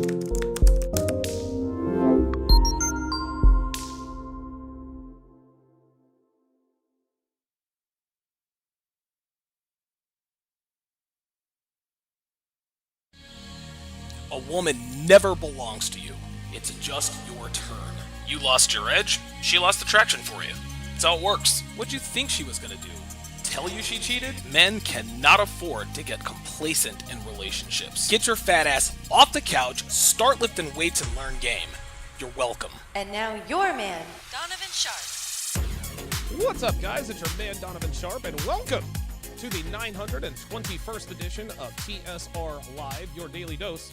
A woman never belongs to you. It's just your turn. You lost your edge, she lost the traction for you. That's how it works. What'd you think she was gonna do? Tell you she cheated? Men cannot afford to get complacent in relationships. Get your fat ass off the couch, start lifting weights, and learn game. You're welcome. And now your man, Donovan Sharpe. What's up, guys? It's your man, Donovan Sharpe, and welcome to the 921st edition of TSR Live, your daily dose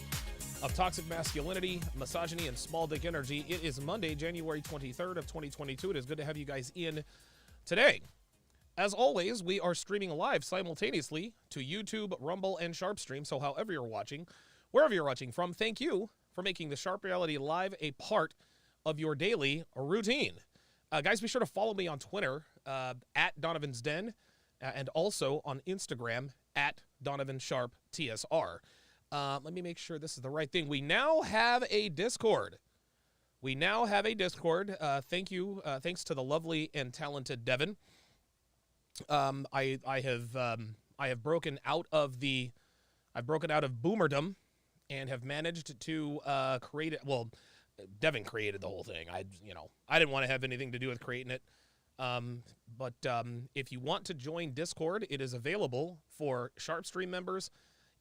of toxic masculinity, misogyny, and small dick energy. It is Monday, January 23rd of 2022. It is good to have you guys in today. As always, we are streaming live simultaneously to YouTube, Rumble, and SharpeStream. So however you're watching, wherever you're watching from, thank you for making the Sharpe Reality Live a part of your daily routine. Guys, be sure to follow me on Twitter at Donovan's Den and also on Instagram at Donovan Sharpe TSR. Let me make sure this is the right thing. We now have a Discord. Thank you. Thanks to the lovely and talented Devin. I have broken out of boomerdom and have managed to create it. Well, Devin created the whole thing. I didn't want to have anything to do with creating it. But if you want to join Discord, it is available for SharpeStream members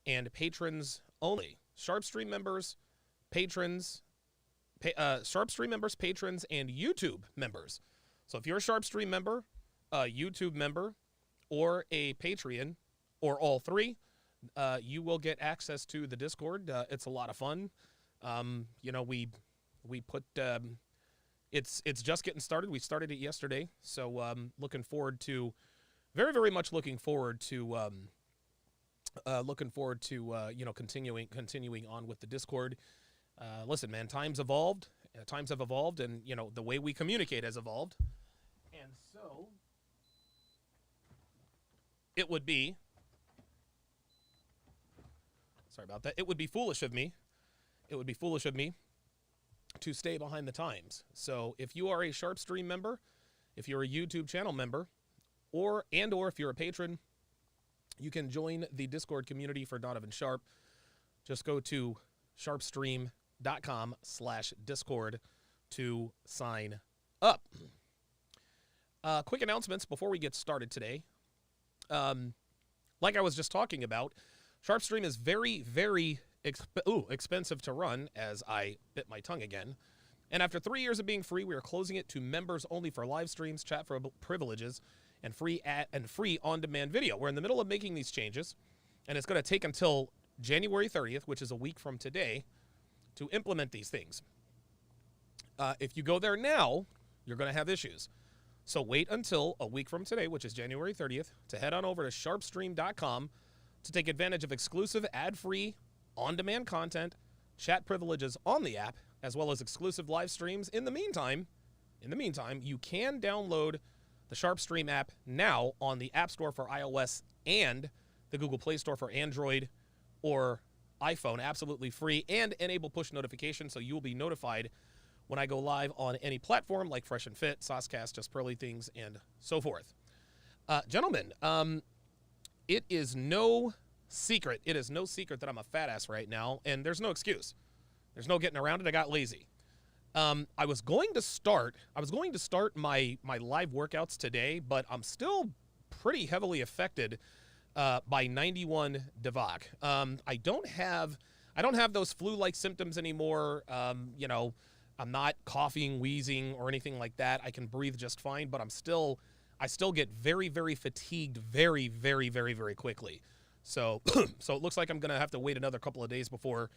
and patrons only. SharpeStream members, patrons, SharpeStream members, patrons, and YouTube members. So if you're a SharpeStream member, a YouTube member, or a Patreon, or all three, you will get access to the Discord. It's a lot of fun. We put it's just getting started. We started it yesterday, so looking forward to, very very much looking forward to continuing on with the Discord. Listen, man, times have evolved, and the way we communicate has evolved, and so it would be It would be foolish of me to stay behind the times. So if you are a SharpeStream member, if you're a YouTube channel member, or if you're a patron, you can join the Discord community for Donovan Sharpe. Just go to sharpestream.com/Discord to sign up. Quick announcements before we get started today. Like I was just talking about, SharpeStream is very, very expensive to run, as I bit my tongue again. And after 3 years of being free, we are closing it to members only for live streams, chat for privileges, and free on-demand video. We're in the middle of making these changes, and it's going to take until January 30th, which is a week from today, to implement these things. If you go there now, you're going to have issues. So wait until a week from today, which is January 30th, to head on over to sharpestream.com to take advantage of exclusive ad-free on-demand content, chat privileges on the app, as well as exclusive live streams. In the meantime, you can download the SharpeStream app now on the App Store for iOS and the Google Play Store for Android or iPhone, absolutely free, and enable push notifications so you will be notified when I go live on any platform like Fresh and Fit, Saucecast, Just Pearly Things, and so forth. Gentlemen, it is no secret that I'm a fat ass right now, and there's no excuse. There's no getting around it. I got lazy. I was going to start my live workouts today, but I'm still pretty heavily affected by 91 Devok. I don't have those flu-like symptoms anymore. I'm not coughing, wheezing, or anything like that. I can breathe just fine, but I still get very, very fatigued very, very, very, very quickly. So it looks like I'm going to have to wait another couple of days before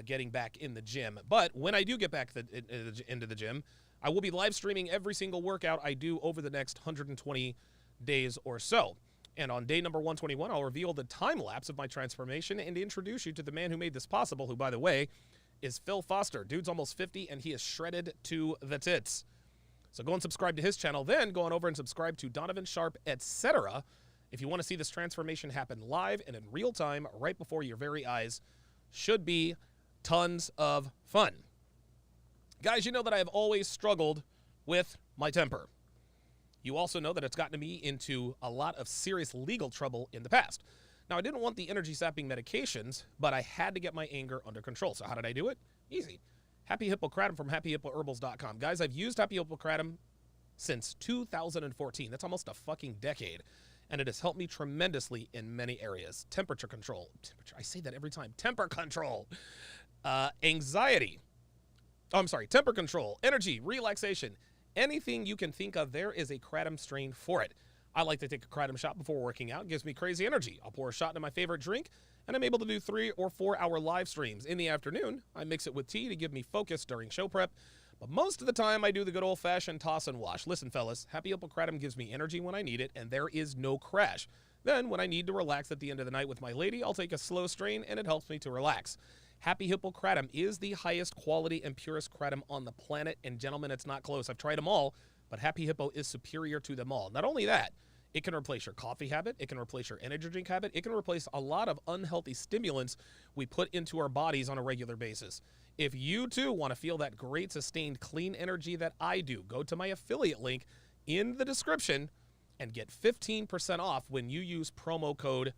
getting back in the gym. But when I do get back into the gym, I will be live streaming every single workout I do over the next 120 days or so. And on day number 121, I'll reveal the time lapse of my transformation and introduce you to the man who made this possible, who, by the way, is Phil Foster. Dude's almost 50, and he is shredded to the tits. So go and subscribe to his channel. Then go on over and subscribe to Donovan Sharpe, etc. if you want to see this transformation happen live and in real time right before your very eyes. Should be tons of fun. Guys, you know that I have always struggled with my temper. You also know that it's gotten me into a lot of serious legal trouble in the past. Now, I didn't want the energy-sapping medications, but I had to get my anger under control. So how did I do it? Easy. Happy Hippocratum from happyhippoherbals.com. Guys, I've used Happy Hippocratum since 2014. That's almost a fucking decade. And it has helped me tremendously in many areas. Temperature control. I say that every time. Temper control. Anxiety. Temper control. Energy. Relaxation. Anything you can think of, there is a kratom strain for it. I like to take a kratom shot before working out. It gives me crazy energy. I'll pour a shot into my favorite drink, and I'm able to do 3 or 4 hour live streams. In the afternoon, I mix it with tea to give me focus during show prep. But most of the time, I do the good old-fashioned toss and wash. Listen, fellas, Happy Hippocratum gives me energy when I need it, and there is no crash. Then, when I need to relax at the end of the night with my lady, I'll take a slow strain, and it helps me to relax. Happy Hippocratum is the highest quality and purest kratom on the planet, and gentlemen, it's not close. I've tried them all, but Happy Hippo is superior to them all. Not only that, it can replace your coffee habit, it can replace your energy drink habit, it can replace a lot of unhealthy stimulants we put into our bodies on a regular basis. If you too want to feel that great, sustained, clean energy that I do, go to my affiliate link in the description and get 15% off when you use promo code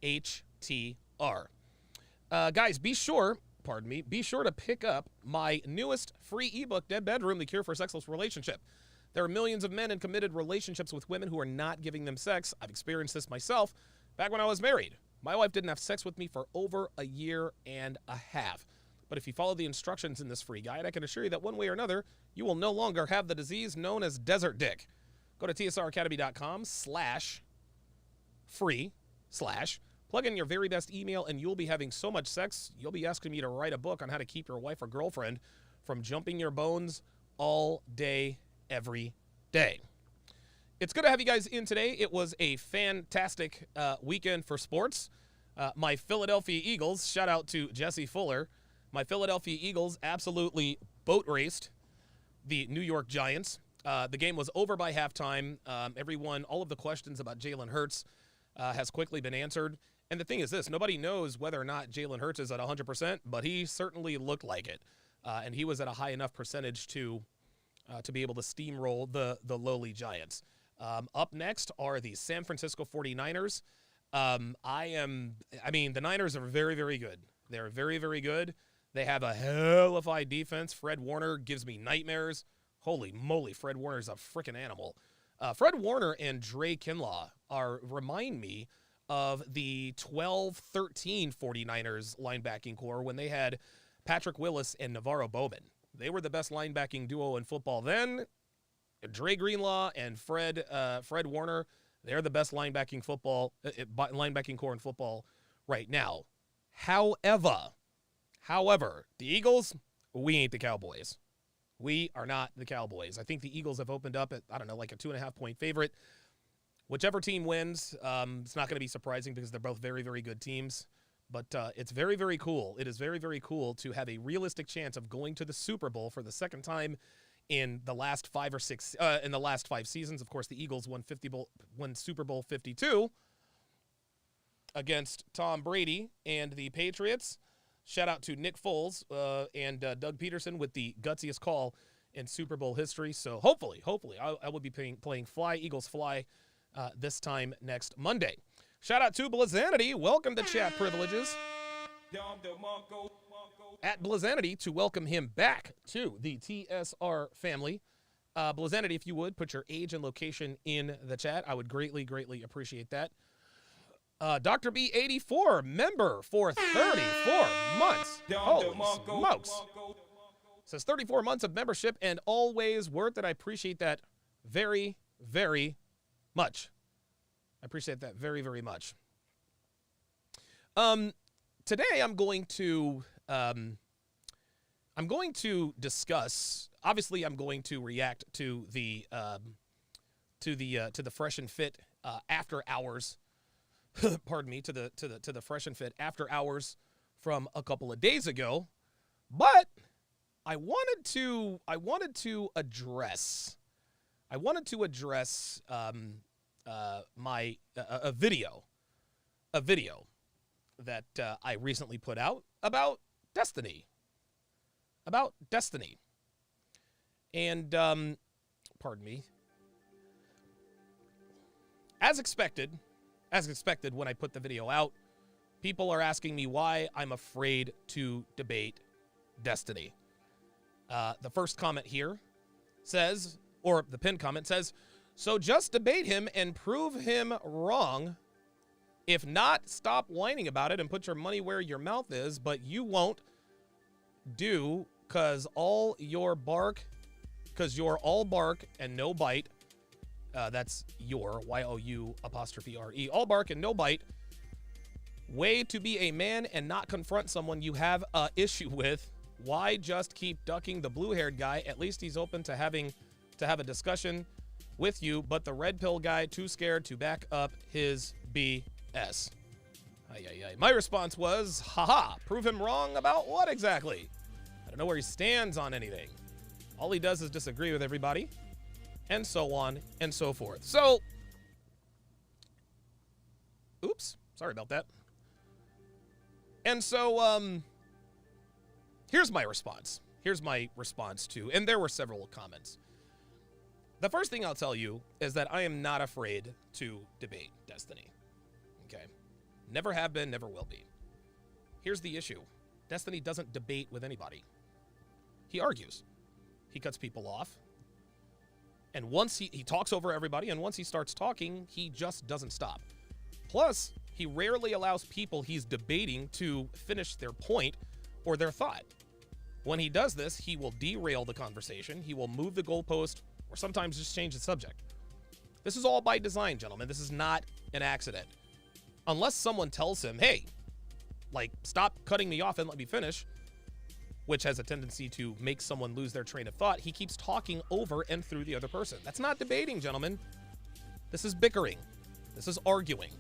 HTR. Guys, be sure to pick up my newest free ebook, Dead Bedroom, The Cure for a Sexless Relationship. There are millions of men in committed relationships with women who are not giving them sex. I've experienced this myself back when I was married. My wife didn't have sex with me for over a year and a half. But if you follow the instructions in this free guide, I can assure you that one way or another, you will no longer have the disease known as desert dick. Go to tsracademy.com/free/ plug in your very best email, and you'll be having so much sex, you'll be asking me to write a book on how to keep your wife or girlfriend from jumping your bones all day, every day. It's good to have you guys in today. It was a fantastic weekend for sports. My Philadelphia Eagles, shout out to Jesse Fuller, my Philadelphia Eagles absolutely boat raced the New York Giants. The game was over by halftime. All of the questions about Jalen Hurts has quickly been answered. And the thing is this, nobody knows whether or not Jalen Hurts is at 100%, but he certainly looked like it. And he was at a high enough percentage to be able to steamroll the lowly Giants. Up next are the San Francisco 49ers. The Niners are very, very good. They're very, very good. They have a hellified defense. Fred Warner gives me nightmares. Holy moly, Fred Warner's a freaking animal. Fred Warner and Dre Kinlaw remind me of the 12-13 49ers linebacking core when they had Patrick Willis and Navarro Bowman. They were the best linebacking duo in football then. Dre Greenlaw and Fred Warner, they're the best linebacking core in football right now. However, the Eagles, we ain't the Cowboys. We are not the Cowboys. I think the Eagles have opened up at, like a 2.5-point favorite. Whichever team wins, it's not going to be surprising because they're both very, very good teams. But it's very, very cool. It is very, very cool to have a realistic chance of going to the Super Bowl for the second time in the last 5 seasons. Of course, the Eagles won Super Bowl 52 against Tom Brady and the Patriots. Shout out to Nick Foles and Doug Peterson with the gutsiest call in Super Bowl history. So hopefully, I will be playing Fly, Eagles Fly this time next Monday. Shout out to Blazanity. Welcome to Chat Privileges. At Blazanity to welcome him back to the TSR family. Blazanity, if you would, put your age and location in the chat. I would greatly, greatly appreciate that. Dr. B84, member for 34 months. Holy smokes. Says 34 months of membership and always worth it. I appreciate that very, very much. I appreciate that very, very much. Today I'm going to discuss. Obviously, I'm going to react to the Fresh and Fit after hours. Pardon me, to the Fresh and Fit after hours from a couple of days ago, but I wanted to address a video that I recently put out about Destiny. About Destiny. And, pardon me. As expected when I put the video out, people are asking me why I'm afraid to debate Destiny. The first comment here says, or the pinned comment says, so just debate him and prove him wrong. If not, stop whining about it and put your money where your mouth is, but you won't do because you're all bark and no bite. That's your, Y-O-U'', all bark and no bite. Way to be a man and not confront someone you have a issue with. Why just keep ducking the blue-haired guy? At least he's open to have a discussion with you, but the red pill guy too scared to back up his BS. My response was, haha, prove him wrong about what exactly? I don't know where he stands on anything. All he does is disagree with everybody, and so on and so forth. So, oops, sorry about that. And so, here's my response. Here's my response to, and there were several comments. The first thing I'll tell you is that I am not afraid to debate Destiny. Okay? Never have been, never will be. Here's the issue. Destiny doesn't debate with anybody. He argues. He cuts people off. And once he talks over everybody, and once he starts talking, he just doesn't stop. Plus, he rarely allows people he's debating to finish their point or their thought. When he does this, he will derail the conversation, he will move the goalpost, or sometimes just change the subject. This is all by design, gentlemen. This is not an accident. Unless someone tells him, hey, stop cutting me off and let me finish, which has a tendency to make someone lose their train of thought, he keeps talking over and through the other person. That's not debating, gentlemen. This is bickering. This is arguing.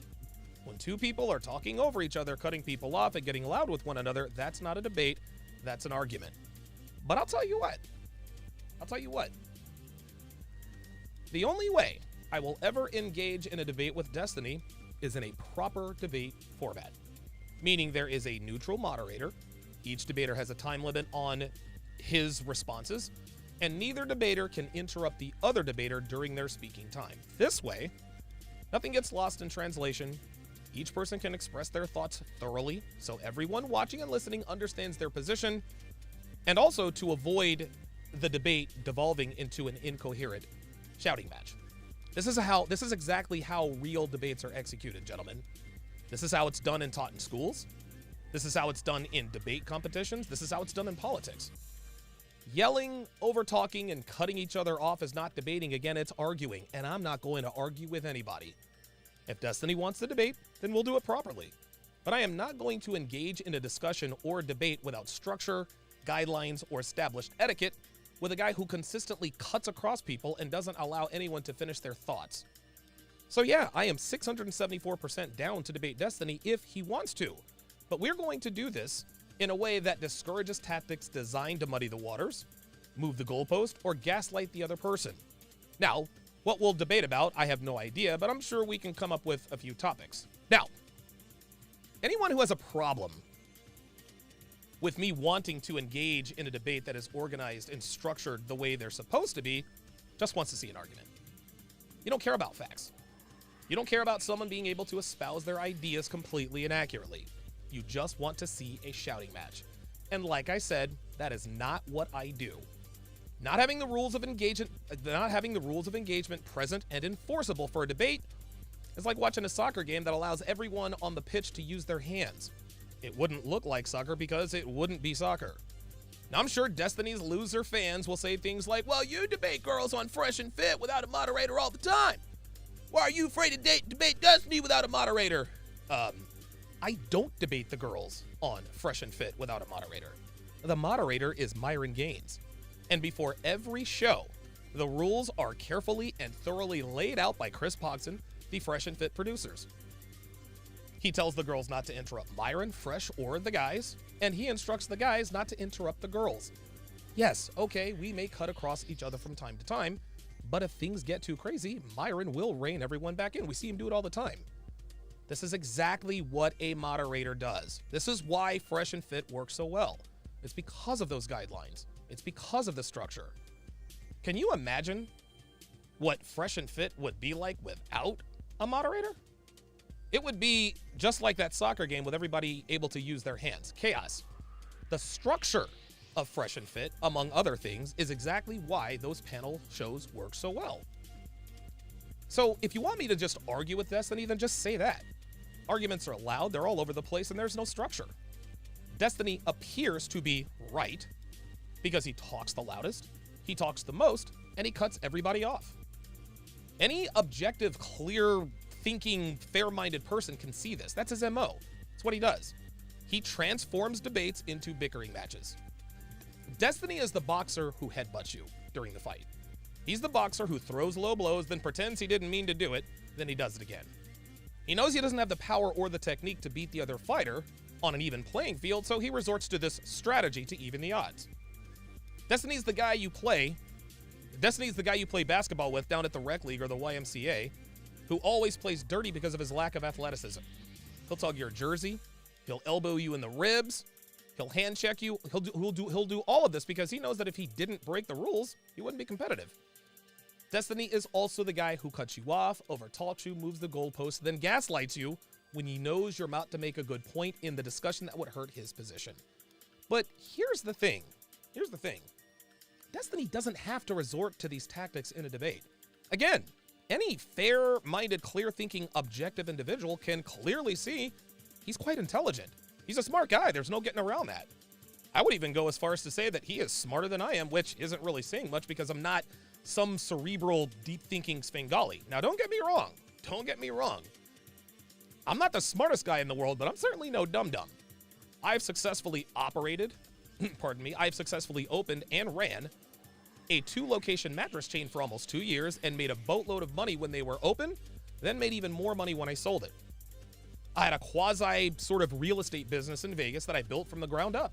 When two people are talking over each other, cutting people off and getting loud with one another, that's not a debate. That's an argument. But I'll tell you what. The only way I will ever engage in a debate with Destiny is in a proper debate format. Meaning there is a neutral moderator. Each debater has a time limit on his responses, and neither debater can interrupt the other debater during their speaking time. This way, nothing gets lost in translation. Each person can express their thoughts thoroughly, so everyone watching and listening understands their position, and also to avoid the debate devolving into an incoherent shouting match. This is exactly how real debates are executed, gentlemen. This is how it's done and taught in schools. This is how it's done in debate competitions. This is how it's done in politics. Yelling, over-talking, and cutting each other off is not debating. Again, it's arguing, and I'm not going to argue with anybody. If Destiny wants to debate, then we'll do it properly. But I am not going to engage in a discussion or debate without structure, guidelines, or established etiquette with a guy who consistently cuts across people and doesn't allow anyone to finish their thoughts. So yeah, I am 674% down to debate Destiny if he wants to. But we're going to do this in a way that discourages tactics designed to muddy the waters, move the goalpost, or gaslight the other person. Now, what we'll debate about, I have no idea, but I'm sure we can come up with a few topics. Now, anyone who has a problem with me wanting to engage in a debate that is organized and structured the way they're supposed to be just wants to see an argument. You don't care about facts. You don't care about someone being able to espouse their ideas completely and accurately. You just want to see a shouting match. And like I said, that is not what I do. Not having the rules of engagement present and enforceable for a debate is like watching a soccer game that allows everyone on the pitch to use their hands. It wouldn't look like soccer because it wouldn't be soccer. Now, I'm sure Destiny's loser fans will say things like, well, you debate girls on Fresh and Fit without a moderator all the time. Why are you afraid to debate Destiny without a moderator? I don't debate the girls on Fresh and Fit without a moderator. The moderator is Myron Gaines. And before every show, the rules are carefully and thoroughly laid out by Chris Pogson, the Fresh and Fit producers. He tells the girls not to interrupt Myron, Fresh, or the guys, and he instructs the guys not to interrupt the girls. Yes, okay, we may cut across each other from time to time, but if things get too crazy, Myron will rein everyone back in. We see him do it all the time. This is exactly what a moderator does. This is why Fresh and Fit works so well. It's because of those guidelines. It's because of the structure. Can you imagine what Fresh and Fit would be like without a moderator? It would be just like that soccer game with everybody able to use their hands. Chaos. The structure of Fresh and Fit, among other things, is exactly why those panel shows work so well. So if you want me to just argue with Destiny, then just say that. Arguments are loud, they're all over the place, and there's no structure. Destiny appears to be right because he talks the loudest, he talks the most, and he cuts everybody off. Any objective, clear thinking, fair-minded person can see this. That's his MO. That's what he does. He transforms debates into bickering matches. Destiny is the boxer who headbutts you during the fight. He's the boxer who throws low blows, then pretends he didn't mean to do it, then he does it again. He knows he doesn't have the power or the technique to beat the other fighter on an even playing field, so he resorts to this strategy to even the odds. Destiny's the guy you play basketball with down at the rec league or the YMCA, who always plays dirty because of his lack of athleticism. He'll tug your jersey, he'll elbow you in the ribs, he'll hand check you, he'll do all of this because he knows that if he didn't break the rules, he wouldn't be competitive. Destiny is also the guy who cuts you off, overtalks you, moves the goalpost, then gaslights you when he knows you're about to make a good point in the discussion that would hurt his position. But here's the thing. Destiny doesn't have to resort to these tactics in a debate. Again, any fair-minded, clear-thinking, objective individual can clearly see he's quite intelligent. He's a smart guy. There's no getting around that. I would even go as far as to say that he is smarter than I am, which isn't really saying much because I'm not some cerebral, deep-thinking Svengali. Now, don't get me wrong. I'm not the smartest guy in the world, but I'm certainly no dum-dum. I've successfully operated, I've successfully opened and ran a 2-location mattress chain for almost 2 years and made a boatload of money when they were open, then made even more money when I sold it. I had a quasi sort of real estate business in Vegas that I built from the ground up.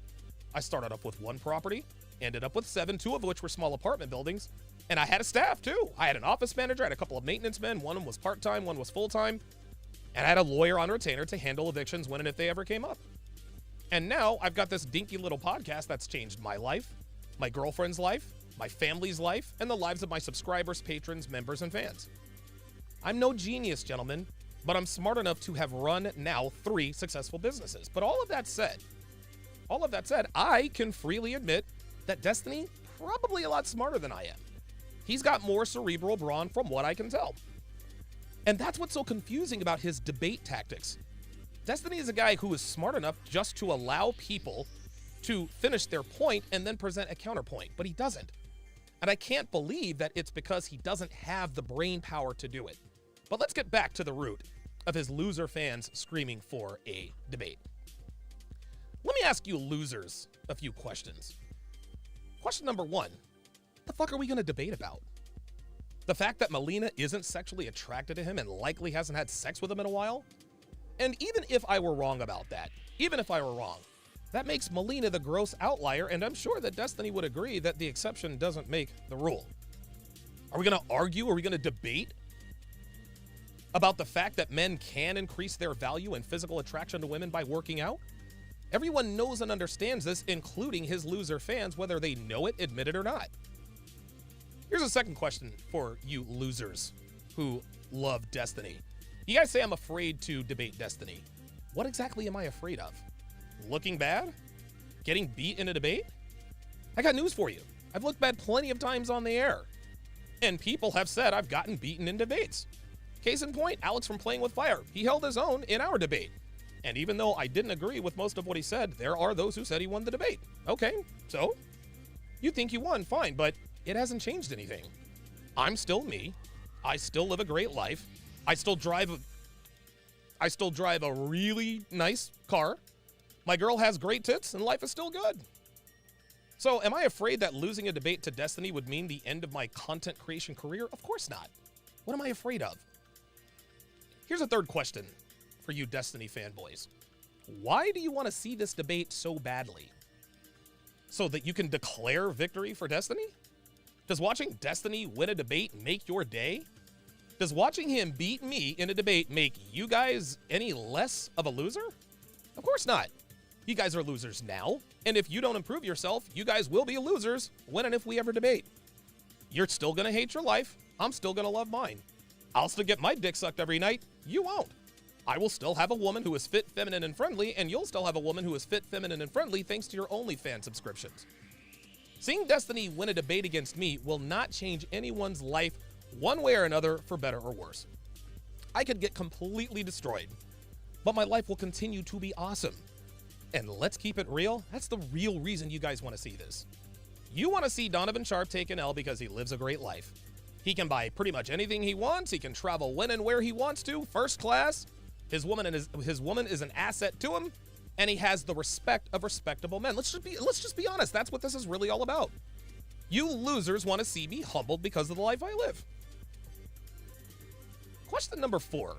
I started up with 1 property, ended up with 7, 2 of which were small apartment buildings, and I had a staff too. I had an office manager, I had a couple of maintenance men, one of them was part-time, one was full-time, and I had a lawyer on retainer to handle evictions when and if they ever came up. And now I've got this dinky little podcast that's changed my life, my girlfriend's life, my family's life, and the lives of my subscribers, patrons, members, and fans. I'm no genius, gentlemen, but I'm smart enough to have run now 3 successful businesses. But all of that said, I can freely admit that Destiny probably a lot smarter than I am. He's got more cerebral brawn from what I can tell. And that's what's so confusing about his debate tactics. Destiny is a guy who is smart enough just to allow people to finish their point and then present a counterpoint, but he doesn't. And I can't believe that it's because he doesn't have the brain power to do it. But let's get back to the root of his loser fans screaming for a debate. Let me ask you losers a few questions. Question number 1, what the fuck are we going to debate about? The fact that Melina isn't sexually attracted to him and likely hasn't had sex with him in a while? And even if I were wrong about that, that makes Melina the gross outlier, and I'm sure that Destiny would agree that the exception doesn't make the rule. Are we going to argue? Are we going to debate about the fact that men can increase their value and physical attraction to women by working out? Everyone knows and understands this, including his loser fans, whether they know it, admit it, or not. Here's a second question for you losers who love Destiny. You guys say I'm afraid to debate Destiny. What exactly am I afraid of? Looking bad? Getting beat in a debate? I got news for you. I've looked bad plenty of times on the air. And people have said I've gotten beaten in debates. Case in point, Alex from Playing with Fire. He held his own in our debate. And even though I didn't agree with most of what he said, there are those who said he won the debate. Okay, so you think you won, fine, but it hasn't changed anything. I'm still me. I still live a great life. I still drive a really nice car. My girl has great tits and life is still good. So am I afraid that losing a debate to Destiny would mean the end of my content creation career? Of course not. What am I afraid of? Here's a third question for you Destiny fanboys. Why do you want to see this debate so badly? So that you can declare victory for Destiny? Does watching Destiny win a debate make your day? Does watching him beat me in a debate make you guys any less of a loser? Of course not. You guys are losers now, and if you don't improve yourself, you guys will be losers when and if we ever debate. You're still gonna hate your life. I'm still gonna love mine. I'll still get my dick sucked every night. You won't. I will still have a woman who is fit, feminine, and friendly, and you'll still have a woman who is fit, feminine, and friendly thanks to your OnlyFans subscriptions. Seeing Destiny win a debate against me will not change anyone's life one way or another for better or worse. I could get completely destroyed, but my life will continue to be awesome. And let's keep it real, that's the real reason you guys want to see this. You want to see Donovan Sharpe take an L because he lives a great life. He can buy pretty much anything he wants, he can travel when and where he wants to, first class. His woman is an asset to him, and he has the respect of respectable men. Let's just be honest, that's what this is really all about. You losers want to see me humbled because of the life I live. Question number 4.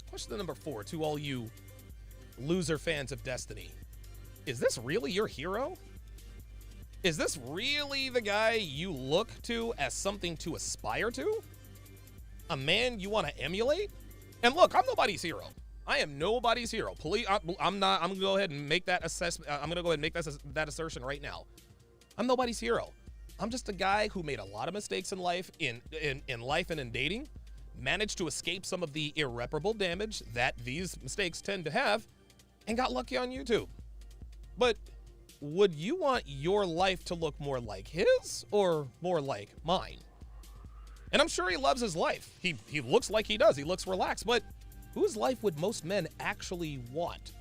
Question number 4 to all you loser fans of Destiny. Is this really your hero? Is this really the guy you look to as something to aspire to? A man you want to emulate? And look, I'm nobody's hero. I am nobody's hero. Please, I'm not. I'm gonna go ahead and make that assessment. I'm gonna go ahead and make that assertion right now. I'm nobody's hero. I'm just a guy who made a lot of mistakes in life, in life and in dating, managed to escape some of the irreparable damage that these mistakes tend to have, and got lucky on YouTube. But would you want your life to look more like his or more like mine? And I'm sure he loves his life. He looks like he does. He looks relaxed. But whose life would most men actually want?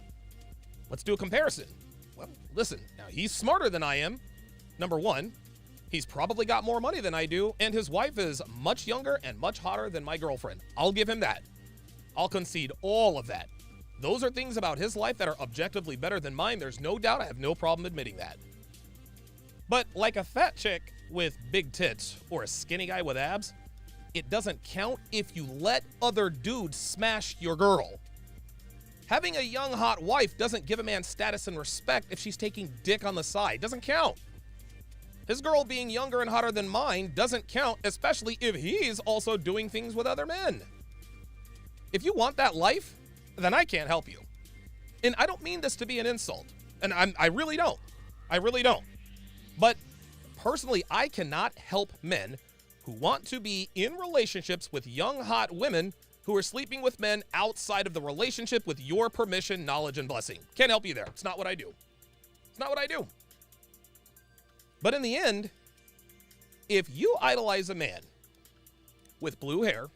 Let's do a comparison. Well, listen, now he's smarter than I am. Number one, he's probably got more money than I do, and his wife is much younger and much hotter than my girlfriend. I'll give him that. I'll concede all of that. Those are things about his life that are objectively better than mine. There's no doubt. I have no problem admitting that. But like a fat chick with big tits or a skinny guy with abs, it doesn't count if you let other dudes smash your girl. Having a young, hot wife doesn't give a man status and respect if she's taking dick on the side. Doesn't count. His girl being younger and hotter than mine doesn't count, especially if he's also doing things with other men. If you want that life, then I can't help you. And I don't mean this to be an insult. And I really don't. I really don't. But personally, I cannot help men who want to be in relationships with young, hot women who are sleeping with men outside of the relationship with your permission, knowledge, and blessing. Can't help you there. It's not what I do. It's not what I do. But in the end, if you idolize a man with blue hair,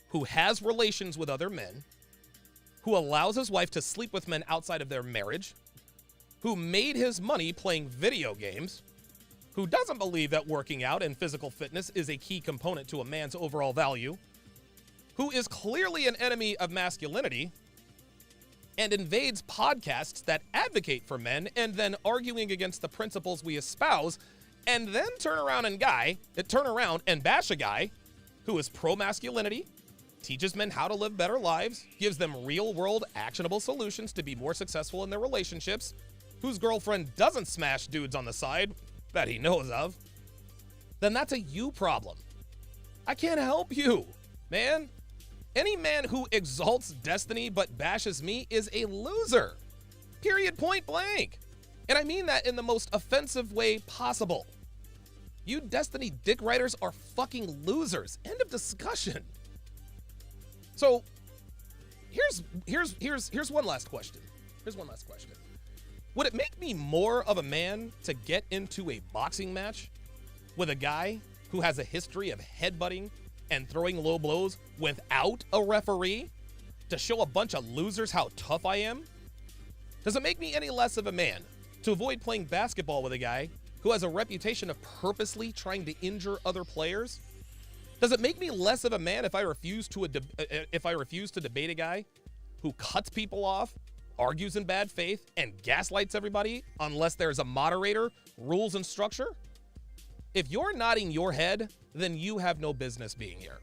who has relations with other men, who allows his wife to sleep with men outside of their marriage, who made his money playing video games, who doesn't believe that working out and physical fitness is a key component to a man's overall value, who is clearly an enemy of masculinity, and invades podcasts that advocate for men and then arguing against the principles we espouse, and then turn around and bash a guy who is pro-masculinity, teaches men how to live better lives, gives them real-world actionable solutions to be more successful in their relationships, whose girlfriend doesn't smash dudes on the side that he knows of, then that's a you problem. I can't help you, man. Any man who exalts Destiny but bashes me is a loser. Period, point blank. And I mean that in the most offensive way possible. You Destiny dick riders are fucking losers. End of discussion. So, here's one last question. Here's one last question. Would it make me more of a man to get into a boxing match with a guy who has a history of headbutting and throwing low blows without a referee to show a bunch of losers how tough I am? Does it make me any less of a man to avoid playing basketball with a guy who has a reputation of purposely trying to injure other players? Does it make me less of a man if I refuse to debate a guy who cuts people off, argues in bad faith, and gaslights everybody unless there's a moderator, rules, and structure? If you're nodding your head, then you have no business being here.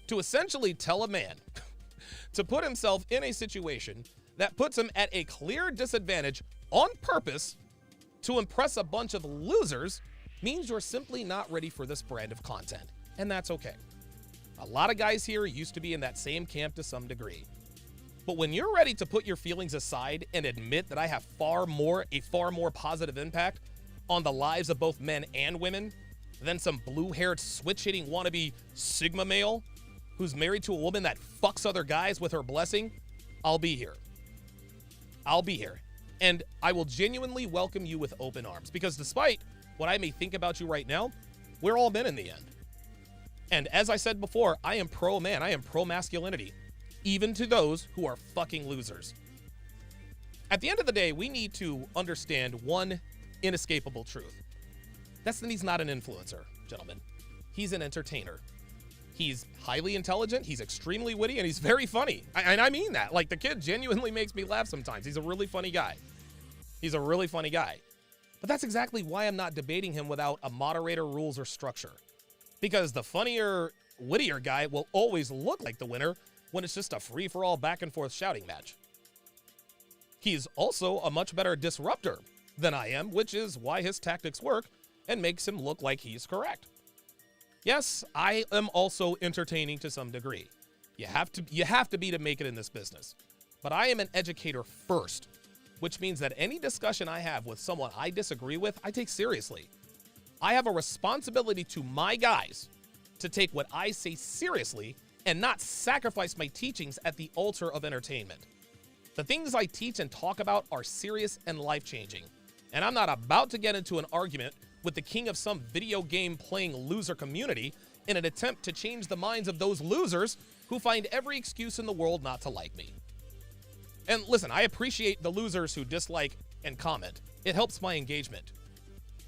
To essentially tell a man to put himself in a situation that puts him at a clear disadvantage on purpose to impress a bunch of losers means you're simply not ready for this brand of content. And that's okay. A lot of guys here used to be in that same camp to some degree. But when you're ready to put your feelings aside and admit that I have a far more positive impact on the lives of both men and women than some blue-haired, switch-hitting wannabe Sigma male who's married to a woman that fucks other guys with her blessing, I'll be here. I'll be here. And I will genuinely welcome you with open arms, because despite what I may think about you right now, we're all men in the end. And as I said before, I am pro-man. I am pro-masculinity, even to those who are fucking losers. At the end of the day, we need to understand one inescapable truth. Destiny's not an influencer, gentlemen. He's an entertainer. He's highly intelligent, he's extremely witty, and he's very funny. And I mean that. Like, the kid genuinely makes me laugh sometimes. He's a really funny guy. He's a really funny guy. But that's exactly why I'm not debating him without a moderator, rules, or structure. Because the funnier, wittier guy will always look like the winner when it's just a free-for-all back-and-forth shouting match. He's also a much better disruptor than I am, which is why his tactics work and makes him look like he's correct. Yes, I am also entertaining to some degree. You have to be to make it in this business. But I am an educator first, which means that any discussion I have with someone I disagree with, I take seriously. I have a responsibility to my guys to take what I say seriously and not sacrifice my teachings at the altar of entertainment. The things I teach and talk about are serious and life-changing, and I'm not about to get into an argument with the king of some video game playing loser community in an attempt to change the minds of those losers who find every excuse in the world not to like me. And listen, I appreciate the losers who dislike and comment. It helps my engagement.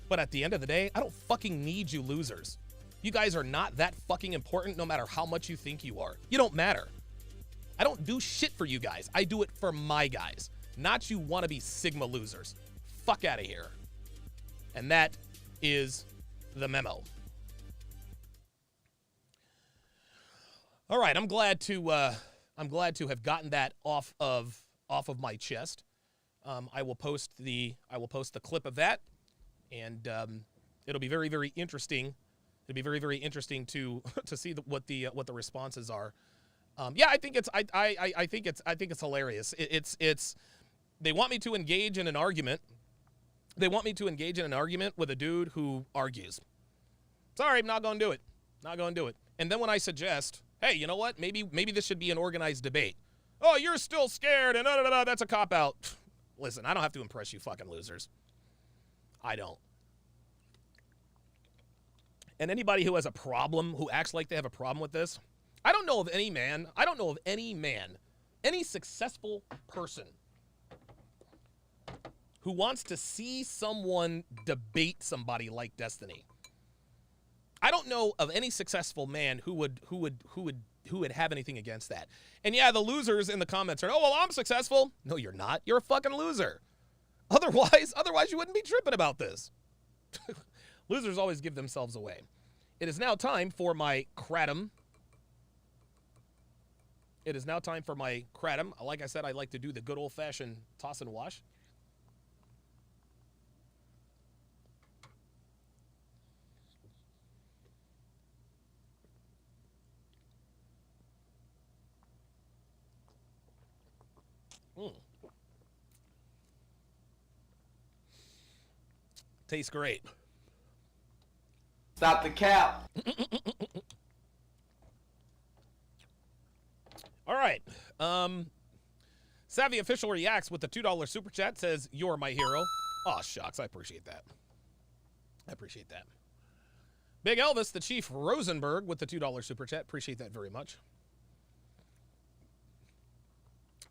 But at the end of the day, I don't fucking need you losers. You guys are not that fucking important no matter how much you think you are. You don't matter. I don't do shit for you guys. I do it for my guys, not you wannabe Sigma losers. Fuck out of here. And that is the memo. All right, I'm glad to have gotten that off of my chest. I will post the clip of that, and it'll be very, very interesting. It'll be very, very interesting to see what the responses are. Yeah, I think it's hilarious. It's they want me to engage in an argument. They want me to engage in an argument with a dude who argues. Sorry, I'm not going to do it. Not going to do it. And then when I suggest, hey, you know what? Maybe this should be an organized debate. Oh, you're still scared, and that's a cop-out. Listen, I don't have to impress you fucking losers. I don't. And anybody who has a problem, who acts like they have a problem with this, I don't know of any man, any successful person who wants to see someone debate somebody like Destiny. I don't know of any successful man who would have anything against that. And yeah, the losers in the comments are, oh, well, I'm successful. No, you're not. You're a fucking loser. Otherwise you wouldn't be tripping about this. Losers always give themselves away. It is now time for my kratom. Like I said, I like to do the good old-fashioned toss and wash. Tastes great. Stop the cap. All right. Savvy Official reacts with the $2 super chat, says, you're my hero. Oh, shucks. I appreciate that. Big Elvis, the Chief Rosenberg, with the $2 super chat. Appreciate that very much.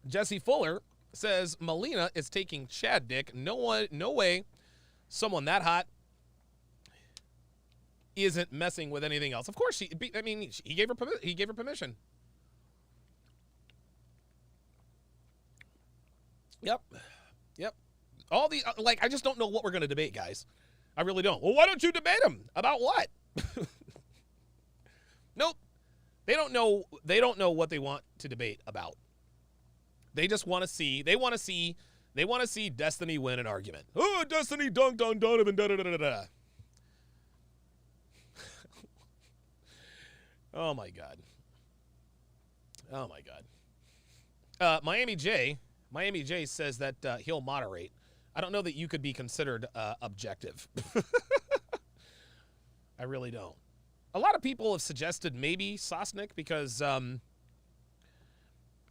Jesse Fuller says, Melina is taking Chad dick. No way someone that hot isn't messing with anything else. Of course, he gave her permission. Yep. All the I just don't know what we're gonna debate, guys. I really don't. Well, why don't you debate him about what? Nope. They don't know what they want to debate about. They just want to see. They want to see Destiny win an argument. Oh, Destiny dunked on Donovan. Da da da da da. Oh my God. Oh my God. Miami J says that he'll moderate. I don't know that you could be considered objective. I really don't. A lot of people have suggested maybe Sosnick because,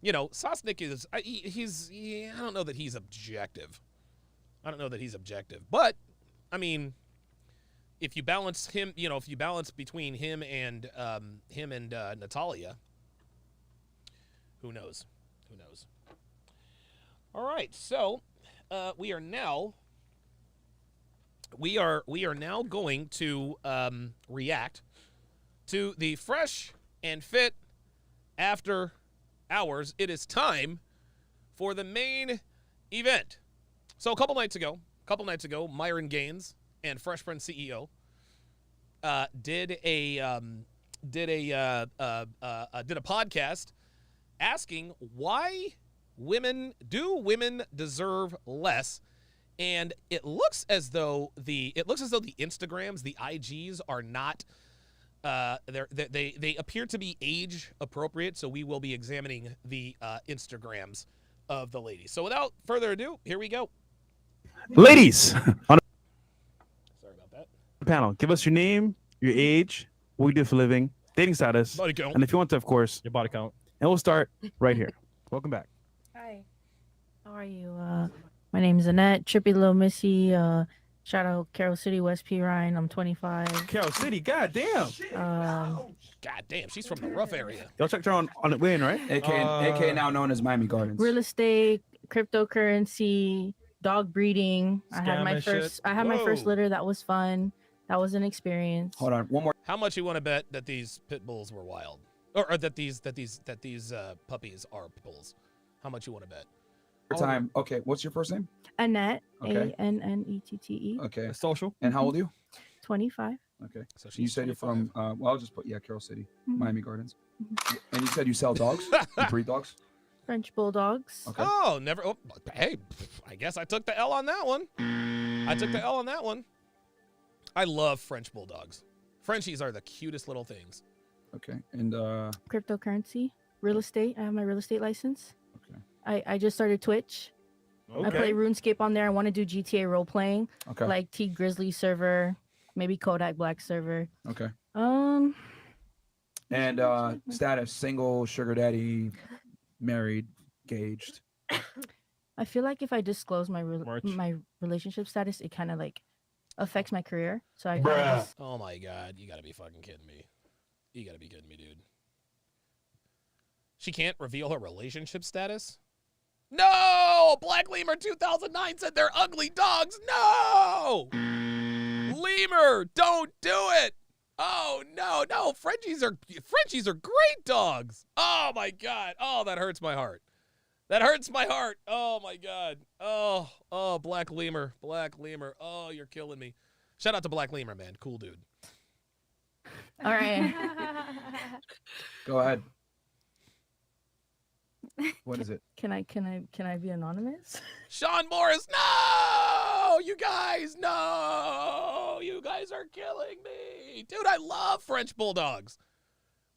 Sosnick is I don't know that he's objective. But I mean, if you balance him, if you balance between him and Natalia, who knows? All right, so we are now going to react to the Fresh and Fit After Hours. It is time for the main event. So a couple nights ago, Myron Gaines and Fresh Prince CEO did a podcast asking why women deserve less, and it looks as though the Instagrams, the IGs are not they appear to be age appropriate, so we will be examining the Instagrams of the ladies. So without further ado, here we go. Ladies, on Sorry about that. the panel, give us your name, your age, what you do for a living, dating status, Body count. and if you want to, of course, Your body count. and we'll start right here. Welcome back. Hi. How are you? My name is Annette, Trippy Little Missy. Shout out Carroll City, West P. Ryan. I'm 25. Carroll City, goddamn. God damn, she's from the rough area. Y'all checked her on the way in, right? AKA now known as Miami Gardens. Real estate, cryptocurrency, dog breeding. I had Scam my and first. shit. I had my first Whoa. litter. That was fun. That was an experience. Hold on, one more How much you want to bet that these pit bulls were wild, or that these puppies are pit bulls? How much you want to bet? time. Okay, what's your first name? Annette. Okay. Annette. Okay, Social. and how old are you? 25. Okay, So you said you're from. 25. Well, I'll just put Carroll City, Mhm. Miami Gardens. And you said you sell dogs. You breed dogs. French bulldogs. Okay. Oh, never. Oh, hey, I guess I took the L on that one. I love French bulldogs. Frenchies are the cutest little things. Okay, and Cryptocurrency. Real estate. I have my real estate license. okay, I just started Twitch. I play RuneScape on there. I want to do GTA role playing, okay, like T Grizzly server, maybe Kodak Black server. okay. Um, And status: single, sugar daddy, married, engaged. I feel like if I disclose my March. my relationship status, it kind of like affects my career. So I kinda just, Oh my God, you gotta be fucking kidding me. You gotta be kidding me, dude. She can't reveal her relationship status? No! Black Lemur 2009 said they're ugly dogs. No! Lemur, don't do it! Oh no, Frenchies are great dogs. Oh my God. Oh, that hurts my heart. Oh my God. Oh, Black Lemur. Oh, you're killing me. Shout out to Black Lemur, man. Cool dude. all right. Go ahead. What is it? Can I be anonymous? Sean Morris, no! You guys, no! You guys are killing me. Dude, I love French bulldogs.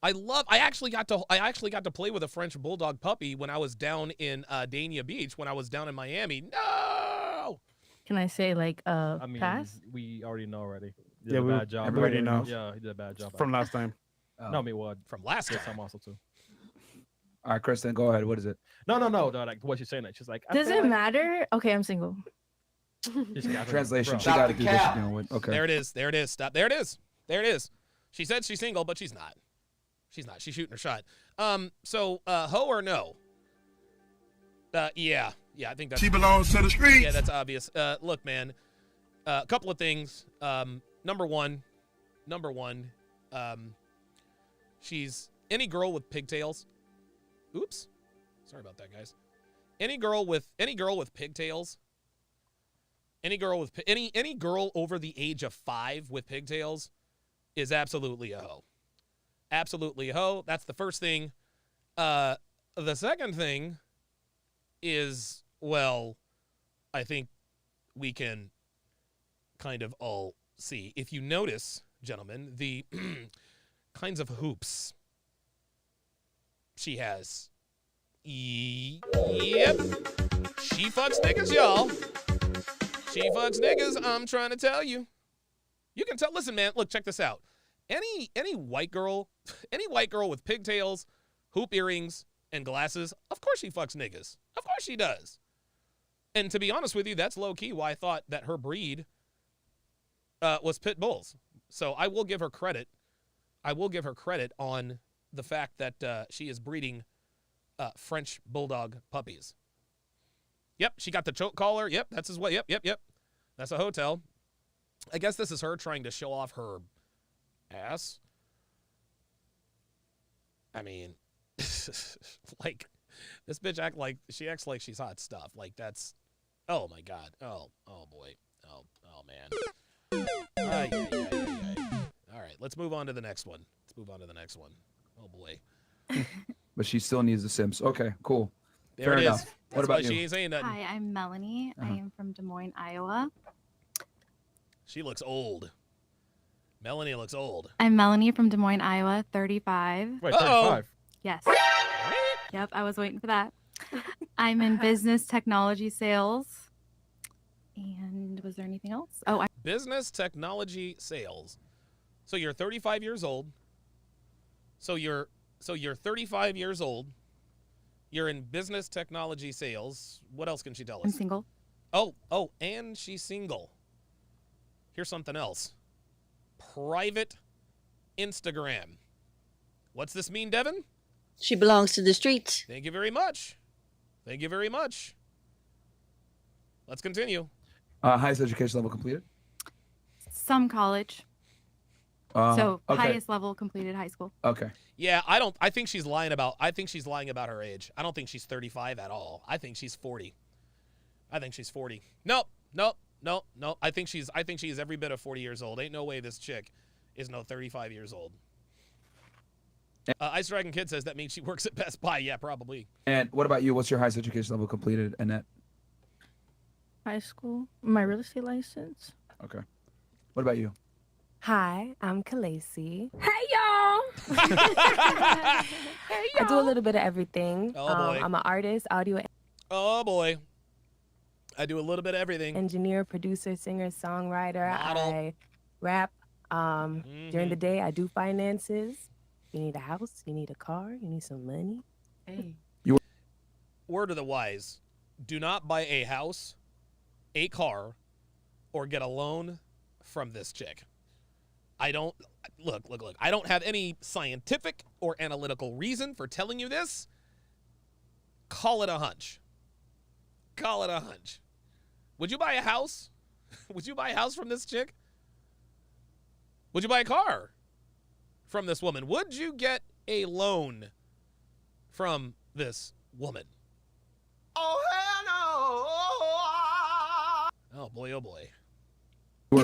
I actually got to play with a French bulldog puppy when I was down in Dania Beach, when I was down in Miami. No! Can I say like I mean, pass? we already know already. He did Yeah, a we bad job. everybody knows. Yeah, he did a bad job. From last time. Oh. No, I mean, what? From last Yes, time. I'm also too. All right, Kristen, go ahead. What is it? No. Like what she's saying. That she's like. I Does feel it like- matter? Okay, I'm single. She's like, I feel like- Translation. bro. She got to do this. You know, okay. There it is. Stop. There it is. She said she's single, but she's not. She's shooting her shot. So, ho or no? Yeah, I think that's. She belongs to the streets. Yeah, that's obvious. Look, man. A couple of things. Number one. She's any girl with pigtails. Oops. Sorry about that, guys. Any girl with pigtails. Any girl over the age of 5 with pigtails is absolutely a hoe. Absolutely a hoe. That's the first thing. The second thing is, well, I think we can kind of all see. If you notice, gentlemen, the kinds of hoops She has. Yep. She fucks niggas, y'all. She fucks niggas, I'm trying to tell you. You can tell. Listen, man, look, check this out. Any white girl with pigtails, hoop earrings, and glasses, of course she fucks niggas. Of course she does. And to be honest with you, that's low-key why I thought that her breed was pit bulls. So I will give her credit. I will give her credit on the fact that she is breeding French bulldog puppies. Yep, she got the choke collar. Yep, that's his way. Yep. That's a hotel. I guess this is her trying to show off her ass. I mean, like, this bitch acts like she's hot stuff. Like, that's, oh my God. Oh boy. Oh man. All right, let's move on to the next one. Oh boy. But she still needs the Sims. Okay, cool. There Fair it enough. is. What That's about why she you? ain't saying nothing. Hi, I'm Melanie. I am from Des Moines, Iowa. She looks old. Melanie looks old. I'm Melanie from Des Moines, Iowa, 35. Wait, Uh-oh. 35. Yes. Yep, I was waiting for that. I'm in business technology sales. And was there anything else? Oh, Business technology sales. So you're 35 years old. So you're 35 years old. You're in business technology sales. What else can she tell I'm us? single. Oh, and she's single. Here's something else. Private Instagram. What's this mean, Devin? She belongs to the streets. Thank you very much. Let's continue. Highest education level completed? Some college. So okay. highest level completed high school. Okay. Yeah, I think she's lying about her age. I don't think she's 35 at all. I think she's 40. Nope. I think she's every bit of 40 years old. Ain't no way this chick is no 35 years old. Ice Dragon Kid says that means she works at Best Buy. Yeah, probably. And what about you? What's your highest education level completed, Annette? High school. My real estate license. Okay. What about you? Hi, I'm Khaleesi. Hey y'all. I do a little bit of everything. Oh, boy. I'm an artist, audio Oh boy. I do a little bit of everything. engineer, producer, singer, songwriter. Model. I rap. During the day, I do finances. You need a house, you need a car, you need some money. Hey. Word of the wise. Do not buy a house, a car, or get a loan from this chick. I don't look. I don't have any scientific or analytical reason for telling you this. Call it a hunch. Would you buy a house? Would you buy a house from this chick? Would you buy a car from this woman? Would you get a loan from this woman? Oh, hell no. Oh boy, oh boy. You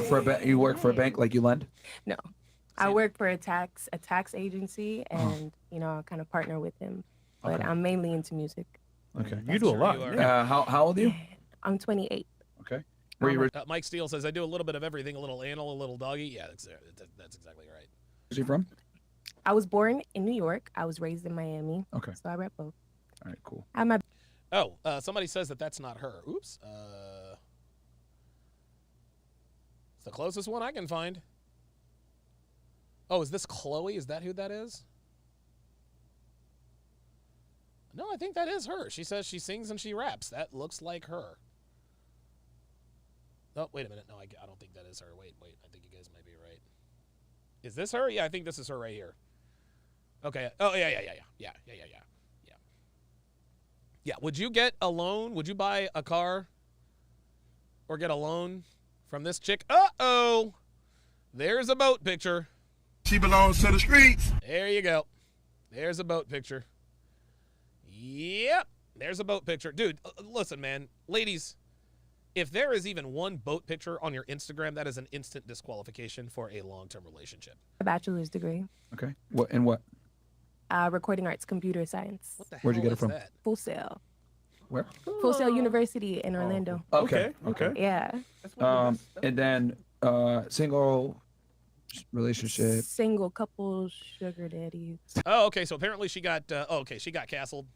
work for a bank like you lend? No, I work for a tax agency, and I kind of partner with him. But Okay. I'm mainly into music. Okay. You do a Sure lot. you are. Yeah. How old are you? I'm 28. Okay. Where you Mike Steele says, I do a little bit of everything, a little anal, a little doggy. Yeah, that's exactly right. originally from? I was born in New York. I was raised in Miami. Okay. So I rep both. All right, cool. I have my Oh, somebody says that that's not her. Oops. It's the closest one I can find. Oh, is this Chloe? Is that who that is? No, I think that is her. She says she sings and she raps. That looks like her. Oh, wait a minute. No, I don't think that is her. Wait. I think you guys might be right. Is this her? Yeah, I think this is her right here. Okay. Oh, yeah. Yeah, would you get a loan? Would you buy a car or get a loan from this chick? Uh-oh. There's a boat picture. She belongs to the streets. There you go. There's a boat picture. Yep. There's a boat picture. Dude, listen, man. Ladies, if there is even one boat picture on your Instagram, that is an instant disqualification for a long-term relationship. bachelor's degree. Okay. What in what? Recording arts, computer science. What the Where'd you hell get it is from? that? Full Sail. Where? Full Sail University in Orlando. Okay. Okay. Yeah. And then single relationship. Single couple sugar daddies. Oh, okay. So apparently she got. She got castled.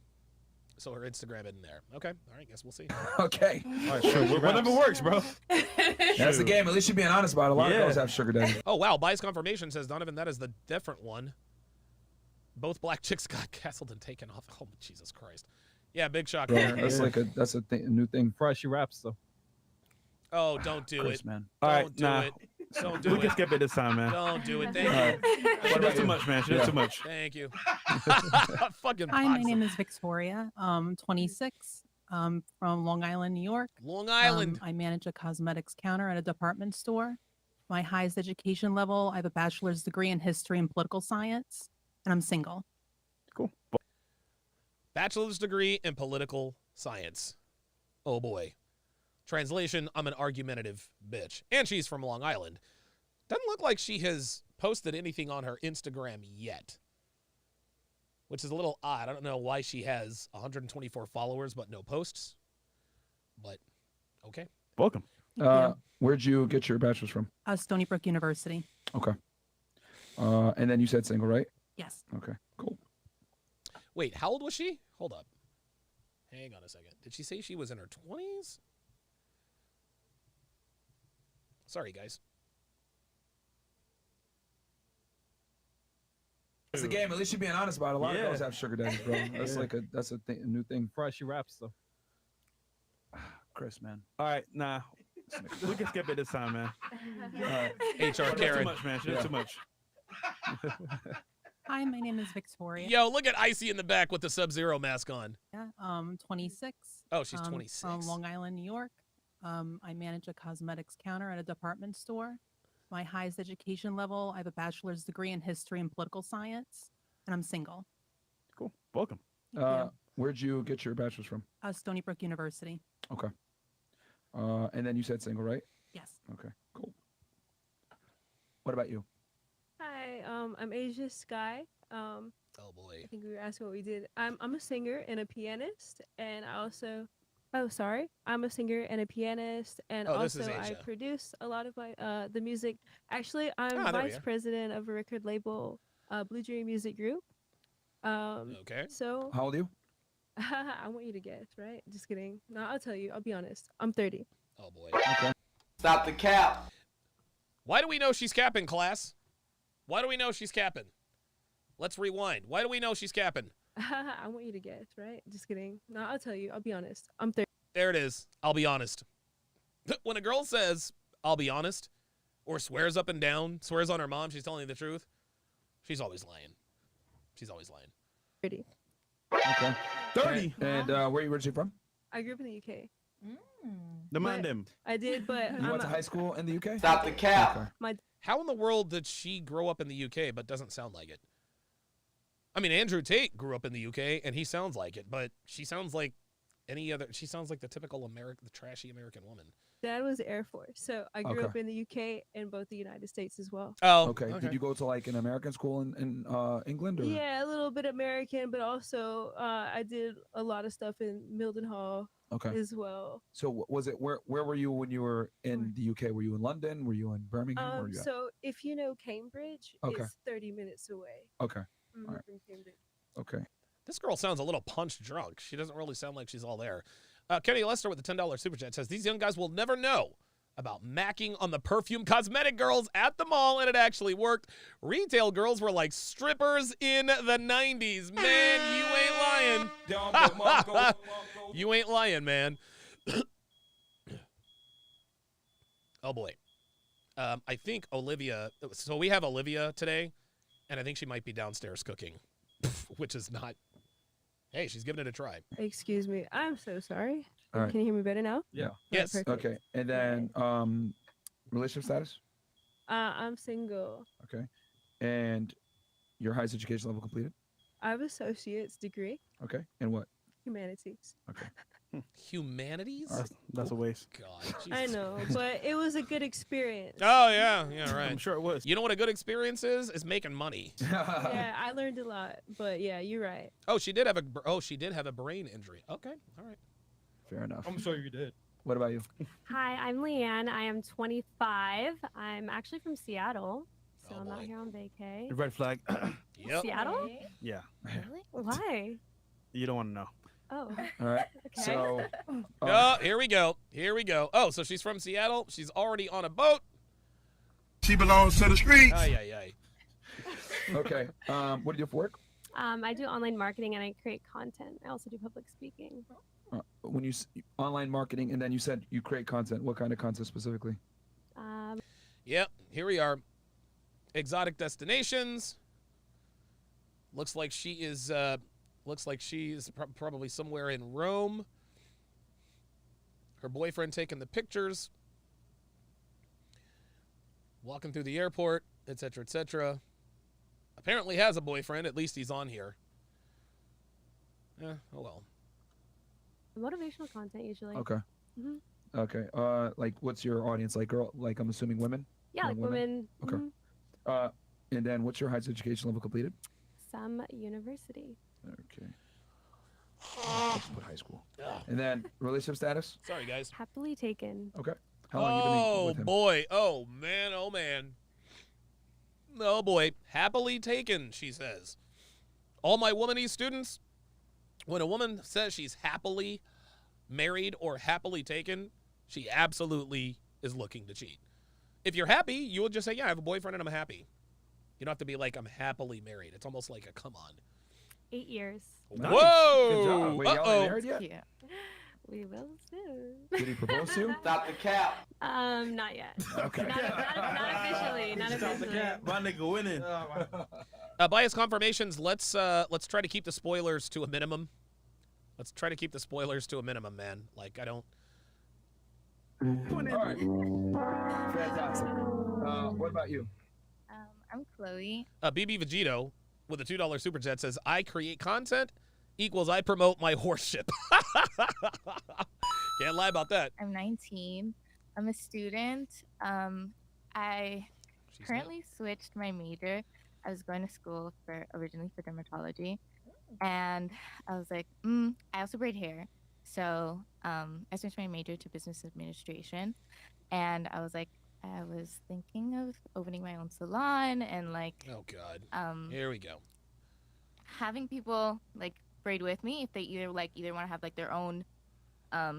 So her Instagram isn't there. Okay. All right. Guess we'll see. Okay. All right, sure. Whatever works, bro. That's the game. At least you're being honest about it. A lot of girls have sugar daddies. Oh wow. Bias confirmation says Donovan. That is the different one. Both black chicks got castled and taken off. Oh Jesus Christ. Yeah. Big shock Bro, there. that's like a new thing. Surprised she raps though. Oh, don't do Chris, it. man. All right, Don't do nah. it. Don't do We it. can skip it this time, man. Don't do it. All Thank right. you. She does too much, man. She does too much. Thank you. Fucking Hi, my boxer. name is Victoria. 26. From Long Island, New York. Long Island. I manage a cosmetics counter at a department store. My highest education level, I have a bachelor's degree in history and political science, and I'm single. Cool. Bachelor's degree in political science. Oh boy. Translation, I'm an argumentative bitch. And she's from Long Island. Doesn't look like she has posted anything on her Instagram yet. Which is a little odd. I don't know why she has 124 followers but no posts. But, okay. Welcome. Where'd you get your bachelor's from? Stony Brook University. Okay. And then you said single, right? Yes. Okay, cool. Wait, how old was she? Hold up. Hang on a second. Did she say she was in her 20s? Sorry, guys. That's the game. At least you're being honest about it. A lot of Yeah. girls have sugar daddies, bro. That's like a new thing. Surprised she raps though. Chris, man. All right, nah. We can skip it this time, man. HR She does Karen. too much, man. She does too much. Hi, my name is Victoria. Yo, look at Icy in the back with the Sub-Zero mask on. Yeah, 26. Oh, she's 26. From Long Island, New York. I manage a cosmetics counter at a department store. My highest education level, I have a bachelor's degree in history and political science, and I'm single. Cool. Welcome. Thank you. Where'd you get your bachelor's from? Stony Brook University. Okay. And then you said single, right? Yes. Okay, cool. What about you? Hi, I'm Asia Sky. Oh boy. I think we were asking what we did. I'm a singer and a pianist, and I also, I'm a singer and a pianist, and Oh, this also is I Asia. produce a lot of my the music. Actually, I'm Ah, there we vice are. president of a record label, Blue Dream Music Group. Okay. So How old are you? I want you to guess, right? Just kidding. No, I'll tell you. I'll be honest. I'm 30. Oh boy. Okay. Stop the cap. Why do we know she's capping, class? Why do we know she's capping? Let's rewind. Why do we know she's capping? I want you to guess, right? Just kidding. No, I'll tell you. I'll be honest. I'm 30. There it is. I'll be honest. When a girl says, I'll be honest, or swears up and down, swears on her mom, she's telling you the truth, she's always lying. She's always lying. 30. Okay. 30. And where are you originally from? I grew up in the UK. Demand them. I did, but You went to high school in the UK? Stop the cap. Okay. my How in the world did she grow up in the UK but doesn't sound like it? I mean, Andrew Tate grew up in the UK and he sounds like it, but she sounds like any other. She sounds like the typical the trashy American woman. dad was Air Force, so I grew up Okay. in the UK and both the United States as well. Oh, Okay. Did you go to like an American school in England? Or? Yeah, a little bit American, but also I did a lot of stuff in Mildenhall Okay. as well. So was it where were you when you were in the UK? Were you in London? Were you in Birmingham? Where were you at? So if you know Cambridge, Okay. it's 30 minutes away Okay. from Alright. Cambridge. Okay. This girl sounds a little punch drunk. She doesn't really sound like she's all there. Kenny Lester with the $10 super chat says, these young guys will never know about macking on the perfume cosmetic girls at the mall, and it actually worked. Retail girls were like strippers in the 90s. Man, you ain't lying. You ain't lying, man. Oh, boy. I think Olivia, so we have Olivia today, and I think she might be downstairs cooking, which is not, hey, she's giving it a try. Excuse me. I'm so sorry. All right. Can you hear me better now? Yeah. Yes. Perfect. Okay. And then relationship status? I'm single. Okay. And your highest education level completed? I have associate's degree, Okay. And what? humanities. Okay. Humanities? That's a waste. God, I Jesus know, Christ. but it was a good experience. Oh, yeah, right. I'm sure it was. You know what a good experience is making money. Yeah, I learned a lot, but yeah, you're right. Oh, she did have a brain injury. Okay, all right. Fair enough. I'm sure you did. What about you? Hi, I'm Leanne. I am 25. I'm actually from Seattle. so Oh, I'm out boy. here on vacay. Red flag. Yep. Seattle? Yeah. Really? Why? You don't want to know. Oh. All right. Okay. So, Oh, here we go. Here we go. Oh, so she's from Seattle. She's already on a boat. She belongs to the streets. Ay, ay, ay. okay. What do you do for work? I do online marketing and I create content. I also do public speaking. When you online marketing, and then you said you create content. What kind of content specifically? Yep. Here we are. Exotic destinations. Looks like she is. Probably somewhere in Rome. Her boyfriend taking the pictures. Walking through the airport, etc., etc. Apparently has a boyfriend. At least he's on here. Oh well. Motivational content usually. Okay. hmm Okay. Like, what's your audience? Like, girl? Like, I'm assuming women. Yeah, like Young women. Okay. mhm. And then, what's your highest education level completed? Some university. Okay. Let's put high school. And then, relationship status? Sorry, guys. Happily taken. Okay. How long you been with him? Boy. Oh, man. Oh, man. Oh, boy. Happily taken, she says. All my womanese students, when a woman says she's happily married or happily taken, she absolutely is looking to cheat. If you're happy, you would just say, yeah, I have a boyfriend and I'm happy. You don't have to be like, I'm happily married. It's almost like a come on. 8 years. Nice. Whoa! Good job. Wait, y'all ain't married yet? Yeah. We will soon. Did he propose to you? Stop the cap. Not yet. Okay. Not officially. Not officially. My nigga winning. Bias confirmations. Let's try to keep the spoilers to a minimum. Let's try to keep the spoilers to a minimum, man. Like, I don't. All right. Fantastic. What about you? I'm Chloe. BB Vegito with a $2 super chat says, I create content equals I promote my horseship. Can't lie about that. I'm 19. I'm a student. I currently switched my major. I was going to school originally for dermatology, and I was like, I also braid hair. So I switched my major to business administration, and I was like, I was thinking of opening my own salon and like, oh God, here we go. Having people like braid with me if they either want to have like their own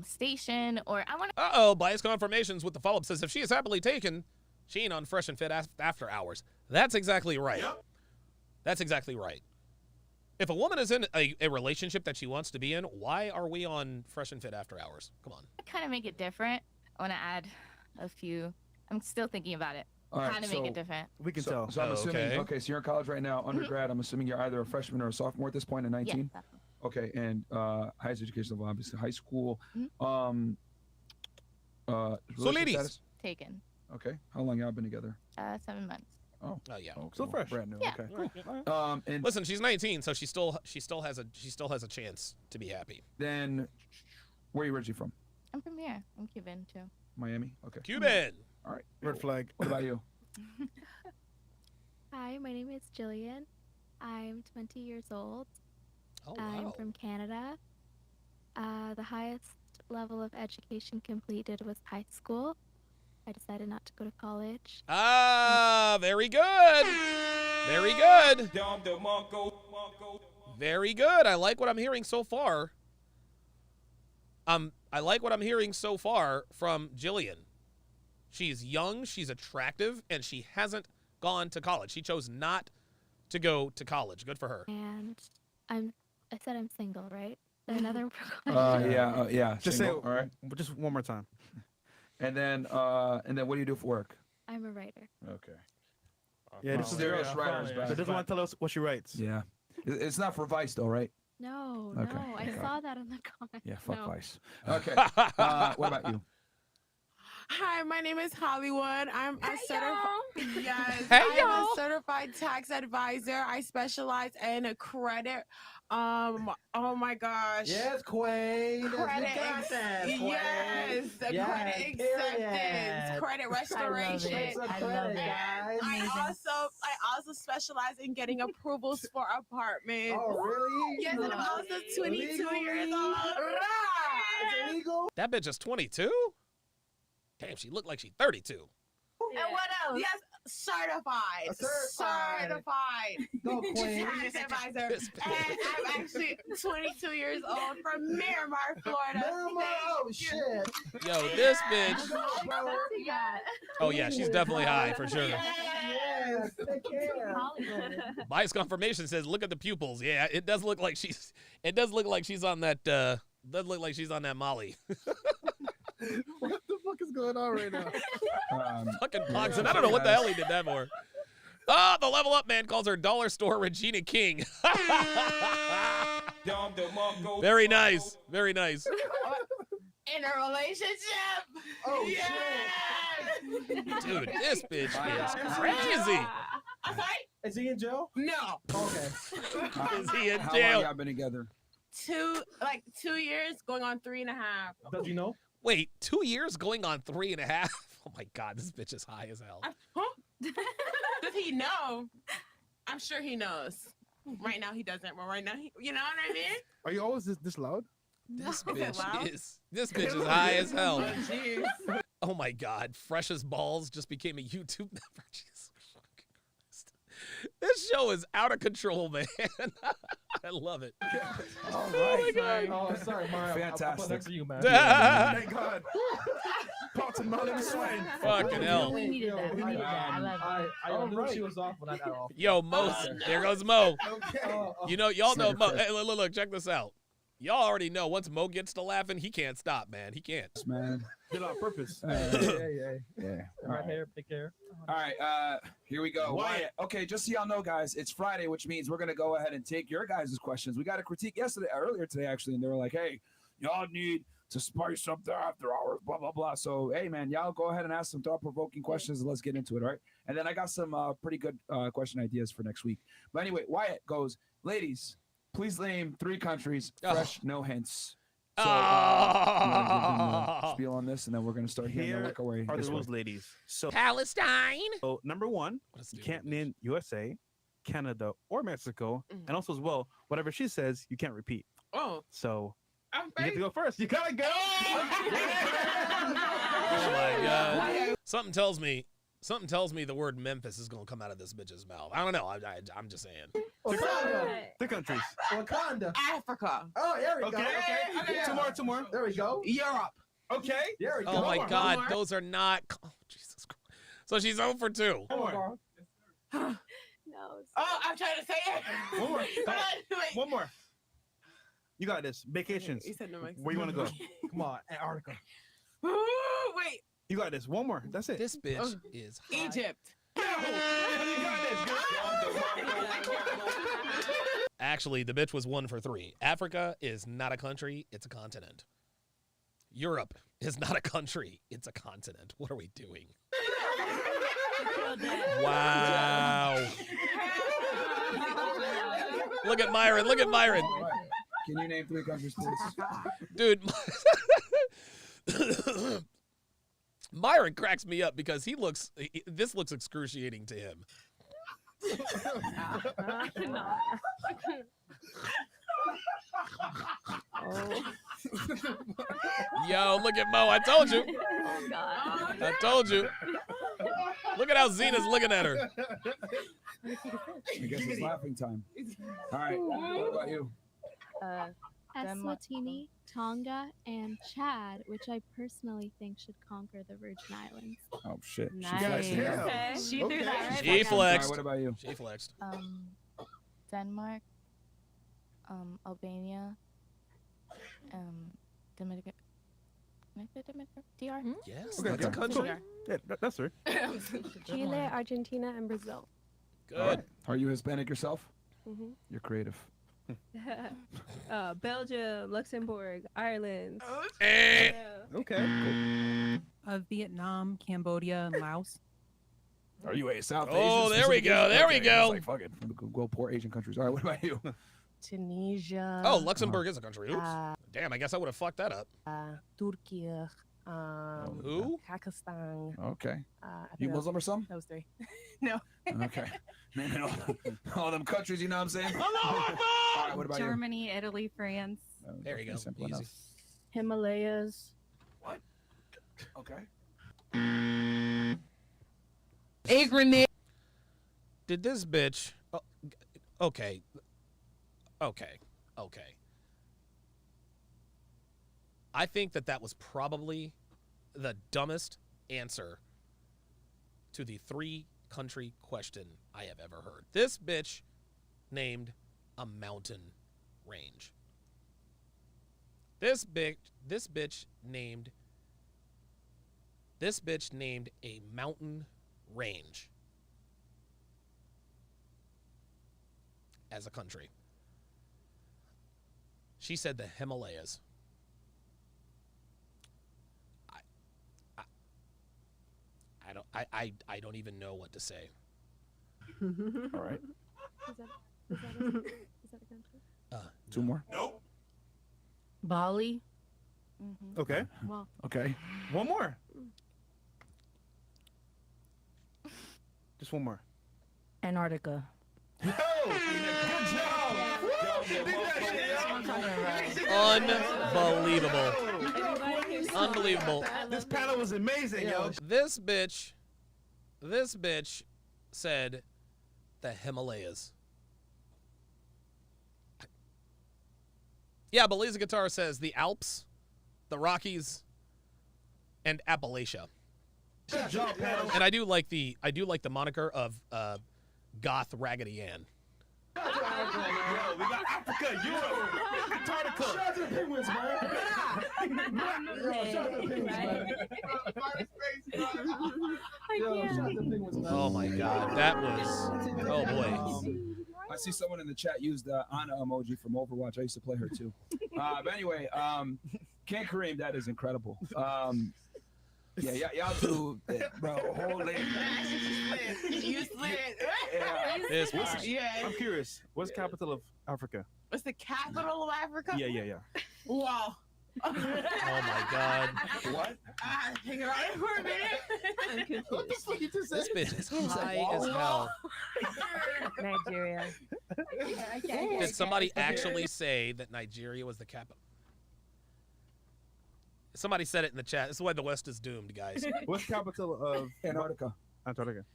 station, or I want to. Bias confirmations with the follow-up says, if she is happily taken, she ain't on Fresh and Fit after hours. That's exactly right. That's exactly right. If a woman is in a relationship that she wants to be in, why are we on Fresh and Fit after hours? Come on. kind of make it different. I want to add a few. I'm still thinking about it. All right, How to make it different. We can tell. So I'm assuming, okay. so you're in college right now, undergrad. I'm assuming you're either a freshman or a sophomore at this point at 19? Yes, Okay, and highest education level, obviously high school. So relationship ladies. status? taken. Okay, how long y'all been together? 7 months. Oh, yeah. okay, So fresh. brand new. Yeah. Okay, cool. And Listen, she's 19, so she still has a chance to be happy. then, where are you originally from? I'm from here. I'm Cuban too. Miami. Okay. Cuban. All right. Red flag. What about you? Hi, my name is Jillian. I'm 20 years old. Oh, I'm wow. from Canada. The highest level of education completed was high school. I decided not to go to college. Very good. Very good. Very good. I like what I'm hearing so far. I like what I'm hearing so far from Jillian. She's young, she's attractive, and she hasn't gone to college. She chose not to go to college. Good for her. And I said I'm single, right? Another Yeah. Just say single, it. all right. Just one more time. And then what do you do for work? I'm a writer. Okay. Yeah, this is Serious writers, So back. doesn't want to tell us what she writes. Yeah. It's not for Vice though, right? No, Okay. no. I Okay. saw that in the comments. Yeah, fuck no. Vice. Okay. What about you? Hi, my name is Hollywood. I'm a certified. Yes, Hey, I'm y'all. a certified tax advisor. I specialize in a credit. Oh my gosh. Yes, Queen. Credit. Yes, the Yes, credit period. acceptance, credit restoration. I love it, guys. I also specialize in getting approvals for apartments. Oh, really? Yes, and I'm also 22 years old. Right. Illegal? That bitch is 22? Damn, she looked like she's 32. And what else? Yes, certified. Certified. Go, Queen. Tax advisor. And I'm actually 22 years old from Miramar, Florida. Oh, shit. Yo, this bitch. Oh yeah, she's definitely high for sure. Yes. Take care. Bias confirmation says, look at the pupils. Yeah, it does look like she's. It does look like she's on that. Does look like she's on that Molly. What the fuck is going on right now? Fucking Pox, and I don't know what the hell he did that for. Oh, the level up man calls her dollar store Regina King. Very nice. Very nice. In a relationship. Oh, yes. Dude, this bitch is crazy. I'm sorry? Is he in jail? No. Okay. Is he in How long jail? y'all been together? 2 years, going on 3.5. Does he know? Wait, 2 years going on 3.5? Oh my god, this bitch is high as hell. Huh? Does he know? I'm sure he knows. Right now he doesn't, but right now you know what I mean? Are you always this loud? This Is it loud? bitch is high as hell. Oh, jeez. Oh my god, Fresh as Balls just became a YouTube member. Jesus fucking Christ. This show is out of control, man. I love it. All Oh my right. god. Oh, sorry, Mario. Fantastic. I'll put that for you, man. Thank God. Caught him out in the swing. Fucking hell. We needed that. We needed that. I love it. I knew she was off when I got off. Yo, Mo, there goes Mo. Okay. You know, y'all know Mo. Hey, look, check this out. Y'all already know once Mo gets to laughing, he can't stop, man. He can't. Man. Did it on purpose. Yeah. All Right right. here, big hair. All right, here we go. Wyatt. Okay, just so y'all know, guys, it's Friday, which means we're gonna go ahead and take your guys' questions. We got a critique earlier today, actually, and they were like, "Hey, y'all need to spice up the after hours, blah blah blah." So, hey, man, y'all go ahead and ask some thought-provoking questions, and let's get into it, all right? And then I got some pretty good question ideas for next week. But anyway, Wyatt goes, "Ladies, please name 3 countries. Fresh, no hints." So, you wanna give them the spiel on this, and then we're gonna start hearing Here the work away. are the this way. rules, ladies. So, Palestine. so number 1, Let's you do can't it. name USA, Canada, or Mexico, and also as well, whatever she says, you can't repeat. Oh, So I'm you get to ready. go first. You gotta go. Oh my god. Something tells me the word Memphis is gonna come out of this bitch's mouth. I don't know. I'm just saying. Wakanda. 3 countries. Wakanda. Africa. Oh, there we go. Okay. Okay. Two more. There we go. Europe. Okay. There we go. Oh my One god, more. those are not. Oh Jesus Christ. So she's 0 for 2. One more. No. Oh, I'm trying to say it. One more. Hold on, wait. One more. You got this. Vacations. You said no Mexico. Where you want to go? Come on, Antarctica. Ooh, wait. You got this. One more. That's it. This bitch is high. Egypt. Actually, the bitch was 1 for 3. Africa is not a country, it's a continent. Europe is not a country, it's a continent. What are we doing? Wow. Look at Myron. Look at Myron. All right. Can you name 3 countries, please? Dude. Myron cracks me up because this looks excruciating to him. Yo, look at Mo. I told you. Oh God. I told you. Look at how Zena's looking at her. I guess it's laughing time. All right. What about you? Eswatini, Tonga, and Chad, which I personally think should conquer the Virgin Islands. Oh shit. She Nice. flexing now. Okay. She threw that right She back at me. All right, flexed. what about you? She flexed. Denmark, Albania, Dominican. DR. Yes, Okay, that's a okay. country. Yeah, that's her. Chile, Argentina, and Brazil. All right. Good. Are you Hispanic yourself? Mm-hmm. You're creative. Belgium, Luxembourg, Ireland. Eh. Okay. Vietnam, Cambodia, and Laos. Are you a South Oh, Asian? there we specific go, Asian? there we Okay, go. it's like, fuck it. Go poor Asian countries. All right, what about you? Tunisia. Oh, Luxembourg is a country. Oops. Uh, Damn, I guess I would have fucked that up. Turkey. Who? Pakistan. Okay. I You think Muslim or something? Those 3. Okay. Man, all them countries, you know what I'm saying? All right, what about Germany, Italy, France. you? There you go. Simple Easy. enough. Himalayas. Okay. Ignorant. Did this bitch? Okay. I think that was probably the dumbest answer to the 3-country question I have ever heard. This bitch named a mountain range. This bitch named a mountain range as a country. She said the Himalayas. I don't even know what to say. All right. Is that a country? 2 more. Nope. Bali. Okay. Well, Okay. One more. Just one more. Antarctica. Yo, good job. Yo, did that shit, yo. Unbelievable. Unbelievable. This panel was amazing, yo. This bitch said the Himalayas. Yeah, but Lazy Guitar says the Alps, the Rockies, and Appalachia. Good job, panel. And I do like the moniker of Goth Raggedy Ann. Yo, we got Africa, Europe, Antarctica. Shout out to the penguins, man. Yo, shout out to the penguins, man. Yo, shout out to the penguins, man. Oh my God, that was. Oh boy. I see someone in the chat used the Ana emoji from Overwatch. I used to play her too. But anyway, Ken Kareem, that is incredible. Yeah, y'all two, bro. Holy. You slid. This What's- Yeah. I'm curious. What's the capital of Africa? What's the capital of Africa? Yeah. Wow. Oh my God. What? Take it right for a minute. What the fuck you just said? This bitch is high as hell. Nigeria. Did somebody actually say that Nigeria was the capital? Somebody said it in the chat. This is why the West is doomed, guys. What's the capital of Antarctica. Antarctica?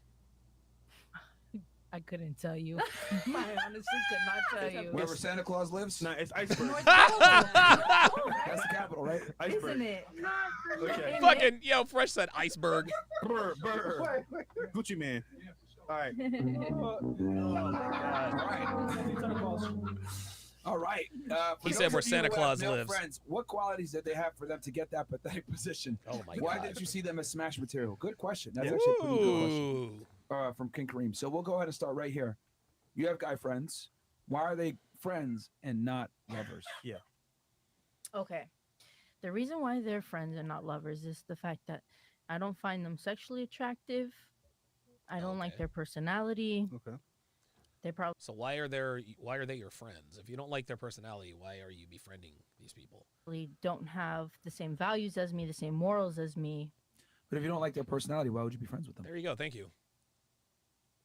I couldn't tell you. I honestly could not tell you. Wherever Santa Claus lives? No, it's iceberg. That's the capital, right? Iceberg. Isn't it? Okay. Fucking, yo, Fresh said iceberg. Burr. Gucci man. All right. All right. For He those said where of you Santa who have Claus male lives. Friends, what qualities did they have for them to get that pathetic position? Oh my Why God. did you see them as smash material? Good question. That's actually a pretty good question Ooh. from King Kareem. So we'll go ahead and start right here. You have guy friends. Why are they friends and not lovers? Yeah. Okay. The reason why they're friends and not lovers is the fact that I don't find them sexually attractive. I don't like Okay. their personality. Okay. They probably So why are they your friends? If you don't like their personality, why are you befriending these people? don't have the same values as me, the same morals as me. But if you don't like their personality, why would you be friends with them? There you go. Thank you.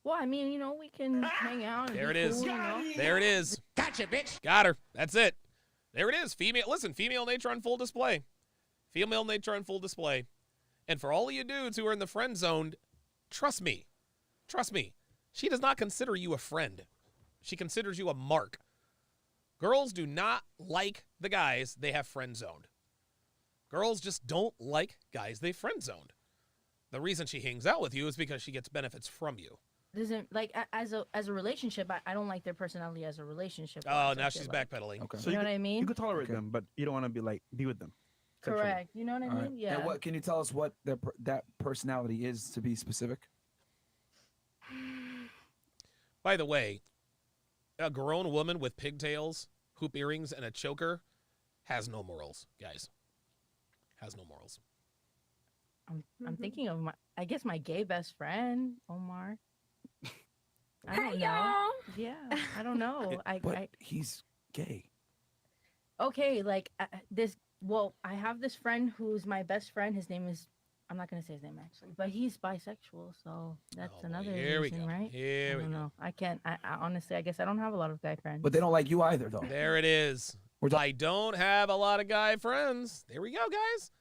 Well, I mean, we can hang out. And There be it is. cool, you know? There it is. Gotcha, bitch. Got her. That's it. There it is. Female nature on full display. Female nature on full display. And for all of you dudes who are in the friend zone, trust me. She does not consider you a friend. She considers you a mark. Girls do not like the guys they have friend zoned. Girls just don't like guys they friend zoned. The reason she hangs out with you is because she gets benefits from you. Doesn't like as a relationship. I don't like their personality as a relationship. Oh, now she's backpedaling. Okay. You know what I mean? You could tolerate Okay. them, but you don't want to be with them. sexually. Correct. You know what I All mean? right. Yeah. And what can you tell us what that personality is, to be specific? By the way, a grown woman with pigtails, hoop earrings, and a choker has no morals, guys. Has no morals. I'm thinking of my gay best friend, Omar. I don't know. Yeah, I don't know. But he's gay. Okay, like this. Well, I have this friend who's my best friend. His name is. I'm not gonna say his name actually, but he's bisexual, so that's another Here we reason, go. right? Here I we don't go. know. I can't. I honestly, I guess I don't have a lot of guy friends. But they don't like you either, though. There it is. I don't have a lot of guy friends. There we go, guys.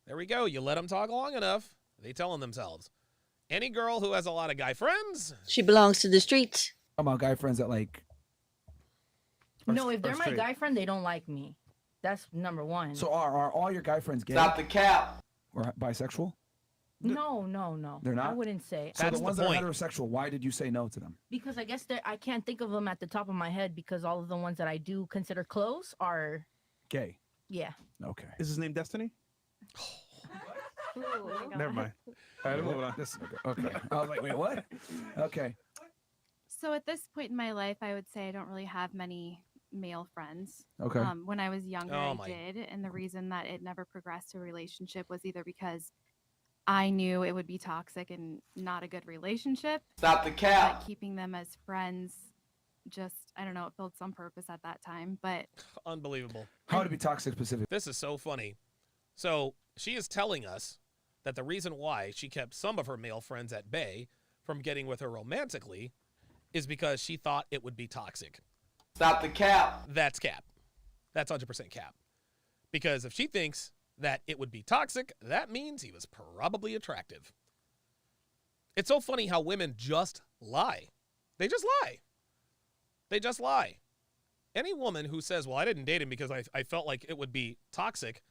There we go. You let them talk long enough, they tell them themselves. Any girl who has a lot of guy friends. She belongs to the streets. I'm about guy friends that like. No, if they're my guy friend, they don't like me. That's number one. So are all your guy friends gay? Stop the cap. Or bisexual? No. They're not? I wouldn't say. So the ones that are heterosexual, why did you say no to them? Because I guess I can't think of them at the top of my head because all of the ones that I do consider close are gay. Yeah. Okay. Is his name Destiny? Never mind. All right, moving on. Okay. I was like, wait, what? Okay. So at this point in my life, I would say I don't really have many male friends. Okay. When I was younger, Oh I my- did, and the reason that it never progressed to a relationship was either because I knew it would be toxic and not a good relationship. Stop the cap. But keeping them as friends, just I don't know, it filled some purpose at that time. But Unbelievable. How would it be toxic specifically? This is so funny. So she is telling us that the reason why she kept some of her male friends at bay from getting with her romantically is because she thought it would be toxic. Stop the cap. That's cap. That's 100% cap. Because if she thinks that it would be toxic, that means he was probably attractive. It's so funny how women just lie. They just lie. They just lie. Any woman who says, well, I didn't date him because I felt like it would be toxic,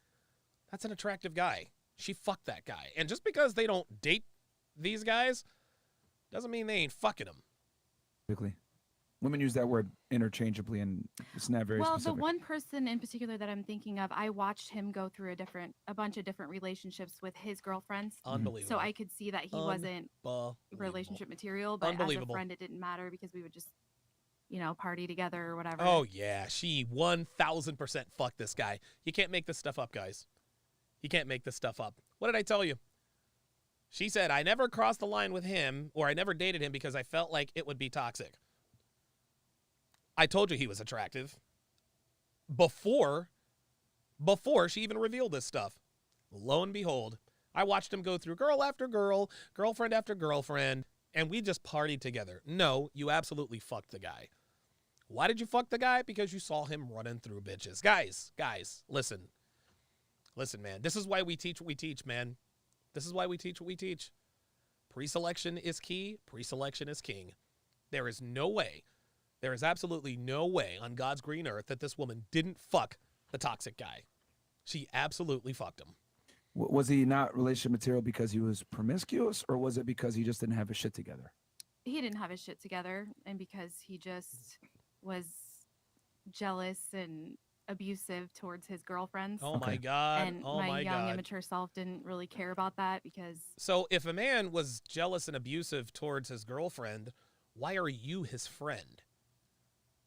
that's an attractive guy. She fucked that guy. And just because they don't date these guys doesn't mean they ain't fucking them. Typically. Women use that word interchangeably and it's not very well, specific. the one person in particular that I'm thinking of, I watched him go through a bunch of different relationships with his girlfriends. Unbelievable. So I could see that he wasn't relationship material, but as a Unbelievable. friend, it didn't matter because we would just, party together or whatever. Oh, yeah. She 1,000% fucked this guy. You can't make this stuff up, guys. You can't make this stuff up. What did I tell you? She said, I never crossed the line with him, or I never dated him because I felt like it would be toxic. I told you he was attractive before she even revealed this stuff. Lo and behold, I watched him go through girl after girl, girlfriend after girlfriend, and we just partied together. No, you absolutely fucked the guy. Why did you fuck the guy? Because you saw him running through bitches. Guys, listen. Listen, man. This is why we teach what we teach, man. This is why we teach what we teach. Pre-selection is key. Pre-selection is king. There is no way, there is absolutely no way on God's green earth that this woman didn't fuck the toxic guy. She absolutely fucked him. Was he not relationship material because he was promiscuous, or was it because he just didn't have his shit together? He didn't have his shit together, and because he just was jealous and abusive towards his girlfriends. Oh my God. And Oh my my young God. immature self didn't really care about that because So if a man was jealous and abusive towards his girlfriend, why are you his friend?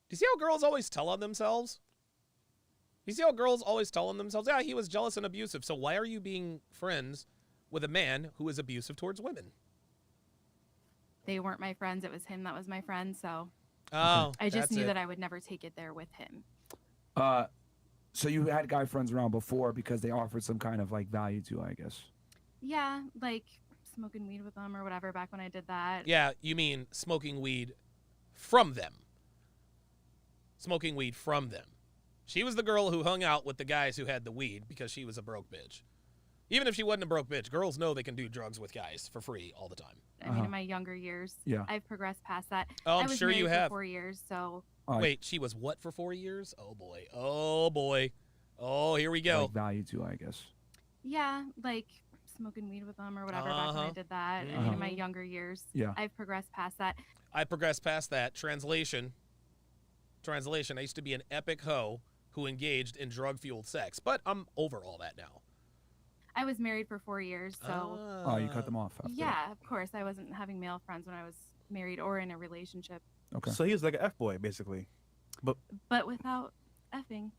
Do you see how girls always tell on themselves? You see how girls always tell on themselves, yeah, he was jealous and abusive. So why are you being friends with a man who is abusive towards women? they weren't my friends. It was him that was my friend. So Oh, I just that's knew it. that I would never take it there with him. So you had guy friends around before because they offered some kind of like value to you, I guess. Yeah, like smoking weed with them or whatever back when I did that. Yeah, you mean smoking weed from them. Smoking weed from them. She was the girl who hung out with the guys who had the weed because she was a broke bitch. Even if she wasn't a broke bitch, girls know they can do drugs with guys for free all the time. I mean, in my younger years, Yeah. I've progressed past that. Oh, I'm I was sure you married have. for 4 years, so Wait, she was what for 4 years? Oh, boy. Oh, boy. Oh, here we go. Like value to, I guess. yeah, like smoking weed with them or whatever back when I Uh-huh. did that. I mean, in my younger years, Yeah. I've progressed past that. I progressed past that. Translation. I used to be an epic hoe who engaged in drug-fueled sex, but I'm over all that now. I was married for 4 years, so Oh, you cut them off. After. yeah, of course, I wasn't having male friends when I was married or in a relationship, Okay. So he was like an F boy, basically. But without effing.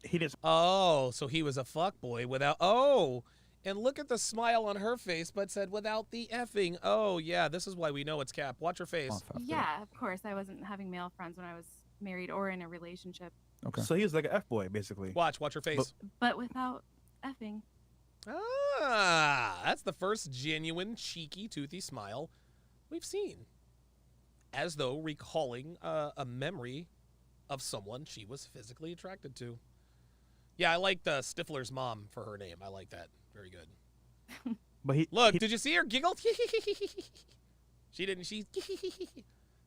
he didn't. Oh, so he was a fuckboy without... Oh, and look at the smile on her face, but said without the effing. Oh, yeah, this is why we know it's Cap. Watch her face. Yeah, of course, I wasn't having male friends when I was married or in a relationship, Okay. So he was like an F boy, basically. Watch her face. but without effing. Ah, that's the first genuine, cheeky, toothy smile we've seen. As though recalling a memory of someone she was physically attracted to. Yeah, I liked Stifler's mom for her name. I like that. Very good. But Look, did you see her giggle? She didn't. She.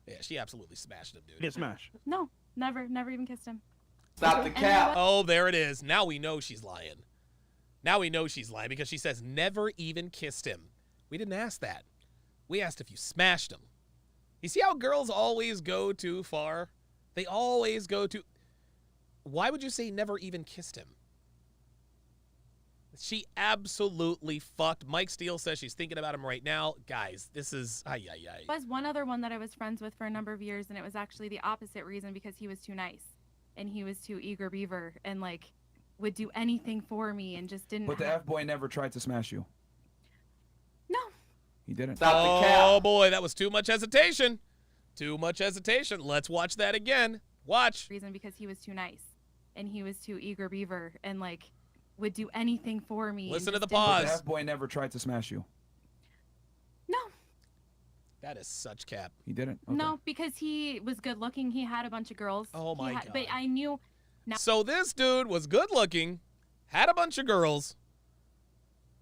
Yeah, she absolutely smashed him, dude. He didn't smash. No, never even kissed him. Stop the cap. Oh, there it is. Now we know she's lying. Now we know she's lying because she says never even kissed him. We didn't ask that. We asked if you smashed him. You see how girls always go too far? They always go too... Why would you say never even kissed him? She absolutely fucked. Mike Steele says she's thinking about him right now. Guys, this is... Ay. Was one other one that I was friends with for a number of years, and it was actually the opposite reason because he was too nice. And he was too eager beaver and, like, would do anything for me and just didn't... But the F-boy never tried to smash you. No. He didn't. Oh, boy, that was too much hesitation. Too much hesitation. Let's watch that again. Watch. Reason because he was too nice. And he was too eager beaver and, like, would do anything for me. Listen to the But pause. the F-boy never tried to smash you. No. That is such cap. He didn't? Okay. No, because he was good looking. He had a bunch of girls. Oh, my God. But I knew... Now, So this dude was good looking, had a bunch of girls,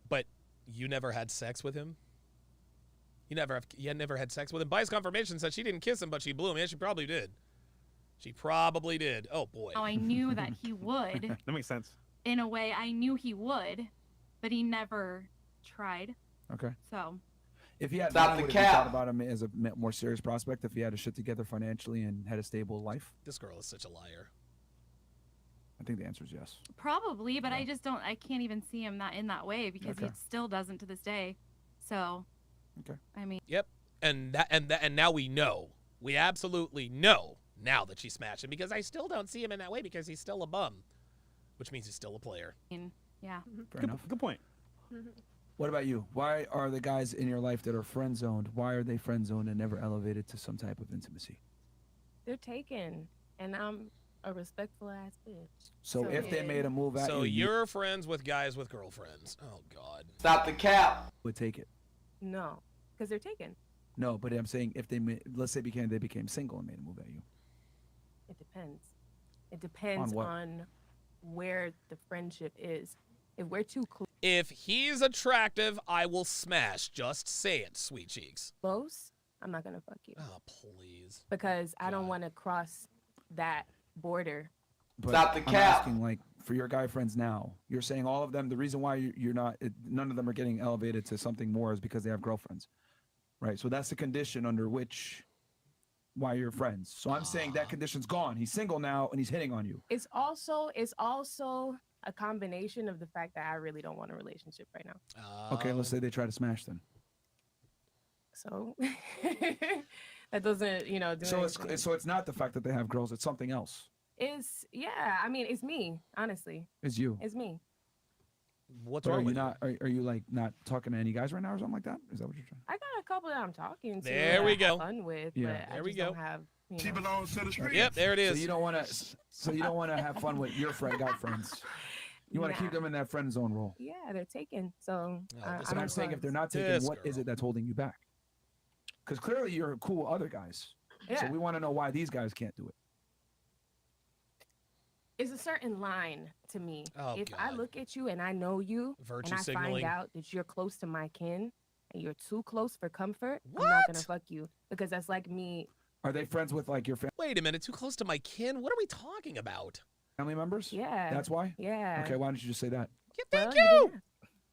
but you never had sex with him? You never had sex with him? Bias confirmation said she didn't kiss him, but she blew him. Yeah, she probably did. She probably did. Oh, boy. I knew that he would. That makes sense. In a way, I knew he would, but he never tried. Okay. So... If he had Stop money, the would have cap. thought about him as a more serious prospect if he had his shit together financially and had a stable life? This girl is such a liar. I think the answer is yes. Probably, but I just don't. I can't even see him in that way because he Okay. still doesn't to this day. So, okay. I mean, Yep. And now we know. We absolutely know now that she smashed him because I still don't see him in that way because he's still a bum, which means he's still a player. yeah. Fair enough. Good point. What about you? Why are the guys in your life that are friend zoned, why are they friend zoned and never elevated to some type of intimacy? They're taken, and I'm a respectful ass bitch. So if they made a move at So you, you're friends with guys with girlfriends. Oh, God. Stop the cap. would take it. No, because they're taken. No, but I'm saying if they, let's say they became single and made a move at you. It depends. It depends what? on where the friendship is. If we're too If he's attractive, I will smash. Just say it, sweet cheeks. close, I'm not gonna fuck you. Oh, please. Because I don't want to cross that border. But Stop the I'm cap. asking, like, for your guy friends now, you're saying all of them, the reason why you're not, none of them are getting elevated to something more is because they have girlfriends. Right? So that's the condition under which, why you're friends. So I'm saying that condition's gone. He's single now and he's hitting on you. It's also a combination of the fact that I really don't want a relationship right now. Okay, let's say they try to smash then. So that doesn't, do So anything. it's not the fact that they have girls, it's something else. I mean, it's me, honestly. It's you. It's me. What's But wrong are you with not? Are you like not talking to any guys right now or something like that? Is that what you're trying? I got a couple that I'm talking to. There that we I go. have fun with, Yeah. but I There we just go. don't have. She belongs to the streets. Yep, there it is. So you don't want to. So you don't want to have fun with your guy friends. You want to keep them in that friend zone role. Yeah, they're taken. So But I'm saying if they're not taking, This what is it that's holding you back? Because clearly you're cool with other guys. So Yeah. we want to know why these guys can't do it. It's a certain line to me. Oh, if I God. look at you and I know you, Virtue and I signaling. find out that you're close to my kin and you're too close for comfort, I'm not gonna fuck you because that's like me. Are they friends with like your Wait a minute, too close to my kin? What are we talking about? family members? Yeah. That's why? Yeah. Okay, why don't you just say that? Thank you.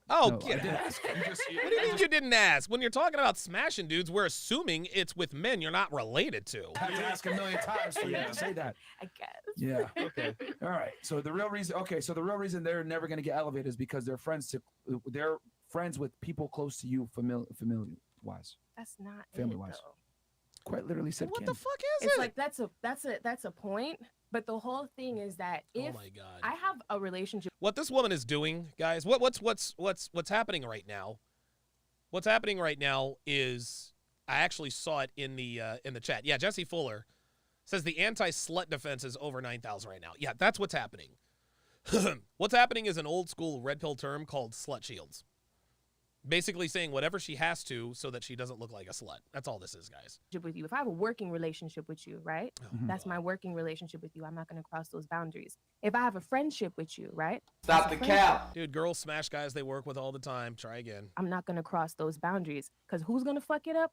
Oh, No, I get didn't out. ask. You just- What do you mean you didn't ask? When you're talking about smashing dudes, we're assuming it's with men you're not related to. I had to ask a million times for you to say that. I guess. Yeah. Okay. All right. So the real reason. Okay. So the real reason they're never going to get elevated is because they're friends with people close to you, familiar wise, That's not family it, wise. though. Quite literally said. What kin. the fuck is It's it? like that's a point, but the whole thing is that if Oh my God. I have a relationship, What this woman is doing, guys, what's happening right now? What's happening right now is I actually saw it in the chat. Yeah, Jesse Fuller says the anti-slut defense is over 9,000 right now. Yeah, that's what's happening. What's happening is an old school red pill term called slut shields. Basically saying whatever she has to so that she doesn't look like a slut. That's all this is, guys. With you. If I have a working relationship with you, right? Oh, That's my working relationship with you. I'm not going to cross those boundaries. If I have a friendship with you, right? Stop the cap. Dude, girls smash guys they work with all the time. Try again. I'm not going to cross those boundaries because who's going to fuck it up?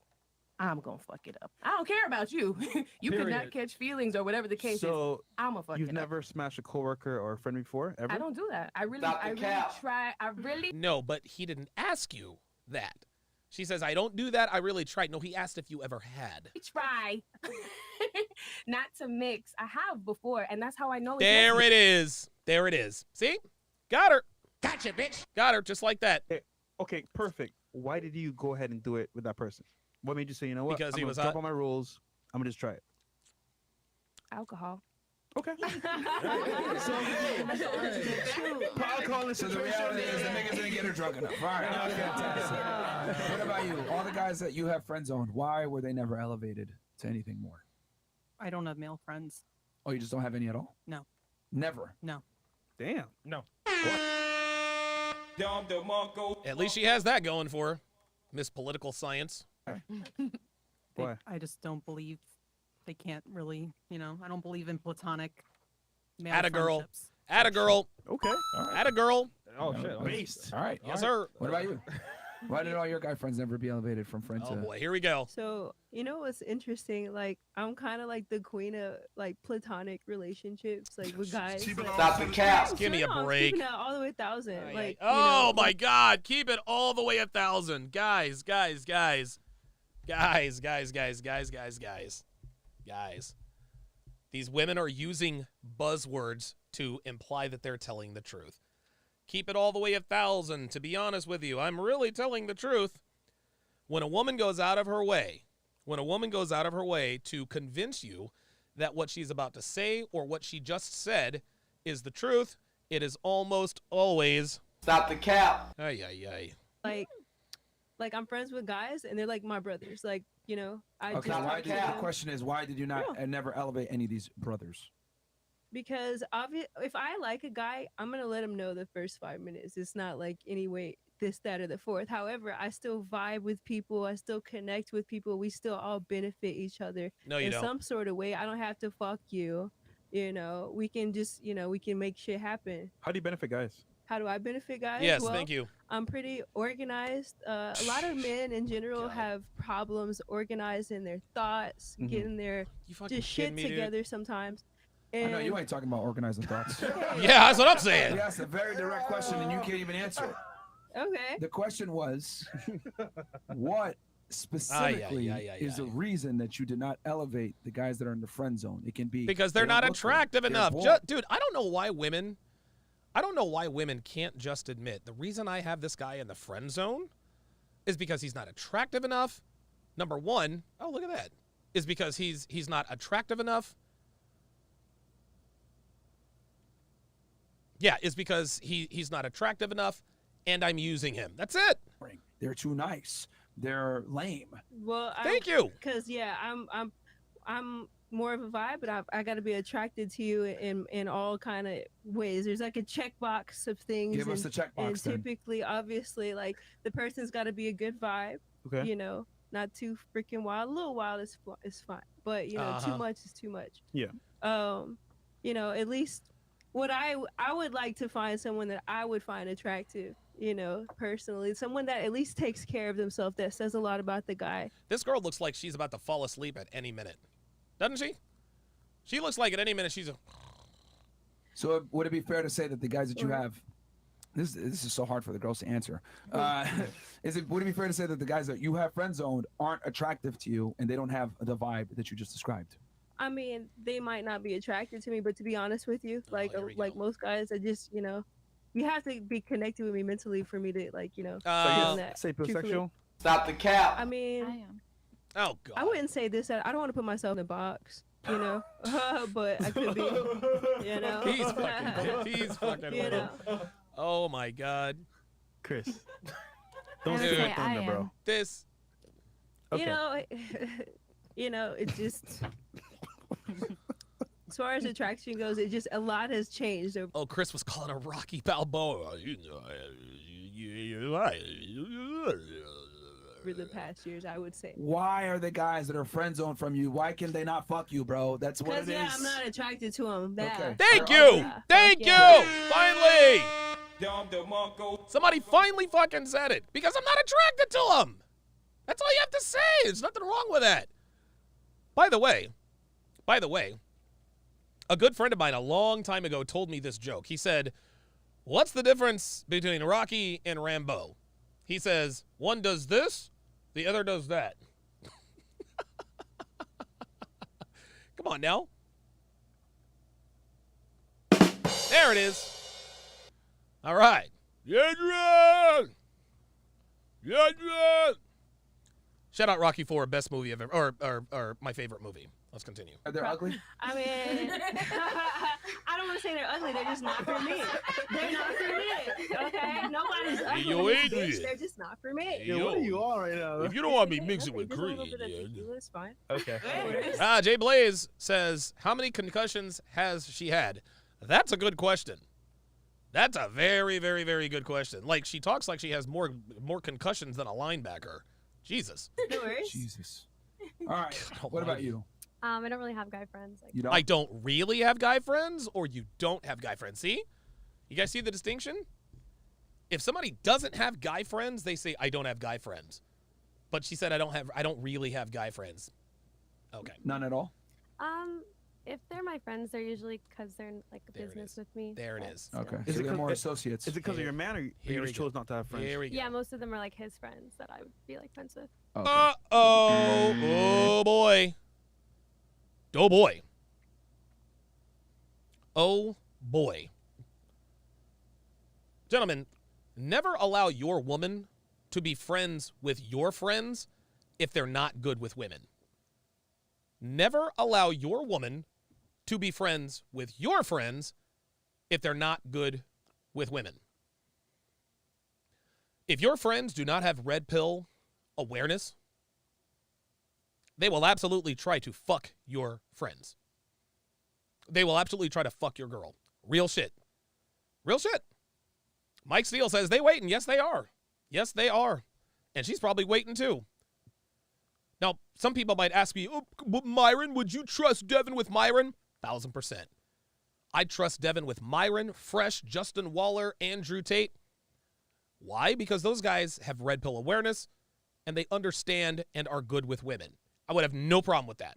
I'm going to fuck it up. I don't care about you. You could not Period. catch feelings or whatever the case is. So I'm going to fuck it you've up. never smashed a coworker or a friend before, ever? I don't do that. I really try. I really. No, but he didn't ask you that. She says, I don't do that. I really tried. No, he asked if you ever had. Try not to mix. I have before, and that's how I know. It's There healthy. it is. There it is. See? Got her. Gotcha, bitch. Got her, just like that. Okay, perfect. Why did you go ahead and do it with that person? What made you say, you know what? Because I'm he gonna was drop hot. all my rules. I'm gonna just try it. Alcohol. Okay. So the reality is the niggas didn't get her drunk enough. All right, fantastic. What about you? All the guys that you have friend zoned, why were they never elevated to anything more? I don't have male friends. Oh, you just don't have any at all? No. Never. No. Damn. No. At least she has that going for her. Miss Political Science. I just don't believe they can't really, I don't believe in platonic male Atta girl. friendships. Atta girl. Okay. Atta girl. Oh, shit. Based. All right. Yes, all right. sir. What about you? Why did all your guy friends never be elevated from friend to... Oh, boy. Here we go. So, you know what's interesting? Like, I'm kind of like the queen of, like, platonic relationships, like, with guys. Like, Stop the cap. Give me a I'm break. keeping it all the way 1,000. Like, Oh, my God. Keep it all the way 1,000. Guys. These women are using buzzwords to imply that they're telling the truth. Keep it all the way 1,000. To be honest with you, I'm really telling the truth. When a woman goes out of her way, to convince you that what she's about to say or what she just said is the truth, it is almost always... Stop the cap. Ay. like I'm friends with guys, and they're like my brothers. Like, Okay, the question is, why did you not never elevate any of these brothers? Because if I like a guy, I'm gonna let him know the first 5 minutes. It's not like anyway this, that, or the fourth. However, I still vibe with people. I still connect with people. We still all benefit each other No, you in don't. some sort of way. I don't have to fuck you. We can just we can make shit happen. How do you benefit guys? How do I benefit guys? Yes, Well, thank you. I'm pretty organized. A lot of men in general have problems organizing their thoughts, Mhm. getting their fucking just shit kidding me, dude? together sometimes. I know And you ain't talking about organizing thoughts. Yeah, that's what I'm saying. You asked a very direct question and you can't even answer it. Okay. The question was, what specifically is the reason that you did not elevate the guys that are in the friend zone? It can be Because they're they don't not look good, attractive they're enough. bored. Dude, I don't know why women can't just admit the reason I have this guy in the friend zone is because he's not attractive enough. Number one, oh, look at that, is because he's not attractive enough. Yeah, is because he's not attractive enough and I'm using him. That's it. They're too nice. They're lame. Well, Thank you. Because I'm more of a vibe, but I got to be attracted to you in all kind of ways. There's like a checkbox of things. Give us the checkbox, And then. typically, obviously, like the person's got to be a good vibe. Okay. Not too freaking wild. A little wild is fine, but too Uh-huh. much is too much. Yeah. At least what I would like to find someone that I would find attractive. Personally, someone that at least takes care of themselves. That says a lot about the guy. This girl looks like she's about to fall asleep at any minute. Doesn't she? She looks like at any minute she's a... So would it be fair to say that the guys that you have, this is so hard for the girls to answer. Would it be fair to say that the guys that you have friend zoned aren't attractive to you and they don't have the vibe that you just described? I mean, they might not be attracted to me, but to be honest with you, like most guys, I just you have to be connected with me mentally for me to feel that. Sapiosexual? Stop the cap. I mean, Oh God. I wouldn't say this. I don't want to put myself in a box, but I could be, He's fucking with him. Oh my God. Chris. Don't Dude, steal my thunder, bro. This. Okay. It just as far as attraction goes, a lot has changed. Oh, Chris was calling a Rocky Balboa. For the past years, I would say. Why are the guys that are friend zoned from you? Why can they not fuck you, bro? That's what it Because is. I'm not attracted to him. Okay. Thank They're you. ugly. Thank Yeah. you. Finally. Somebody finally fucking said it. Because I'm not attracted to him. That's all you have to say. There's nothing wrong with that. By the way, a good friend of mine a long time ago told me this joke. He said, what's the difference between Rocky and Rambo? He says, one does this, the other does that. Come on now. There it is. All right. Yadran! Shout out Rocky 4, best movie I've ever, or my favorite movie. Let's continue. Are they ugly? I mean, I don't want to say they're ugly. They're just not for me. They're not for me. Okay? Nobody's ugly. yo, in this Adrian. bitch. They're just not for me. Yeah, what are you on right now? If you don't want me mixing Okay, with just a little Creed, bit of tequila is fine. Okay. Jay Blaze says, how many concussions has she had? That's a good question. That's a very, very, very good question. Like, she talks like she has more concussions than a linebacker. Jesus. No worries. Jesus. All right. What about you? I don't really have guy friends. Like, You don't? I don't really have guy friends, or you don't have guy friends. See? You guys see the distinction? If somebody doesn't have guy friends, they say, I don't have guy friends. But she said, I don't really have guy friends. Okay. None at all? if they're my friends, they're usually because they're like a business with me. There it but is. still. Okay. Is So it they're 'cause- more associates. Is it because of your man, or you Here we just chose not to have friends? Here we go. Yeah, most of them are like his friends that I would be like friends with. Uh-oh. Oh, boy. Oh, boy. Oh, boy. Gentlemen, never allow your woman to be friends with your friends if they're not good with women. Never allow your woman to be friends with your friends if they're not good with women. If your friends do not have red pill awareness, they will absolutely try to fuck your friends. They will absolutely try to fuck your girl. Real shit. Real shit. Mike Steele says they waiting. Yes, they are. Yes, they are. And she's probably waiting too. Now, some people might ask me, oh, Myron, would you trust Devin with Myron? 1,000%. I'd trust Devin with Myron, Fresh, Justin Waller, Andrew Tate. Why? Because those guys have red pill awareness and they understand and are good with women. I would have no problem with that.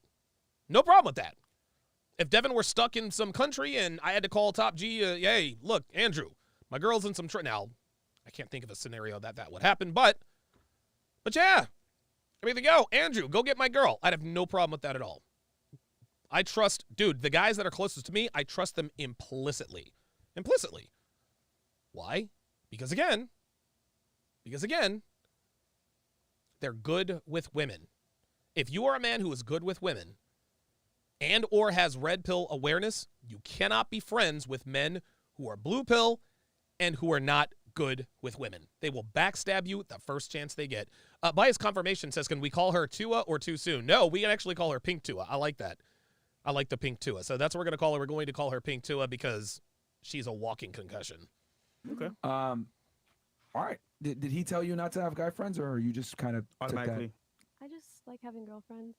No problem with that. If Devin were stuck in some country and I had to call Top G, hey, look, Andrew, my girl's in some now, I can't think of a scenario that would happen, but yeah, I mean, go, Andrew, go get my girl. I'd have no problem with that at all. I trust, dude, the guys that are closest to me, I trust them implicitly. Implicitly. Why? Because again, they're good with women. If you are a man who is good with women and or has red pill awareness, you cannot be friends with men who are blue pill and who are not good with women. They will backstab you the first chance they get. Bias Confirmation says, can we call her Tua or too soon? No, we can actually call her Pink Tua. I like that. I like the Pink Tua. So that's what we're going to call her. We're going to call her Pink Tua because she's a walking concussion. Okay. All right. Did he tell you not to have guy friends, or are you just kind of Automatically. I just like having girlfriends.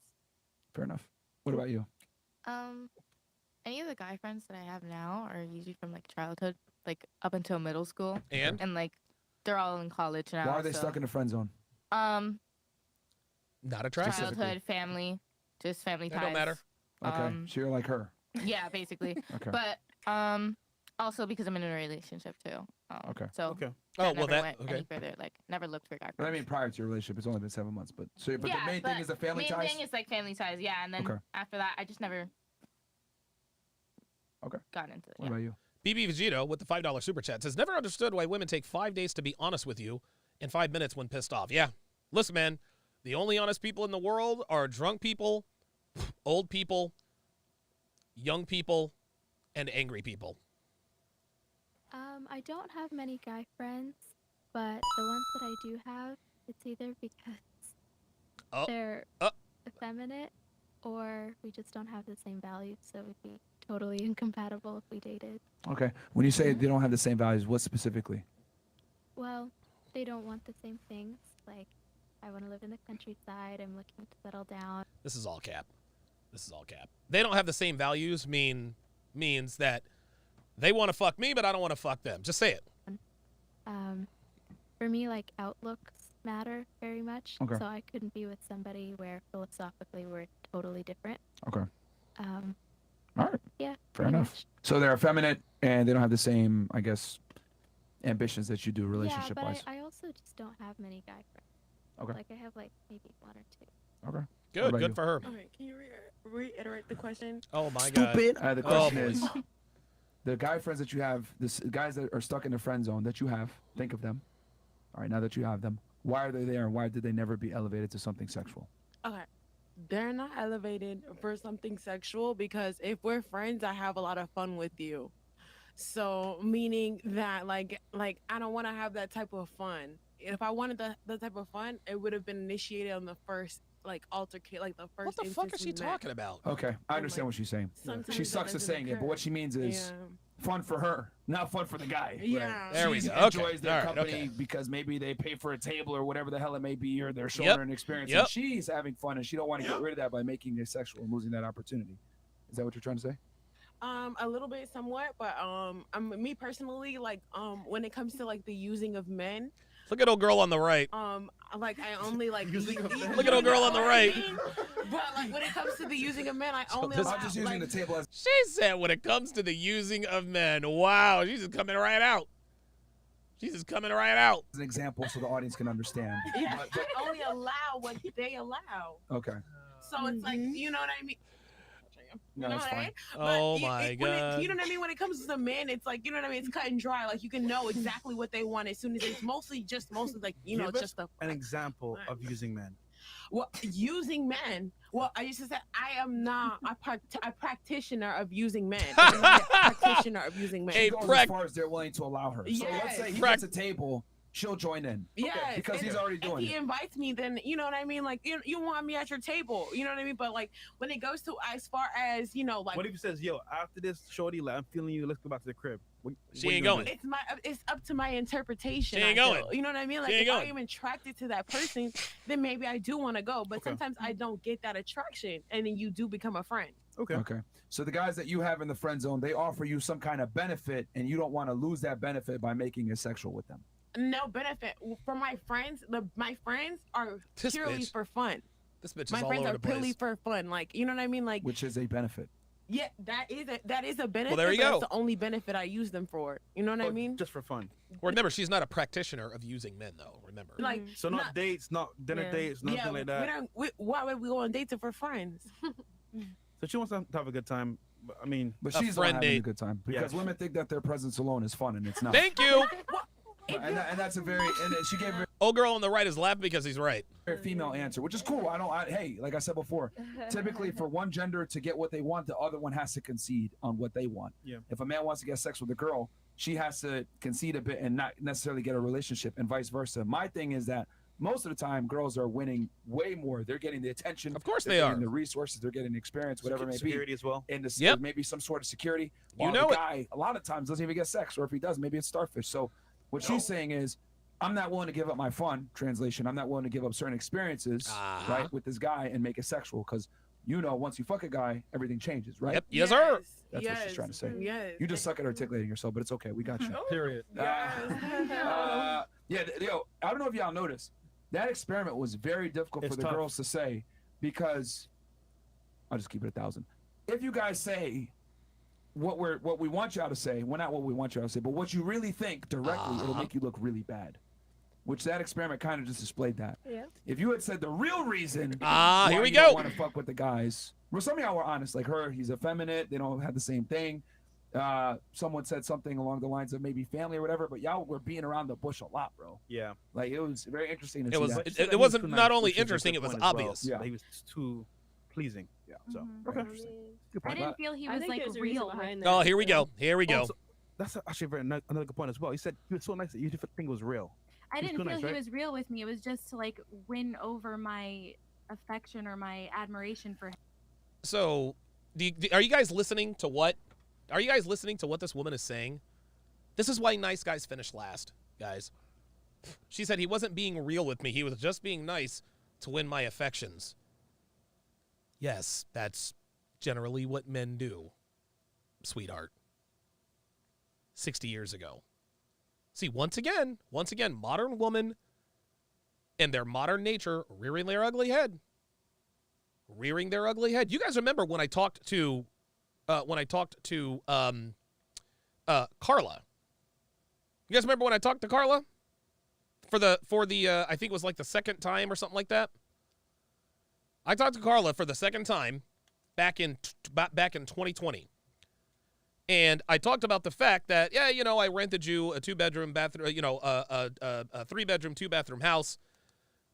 Fair enough. What about you? Any of the guy friends that I have now are usually from like childhood, like up until middle school. And like they're all in college now. Why are they so, stuck in the friend zone? not attractive. childhood, family, just family That ties. don't matter. Okay. So you're like her. Yeah, basically. Okay. But also because I'm in a relationship too. Okay. So Okay. that Oh, well, never that- went okay. any further. Like never looked for guy friends. But I mean, prior to your relationship, it's only been 7 months. But the main thing is the family ties. Main thing is like family ties, yeah. And then Okay. after that, I just never Okay. got into it. What about you? BB Vegito with the $5 super chat says, never understood why women take 5 days to be honest with you and 5 minutes when pissed off. Yeah. Listen, man, the only honest people in the world are drunk people, old people, young people, and angry people. I don't have many guy friends, but the ones that I do have, it's either because they're effeminate or we just don't have the same values, so we'd be totally incompatible if we dated. Okay. When you say they don't have the same values, what specifically? Well, they don't want the same things. Like, I want to live in the countryside. I'm looking to settle down. This is all cap. This is all cap. They don't have the same values means that they want to fuck me, but I don't want to fuck them. Just say it. For me, like, outlooks matter very much. Okay. So I couldn't be with somebody where philosophically we're totally different. Okay. All right. Yeah. Fair pretty enough. much. So they're effeminate and they don't have the same, I guess, ambitions that you do Yeah, relationship-wise. but I also just don't have many guy friends. Okay. Like, I have, like, maybe one or two. Okay. Good. What about Good you? for her. Okay, can you reiterate the question? Oh my God. The question boy. is, the guy friends that you have, guys that are stuck in the friend zone that you have, think of them. All right, now that you have them, why are they there and why did they never be elevated to something sexual? Okay. They're not elevated for something sexual because if we're friends, I have a lot of fun with you. So meaning that like I don't want to have that type of fun. If I wanted the type of fun, it would have been initiated on the first like altercate, like the first. What the fuck is instance she we met. talking about? Okay, I understand what she's saying. sometimes She it sucks at doesn't saying it, but what she means is fun for her, not fun for the guy. Yeah. There we She go. Okay. enjoys their All right, company okay. because maybe they pay for a table or whatever the hell it may be, or they're showing Yep. her an experience. Yep. And she's having fun, and she don't want to get rid of that by making it sexual and losing that opportunity. Is that what you're trying to say? A little bit, somewhat, but me personally, like when it comes to like the using of men, Look at old girl on the right. like I only like Look at old girl on the right. But like when it comes to the using of men, I only this- allow, I'm just using like, the table as She said when it comes to the using of men. Wow, she's just coming right out. She's just coming right out. an example so the audience can understand. yeah, I only allow what they allow. Okay. So it's like, you know what I mean? No, You know it's what I fine. mean? Oh But my when God. you know what I mean? When it comes to the men, it's like, you know what I mean? It's cut and dry. Like you can know exactly what they want as soon as it's mostly like, you know, Give us just the an example of using men. well, using men. Well, I used to say I am not a practitioner of using men. I'm not a practitioner of using men. She goes as far as they're willing to allow her. So let's Yes. say he gets a table, she'll join in. Yes, Because and he's already doing if he it. invites me, then you know what I mean. Like you want me at your table, you know what I mean. But like when it goes to as far as you know, like What if he says, "Yo, after this, shorty, like, I'm feeling you. Let's go back to the crib." She what ain't you gonna going. do? it's up to my interpretation. She ain't I feel. going. You know what I mean? Like She ain't if I going. am attracted to that person, then maybe I do want to go. But Okay. sometimes I don't get that attraction, and then you do become a friend. Okay. Okay. So the guys that you have in the friend zone, they offer you some kind of benefit, and you don't want to lose that benefit by making it sexual with them. No benefit for my friends. My friends are This purely bitch. for fun. This bitch is My all friends over are the purely place. for fun. Like you know what I mean? Like Which is a benefit. yeah, that is a benefit. there you but go. That's the only benefit I use them for. You know what I mean? Just for fun. Remember, she's not a practitioner of using men, though. Remember. Like So not dates, not dinner yeah. dates, nothing Yeah, like that. why would we go on dates if we're friends? So she wants to have a good time. But, I mean, But A she's not friend having a date. good time Yeah. because women think that their presence alone is fun, and it's not. Thank you. And that's a very and she gave a Old girl on the right is laughing because he's right. very female answer, which is cool. Hey, like I said before, typically for one gender to get what they want, the other one has to concede on what they want. Yeah. If a man wants to get sex with a girl, she has to concede a bit and not necessarily get a relationship, and vice versa. My thing is that most of the time, girls are winning way more. They're getting the attention. Of course they're they getting are. the resources. They're getting the experience, whatever it may be. security as well. And this, Yep. maybe some sort of security. You While know the it. guy, a lot of times, doesn't even get sex, or if he does, maybe it's starfish. So what she's saying is, I'm not willing to give up my fun. Translation: I'm not willing to give up certain experiences, Uh-huh. right, with this guy and make it sexual, because you know, once you fuck a guy, everything changes, right? Yep. Yes, sir. That's what she's trying to say. Yes. You just suck at articulating yourself, but it's okay. We got you. Period. Yeah, yo, I don't know if y'all noticed. That experiment was very difficult It's for the tough. girls to say because I'll just keep it 1,000. If you guys say what we want y'all to say, well, not what we want y'all to say, but what you really think directly, it'll make you look really bad. Which that experiment kind of just displayed that. Yeah. If you had said the real reason Here we you go. don't want to fuck with the guys, well, some of y'all were honest, like her, he's effeminate, they don't have the same thing. Someone said something along the lines of maybe family or whatever, but y'all were being around the bush a lot, bro. Yeah. Like it was very interesting to It see was. that. She said It that he wasn't too not nice, only which is a interesting; good it was point as well. obvious. Yeah. That he was too pleasing. Yeah. So Very okay. interesting. Good I point. didn't feel he I was think like there's a reason real. behind that. Oh, here we go. Here we go. Also, that's actually another good point as well. He said he was so nice that you didn't think it was real. I He's didn't too feel nice, he right? was real with me. It was just to like win over my affection or my admiration for him. So, are you guys listening to what? Are you guys listening to what this woman is saying? This is why nice guys finish last, guys. She said he wasn't being real with me. He was just being nice to win my affections. Yes, that's generally what men do, sweetheart. 60 years ago. See, once again, modern woman and their modern nature rearing their ugly head. Rearing their ugly head. You guys remember when I talked to Carla? You guys remember when I talked to Carla? For the I think it was like the second time or something like that. I talked to Carla for the second time back in 2020. And I talked about the fact that, yeah, you know, I rented you a 2-bedroom bathroom, you know, a 3-bedroom, 2-bathroom house,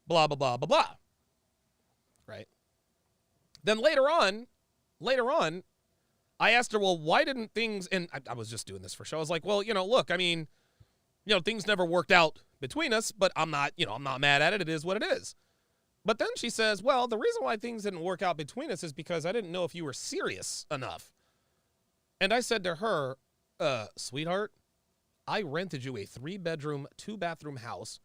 blah, blah, blah, blah, blah. Right? Then later on, I asked her, well, why didn't things, and I was just doing this for show. I was like, well, you know, look, I mean, you know, things never worked out between us, but I'm not mad at it. It is what it is. But then she says, well, the reason why things didn't work out between us is because I didn't know if you were serious enough. And I said to her, sweetheart, I rented you a 3-bedroom, 2-bathroom house,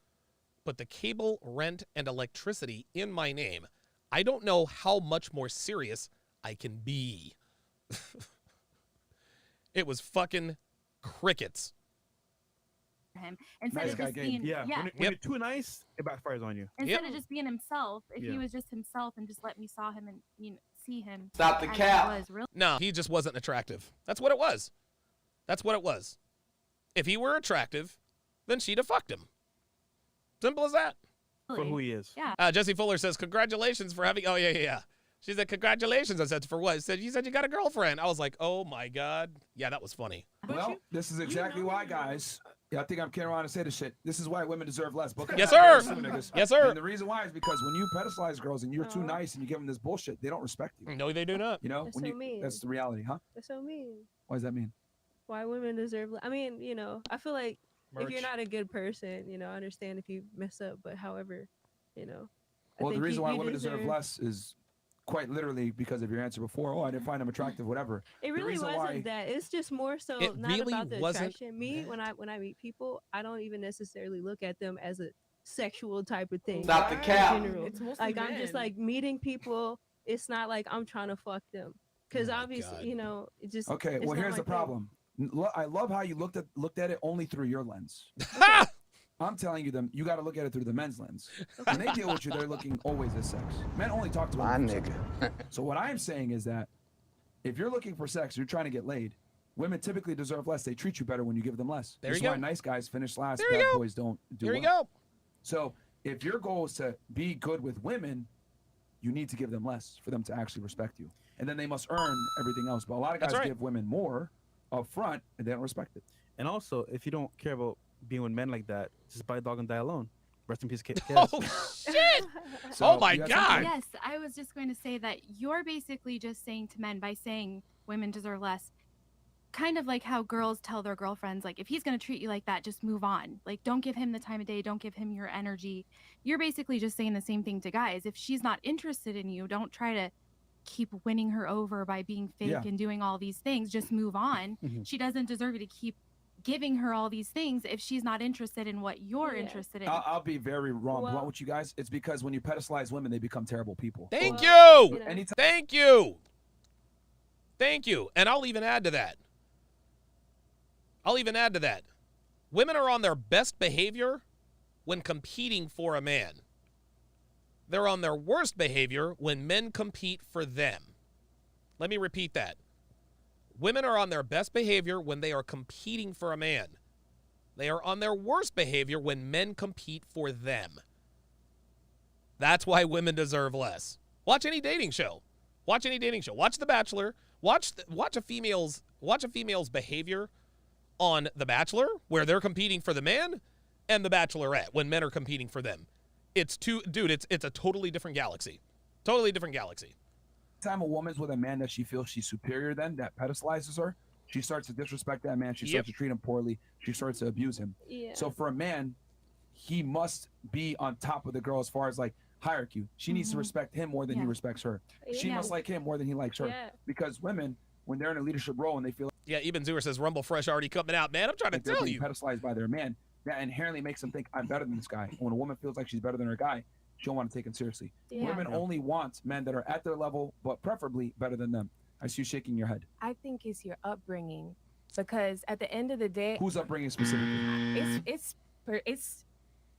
put the cable, rent, and electricity in my name. I don't know how much more serious I can be. It was fucking crickets. Him instead Nice of guy just game. being Yeah. When you're too nice, it backfires on you. instead of just being himself. If Yeah. he was just himself and just let me saw him and see him. Stop the as cap. He was, really. No, he just wasn't attractive. That's what it was. That's what it was. If he were attractive, then she'd have fucked him. Simple as that. For who he is. Yeah. Jesse Fuller says, congratulations for having, oh, yeah. She said, congratulations. I said, for what? She said, you said you got a girlfriend. I was like, oh, my God. Yeah, that was funny. Well, this is exactly why, guys. Yeah, I think I'm carrying around to say this shit. This is why women deserve less. Book it Yes, out. sir. Niggas. Yes, sir. And the reason why is because when you pedestalize girls and you're too nice and you give them this bullshit, they don't respect you. No, they do not. You know, That's when so you, mean. that's the reality, huh? That's so mean. What does that mean? Why women deserve. I mean, you know, I feel like if you're Merch. not a good person, you know, I understand if you mess up, but however, you know. I Well, the think reason why you women deserve less is quite literally because of your answer before. Oh, I didn't find them attractive, whatever. It The really reason wasn't why- that. It's just more so It not really about the wasn't attraction. Me, when I meet people, I don't even necessarily look at them as a sexual type of thing. Stop the in cap. general. It's mostly Like I'm just men. like meeting people. It's not like I'm trying to fuck them, because Oh my obviously, God. you know, it just. Okay, it's well, not here's my the thing. problem. I love how you looked at it only through your lens. I'm telling you, you got to look at it through the men's lens. When they deal with you, they're looking always at sex. Men only talk to women. for sex. So what I'm saying is that if you're looking for sex, you're trying to get laid. Women typically deserve less. They treat you better when you give them less. There This you is why go. nice guys finish last. There you Bad go. boys don't do There you well. go. So if your goal is to be good with women, you need to give them less for them to actually respect you. And then they must earn everything else. But a lot of That's guys right. give women more up front and they don't respect it. And also, if you don't care about being with men like that, just buy a dog and die alone. Rest in peace, Kit. Oh, shit. So, Oh, my you got God. something? Yes, I was just going to say that you're basically just saying to men by saying women deserve less, kind of like how girls tell their girlfriends, like, if he's going to treat you like that, just move on. Like, don't give him the time of day. Don't give him your energy. You're basically just saying the same thing to guys. If she's not interested in you, don't try to keep winning her over by being fake Yeah. and doing all these things. Just move on. Mhm. She doesn't deserve you to keep giving her all these things if she's not interested in what you're Yeah. interested in. I'll be very wrong Well- blunt with you guys. It's because when you pedestalize women, they become terrible people. Thank Well, you. you know. Anytime Thank you. Thank you. And I'll even add to that. Women are on their best behavior when competing for a man. They're on their worst behavior when men compete for them. Let me repeat that. Women are on their best behavior when they are competing for a man. They are on their worst behavior when men compete for them. That's why women deserve less. Watch any dating show. Watch The Bachelor. Watch a female's behavior on The Bachelor, where they're competing for the man, and The Bachelorette, when men are competing for them. It's a totally different galaxy. Totally different galaxy. a woman's with a man that she feels she's superior than, that pedestalizes her, she starts to disrespect that man. She starts to treat him poorly. She starts to abuse him. Yeah. So for a man, he must be on top of the girl as far as like hierarchy. She needs to respect him more than he respects her. She Yeah. must like him more than he likes her. Yeah. Because women, when they're in a leadership role and they feel Yeah, Eben Zuer says Rumble Fresh already coming out, man. I'm trying to like they're tell being you. pedestalized by their man, that inherently makes them think I'm better than this guy. And when a woman feels like she's better than her guy, she don't want to take him seriously. Yeah. Women only want men that are at their level, but preferably better than them. I see you shaking your head. I think it's your upbringing, because at the end of the day, Whose upbringing specifically? it's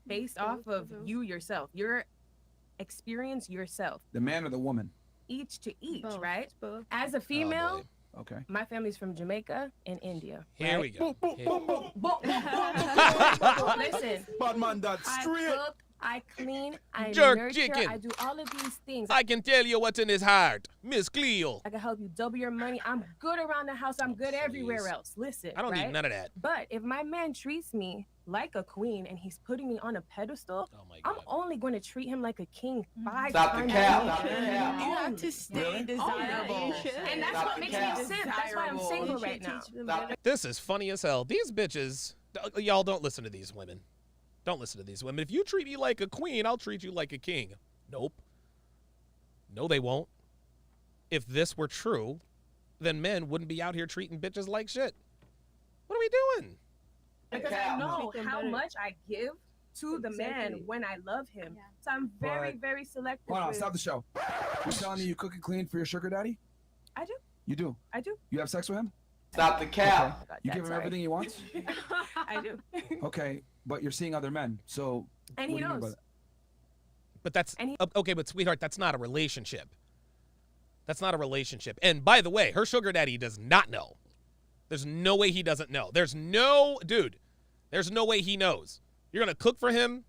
based off of you yourself, your experience yourself. The man or the woman? Each to each, Both. right? Both. As a female, Okay. my family's from Jamaica and India. Here right? we go. Listen, Bad man, that I straight. cook, I clean, I Jerk nurture, chicken. I do all of these things. I can tell you what's in his heart, Miss Cleo. I can help you double your money. I'm good around the house. I'm good everywhere else. Listen, I don't right? need none of that. But if my man treats me like a queen and he's putting me on a pedestal, I'm only going to treat him like a king 5 Stop the times cap. a Stop the year. cap. You have to stay Really? desirable. You should. And that's Stop what the makes cap. me simp. That's why I'm single right now. This is funny as hell. These bitches, y'all don't listen to these women. Don't listen to these women. If you treat me like a queen, I'll treat you like a king. Nope. No, they won't. If this were true, then men wouldn't be out here treating bitches like shit. What are we doing? Because I know Treat them how better. much I give to the man Exactly. when I love him. So I'm very, very selective. Hold on, with- stop the show. You're telling me you cook and clean for your sugar daddy? I do. You do? I do. You have sex with him? Stop the cap. You give him everything he wants? I do. Okay, but you're seeing other men, so And what he do you mean by knows. that? But that's okay, but sweetheart, that's not a relationship. That's not a relationship. And by the way, her sugar daddy does not know. There's no way he doesn't know. There's no way he knows. You're going to cook for him.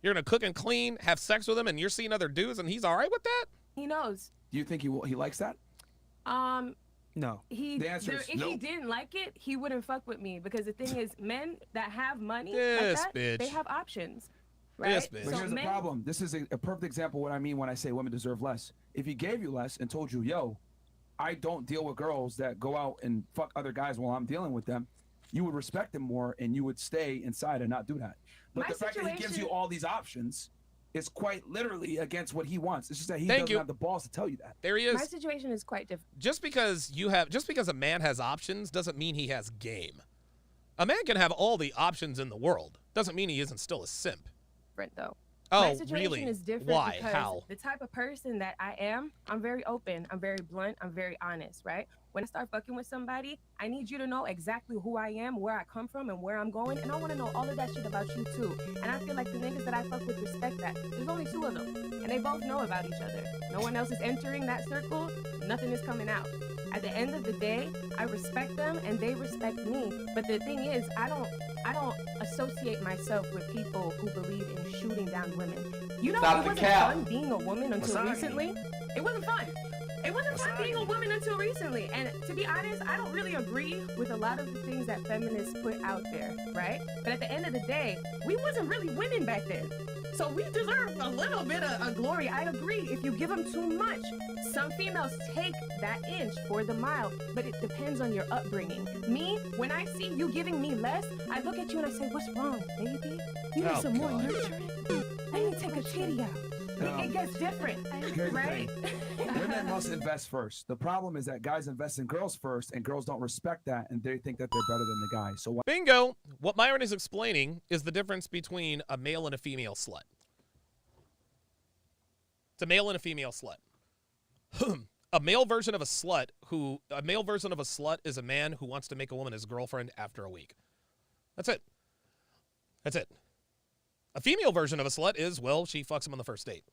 You're going to cook and clean, have sex with him, and you're seeing other dudes, and he's all right with that? He knows. Do you think he likes that? No. He The answer is if he nope. didn't like it, he wouldn't fuck with me, because the thing is, men that have money This like that, bitch. they have options. Right? This bitch. But here's the problem. This is a perfect example of what I mean when I say women deserve less. If he gave you less and told you, yo, I don't deal with girls that go out and fuck other guys while I'm dealing with them, you would respect him more and you would stay inside and not do that. But My the fact that he gives you situation- all these options is quite literally against what he wants. It's just that he Thank doesn't you. have the balls to tell you that. There he My is. situation is quite different. Just because a man has options doesn't mean he has game. A man can have all the options in the world. Doesn't mean he isn't still a simp. Though. Oh, My situation really? is different Why? because How? the type of person that I am, I'm very open, I'm very blunt, I'm very honest, right? When I start fucking with somebody, I need you to know exactly who I am, where I come from, and where I'm going, and I want to know all of that shit about you too. And I feel like the niggas that I fuck with respect that. There's only 2 of them, and they both know about each other. No one else is entering that circle, nothing is coming out. At the end of the day, I respect them and they respect me. But the thing is, I don't associate myself with people who believe in shooting down women. You know, Stop it the wasn't cap. fun being a woman until Misogyny. recently. It wasn't fun. It wasn't fun being a woman until recently. And to be honest, I don't really agree with a lot of the things that feminists put out there, right? But at the end of the day, we wasn't really women back then. So we deserve a little bit of glory. I agree. If you give them too much, some females take that inch for the mile, but it depends on your upbringing. Me, when I see you giving me less, I look at you and I say, what's wrong, baby? You need Oh, some more God. nurturing? Let me take a titty out. It gets different, Here's the right? Women must invest first. The problem is that guys invest in girls first, and girls don't respect that, and they think that they're better than the guy. So Bingo. What Myron is explaining is the difference between a male and a female slut. It's a male and a female slut. A male version of a slut is a man who wants to make a woman his girlfriend after a week. That's it. That's it. A female version of a slut is, well, she fucks him on the first date.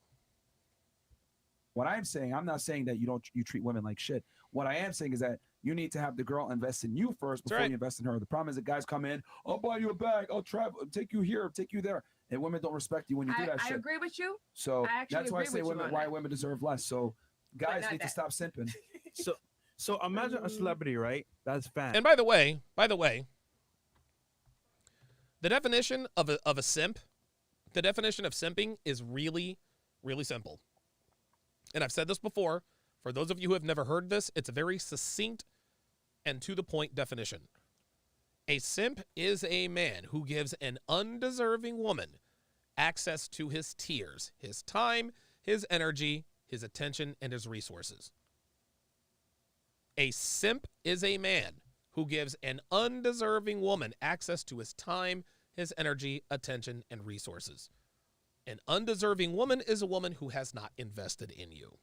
what I'm saying, I'm not saying that you treat women like shit. What I am saying is that you need to have the girl invest in you first before you invest in her. The problem is that guys come in, I'll buy you a bag, I'll travel, take you here, take you there, and women don't respect you when you do that I shit. agree with you. So I actually that's why I agree say with you women, on why that. women deserve less. So guys not need to that. stop simping. So imagine a celebrity, right? That's fan. And by the way, the definition of a simp, the definition of simping is really, really simple. And I've said this before. For those of you who have never heard this, it's a very succinct and to the point definition. A simp is a man who gives an undeserving woman access to his tears, his time, his energy, his attention, and his resources. A simp is a man who gives an undeserving woman access to his time, his energy, attention, and resources. An undeserving woman is a woman who has not invested in you.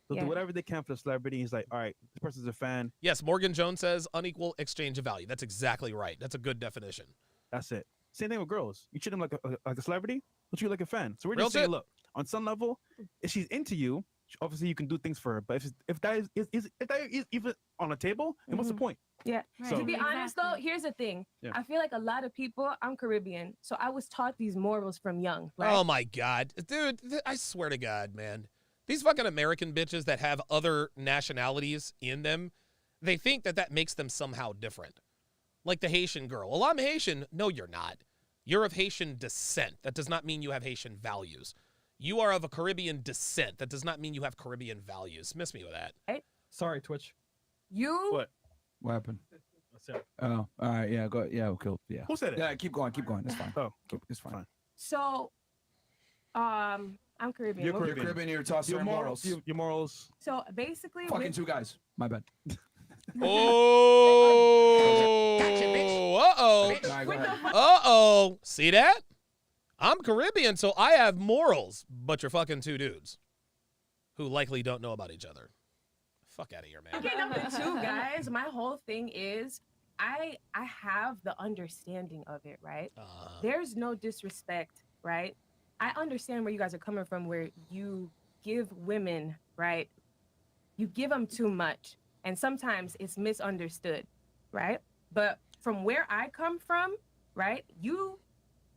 They'll do whatever they can for the celebrity. He's like, all right, this person's a fan. Yes, Morgan Jones says unequal exchange of value. That's exactly right. That's a good definition. That's it. Same thing with girls. You treat them like a celebrity, they'll treat you like a fan. So we're Real just saying, shit. look, on some level, if she's into you, obviously you can do things for her. But if that is even on the table, then what's the point? Yeah. So- To be honest, though, here's the thing. Yeah. I feel like a lot of people, I'm Caribbean, so I was taught these morals from young. Right? Oh my God. Dude, I swear to God, man. These fucking American bitches that have other nationalities in them, they think that makes them somehow different. Like the Haitian girl. Well, I'm Haitian. No, you're not. You're of Haitian descent. That does not mean you have Haitian values. You are of a Caribbean descent. That does not mean you have Caribbean values. Miss me with that. Right? Sorry, Twitch. You. What happened? What's up? Oh, all right. Yeah, go. Yeah, cool. Yeah. Who said it? Yeah, keep going. Keep going. That's fine. Oh, It's fine. So, I'm Caribbean. You're Caribbean. You're tossing Your morals. Your morals. So basically, Fucking two guys. My bad. Oh, uh-oh. Uh-oh. See that? I'm Caribbean, so I have morals, but you're fucking two dudes who likely don't know about each other. Fuck out of here, man. Okay, number two, guys. My whole thing is I have the understanding of it, right? There's no disrespect, right? I understand where you guys are coming from, where you give women, right? You give them too much, and sometimes it's misunderstood, right? But from where I come from, right? You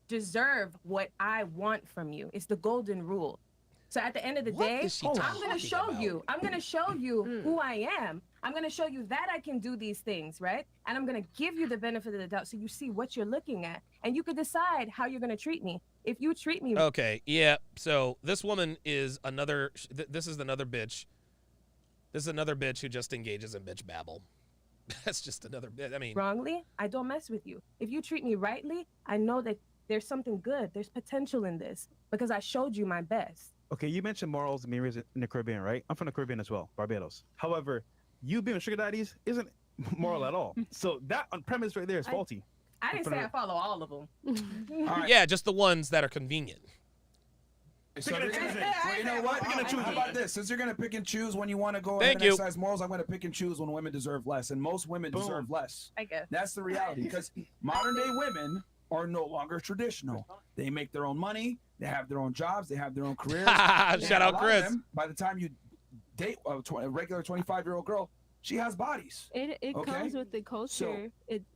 deserve what I want from you. It's the golden rule. So at the end of the day, I'm going to show you. I'm going to show you who I am. I'm going to show you that I can do these things, right? And I'm going to give you the benefit of the doubt so you see what you're looking at. And you can decide how you're going to treat me. If you treat me... Okay, yeah. So this woman is another... This is another bitch. This is another bitch who just engages in bitch babble. That's just another bitch. I mean... Wrongly, I don't mess with you. If you treat me rightly, I know that there's something good. There's potential in this because I showed you my best. Okay, you mentioned morals and being raised in the Caribbean, right? I'm from the Caribbean as well, Barbados. However, you being sugar daddies isn't moral at all. So that on premise right there is faulty. I didn't say I follow all of them. Yeah, just the ones that are convenient. So well, you know what? How about this? Since you're gonna pick and choose when you want to go ahead Thank and you. exercise morals, I'm gonna pick and choose when women deserve less, and most women deserve less. I guess that's the reality. Because modern day women are no longer traditional. They make their own money. They have their own jobs. They have their own careers. Shout out Chris. By the time you date a regular 25-year-old girl, she has bodies. It comes with the culture.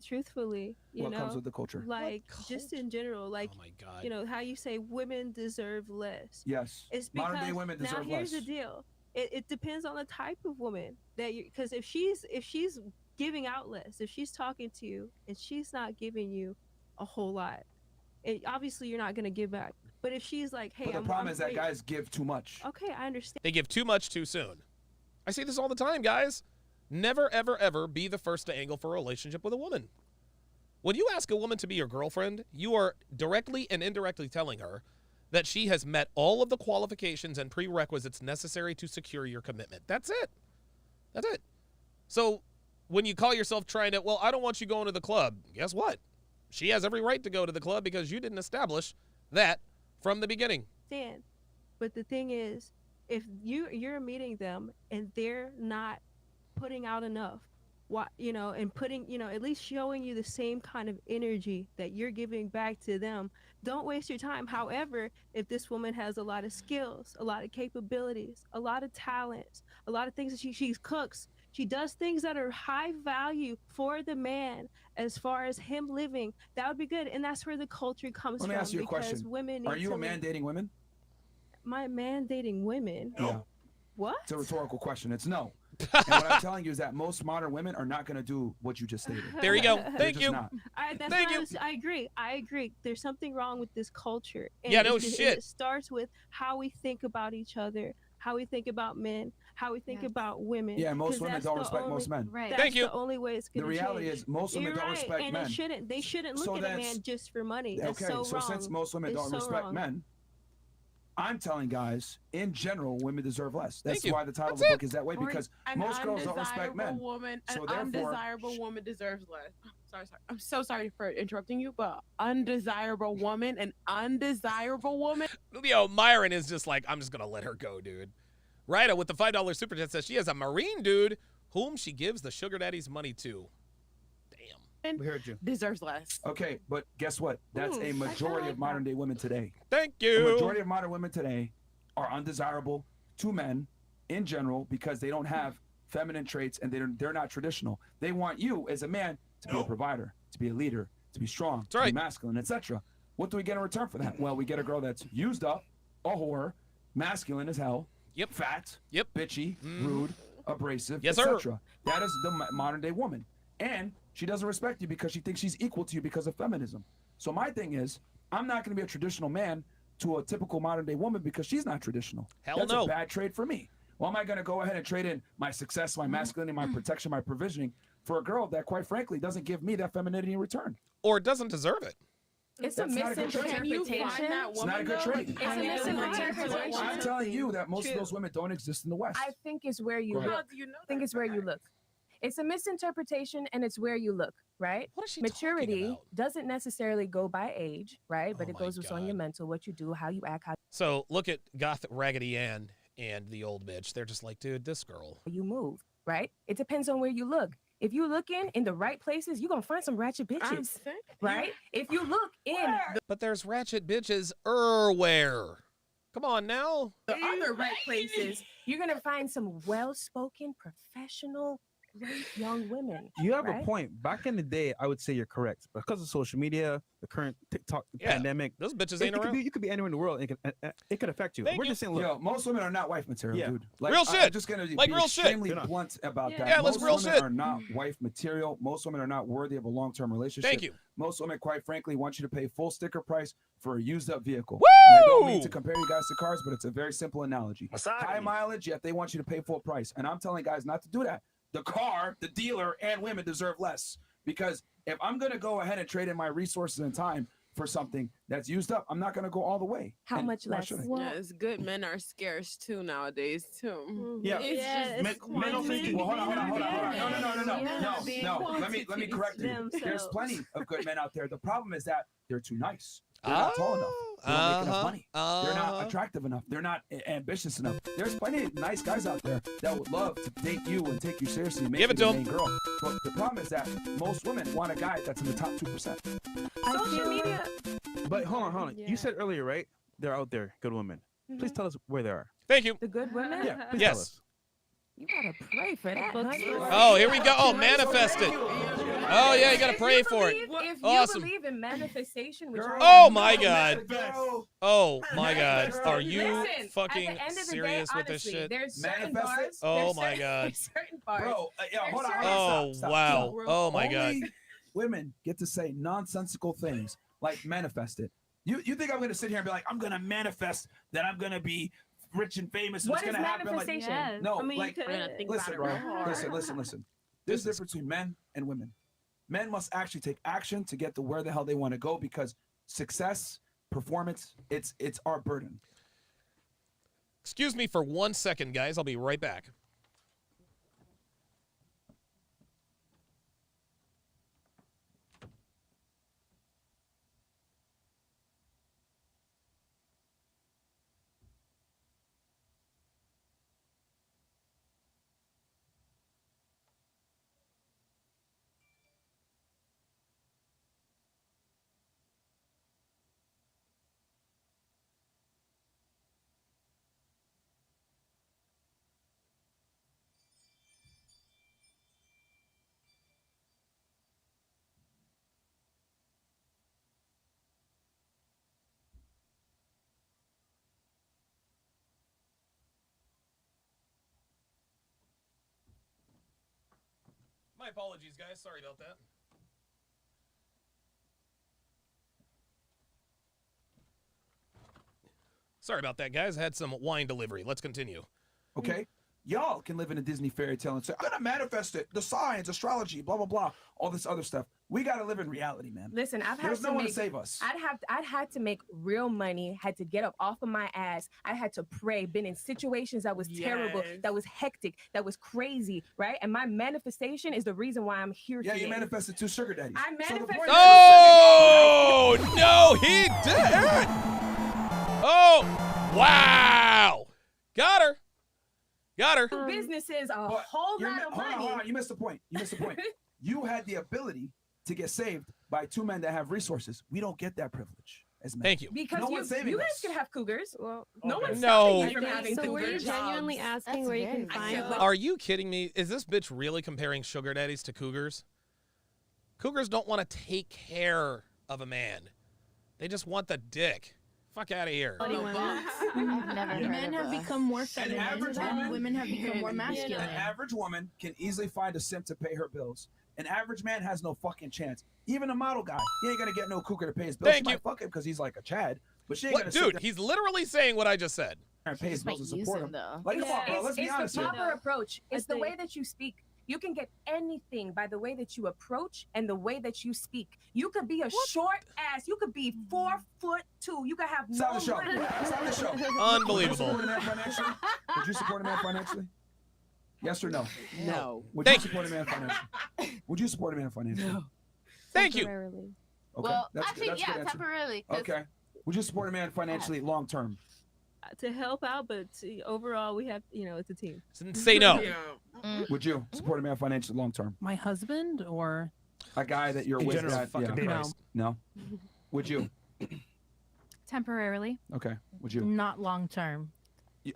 Truthfully, what comes with the culture? Like just in general, like you know how you say women deserve less. Yes. It's because modern day women deserve now here's less. the deal. It depends on the type of woman that you, because if she's giving out less, if she's talking to you and she's not giving you a whole lot, obviously you're not gonna give back. But if she's like, hey, but the problem is that guys give too much. Okay, I understand. They give too much too soon. I see this all the time, guys. Never, ever, ever be the first to angle for a relationship with a woman. When you ask a woman to be your girlfriend, you are directly and indirectly telling her that she has met all of the qualifications and prerequisites necessary to secure your commitment. That's it. That's it. So when you call yourself trying to, well, I don't want you going to the club, guess what? She has every right to go to the club because you didn't establish that from the beginning. Dan, but the thing is, if you're meeting them and they're not putting out enough, and putting, at least showing you the same kind of energy that you're giving back to them, don't waste your time. However, if this woman has a lot of skills, a lot of capabilities, a lot of talents, a lot of things that she cooks, she does things that are high value for the man as far as him living, that would be good. And that's where the culture comes from. Let me ask you a question. Women Are you a man dating women? My man dating women? Yeah. What? It's a rhetorical question. It's no. And what I'm telling you is that most modern women are not going to do what you just stated. There you go. They're Thank just you. not. I agree. I agree. There's something wrong with this culture. And yeah, no shit. It starts with how we think about each other, how we think about men, how we think about women. Yeah, most women don't respect most men. Right. Thank you. That's the only way it's going to change. The reality is most women don't respect and men. They shouldn't look at a man just for money. That's okay, so so wrong. since most women don't respect men, I'm telling guys, in general, women deserve less. That's Thank you. why the title That's of the it. book is that way, because An most girls don't respect men. An So therefore, undesirable woman deserves less. Sorry. I'm so sorry for interrupting you, but undesirable woman, an undesirable woman. Yo, Myron is just like, I'm just going to let her go, dude. Ryda with the $5 super chat says she has a Marine dude whom she gives the sugar daddy's money to. We heard you. Deserves less. Okay, but guess what? That's Ooh, a I majority like of modern day women today. Thank The you. majority of modern women today are undesirable to men in general because they don't have feminine traits and they're not traditional. They want you as a man to be a provider, to be a leader, to be strong, to be masculine, etc. What do we get in return for that? Well, we get a girl that's used up, a whore, masculine as hell, fat, bitchy, rude, abrasive, Yes, sir. etc. That is the modern day woman. And she doesn't respect you because she thinks she's equal to you because of feminism. So my thing is, I'm not going to be a traditional man to a typical modern day woman because she's not traditional. Hell That's no. a bad trade for me. Well, am I going to go ahead and trade in my success, my masculinity, my protection, my provisioning for a girl that, quite frankly, doesn't give me that femininity in return? Or doesn't deserve it. It's That's a not a good trait. misinterpretation. It's not a good trait. It's a misinterpretation. I'm telling you that most of those women don't exist in the West. I think it's where you Go ahead. look. I think it's where you look. It's a misinterpretation and it's where you look, right? What is she Maturity doesn't necessarily go by age, right? But it goes with on your mental, what you do, how you act, how So look at Goth Raggedy Ann and the old bitch. They're just like, dude, this girl. you move, right? It depends on where you look. If you look in the right places, you're going to find some ratchet bitches, right? If you look in But there's ratchet bitches everywhere. Come on now. the other right places, you're going to find some well-spoken, professional, great young women. You have right? a point. Back in the day, I would say you're correct. Because of social media, the current TikTok pandemic, those bitches it ain't could around. you could be anywhere in the world. And it could affect you. Thank We're you. just saying, look, Yo, most women are not wife material, Yeah. dude. Real shit. I'm just gonna Like be real shit. extremely They're not. blunt about that. Yeah, let's most real women shit. are not wife material. Most women are not worthy of a long-term relationship. Thank you. Most women, quite frankly, want you to pay full sticker price for a used-up vehicle. Woo! And I don't mean to compare you guys to cars, but it's a very simple analogy. High mileage, yet they want you to pay full price. And I'm telling guys not to do that. The car, the dealer, and women deserve less. Because if I'm going to go ahead and trade in my resources and time for something that's used up, I'm not going to go all the way. How much why less? should I? Yes, good men are scarce too nowadays too. Yeah. It's just men also think- Well, hold on. No. Let me Quantities correct you. There's themselves. plenty of good men out there. The problem is that they're too nice. They're not tall enough. They don't make enough money. They're not attractive enough. They're not ambitious enough. There's plenty of nice guys out there that would love to date you and take you seriously and make Give you it to the 'em. main girl. But the problem is that most women want a guy that's in the top 2%. Social media. But hold on. Yeah. You said earlier, right? They're out there, good women. Please tell us where they are. Thank you. The good women? Yeah, please Yes. tell us. You gotta pray for that. honey. Oh, here we go. Oh, manifest it. Oh, yeah, you got to If pray you for it. believe- If Awesome. you believe in manifestation, which Oh, my God. Oh, my God. Listen, Are you at the fucking end of the day, serious with this honestly, shit? There's certain Manifest it? bars. Oh, there's my certain- God. There's certain bars. Bro, hold on. Oh, Stop. wow. Oh, my God. Only women get to say nonsensical things like manifest it. You think I'm going to sit here and be like, I'm going to manifest that I'm going to be rich and famous and What it's is going to happen? Like, manifestation? Yes. no, I mean, like, you could. listen, bro. Listen. There's a difference between men and women. Men must actually take action to get to where the hell they want to go because success, performance, it's our burden. Excuse me for 1 second, guys. I'll be right back. My apologies, guys. Sorry about that. Sorry about that, guys. I had some wine delivery. Let's continue. Okay? Y'all can live in a Disney fairy tale and say, I'm going to manifest it. The signs, astrology, blah, blah, blah, all this other stuff. We gotta live in reality, man. Listen, I've had There's to no one make, to save us. I'd had to make real money, had to get up off of my ass. I had to pray, been in situations that was terrible, that was hectic, that was crazy, right? And my manifestation is the reason why I'm here Yeah, today. you manifested 2 sugar daddies. I manifested. Oh no, he did. Oh wow, got her. Business is a whole lot of money. Hold on, you missed the point. You had the ability to get saved by 2 men that have resources. We don't get that privilege as men. Thank you. Because no one's saving you guys us. can have cougars. Well, no one's No. stopping you from having So were you cougars. genuinely asking where you can find? Are you kidding me? Is this bitch really comparing sugar daddies to cougars? Cougars don't want to take care of a man. They just want the dick. Fuck out of here. Men have become more feminine and women have become more masculine. An average woman can easily find a simp to pay her bills. An average man has no fucking chance. Even a model guy, he ain't gonna get no cougar to pay his bills. Thank She you. might fuck him because he's like a Chad, but she ain't What, gonna sit dude? there He's literally saying what I just said. and pay his bills and support him. though. Like, come on, bro. Let's be honest It's here. the proper approach. It's the way that you speak. You can get anything by the way that you approach and the way that you speak. You could be a short ass. You could be 4'2". You could have Stop no the show. money. Stop the show. Unbelievable. Would you support a man financially? Yes or no? No. Would Thank you support a man financially? Would you support a man financially? No. Thank you. Okay. Well, that's actually, that's a good yeah, answer. temporarily. 'cause Okay. Would you support a man financially long term? To help out, but overall, we have, it's a team. Say no. Would you support a man financially long term? My husband or A guy that you're In with general, that, fucking yeah. Christ. No. Would you? Temporarily. Okay. Would you? Not long term.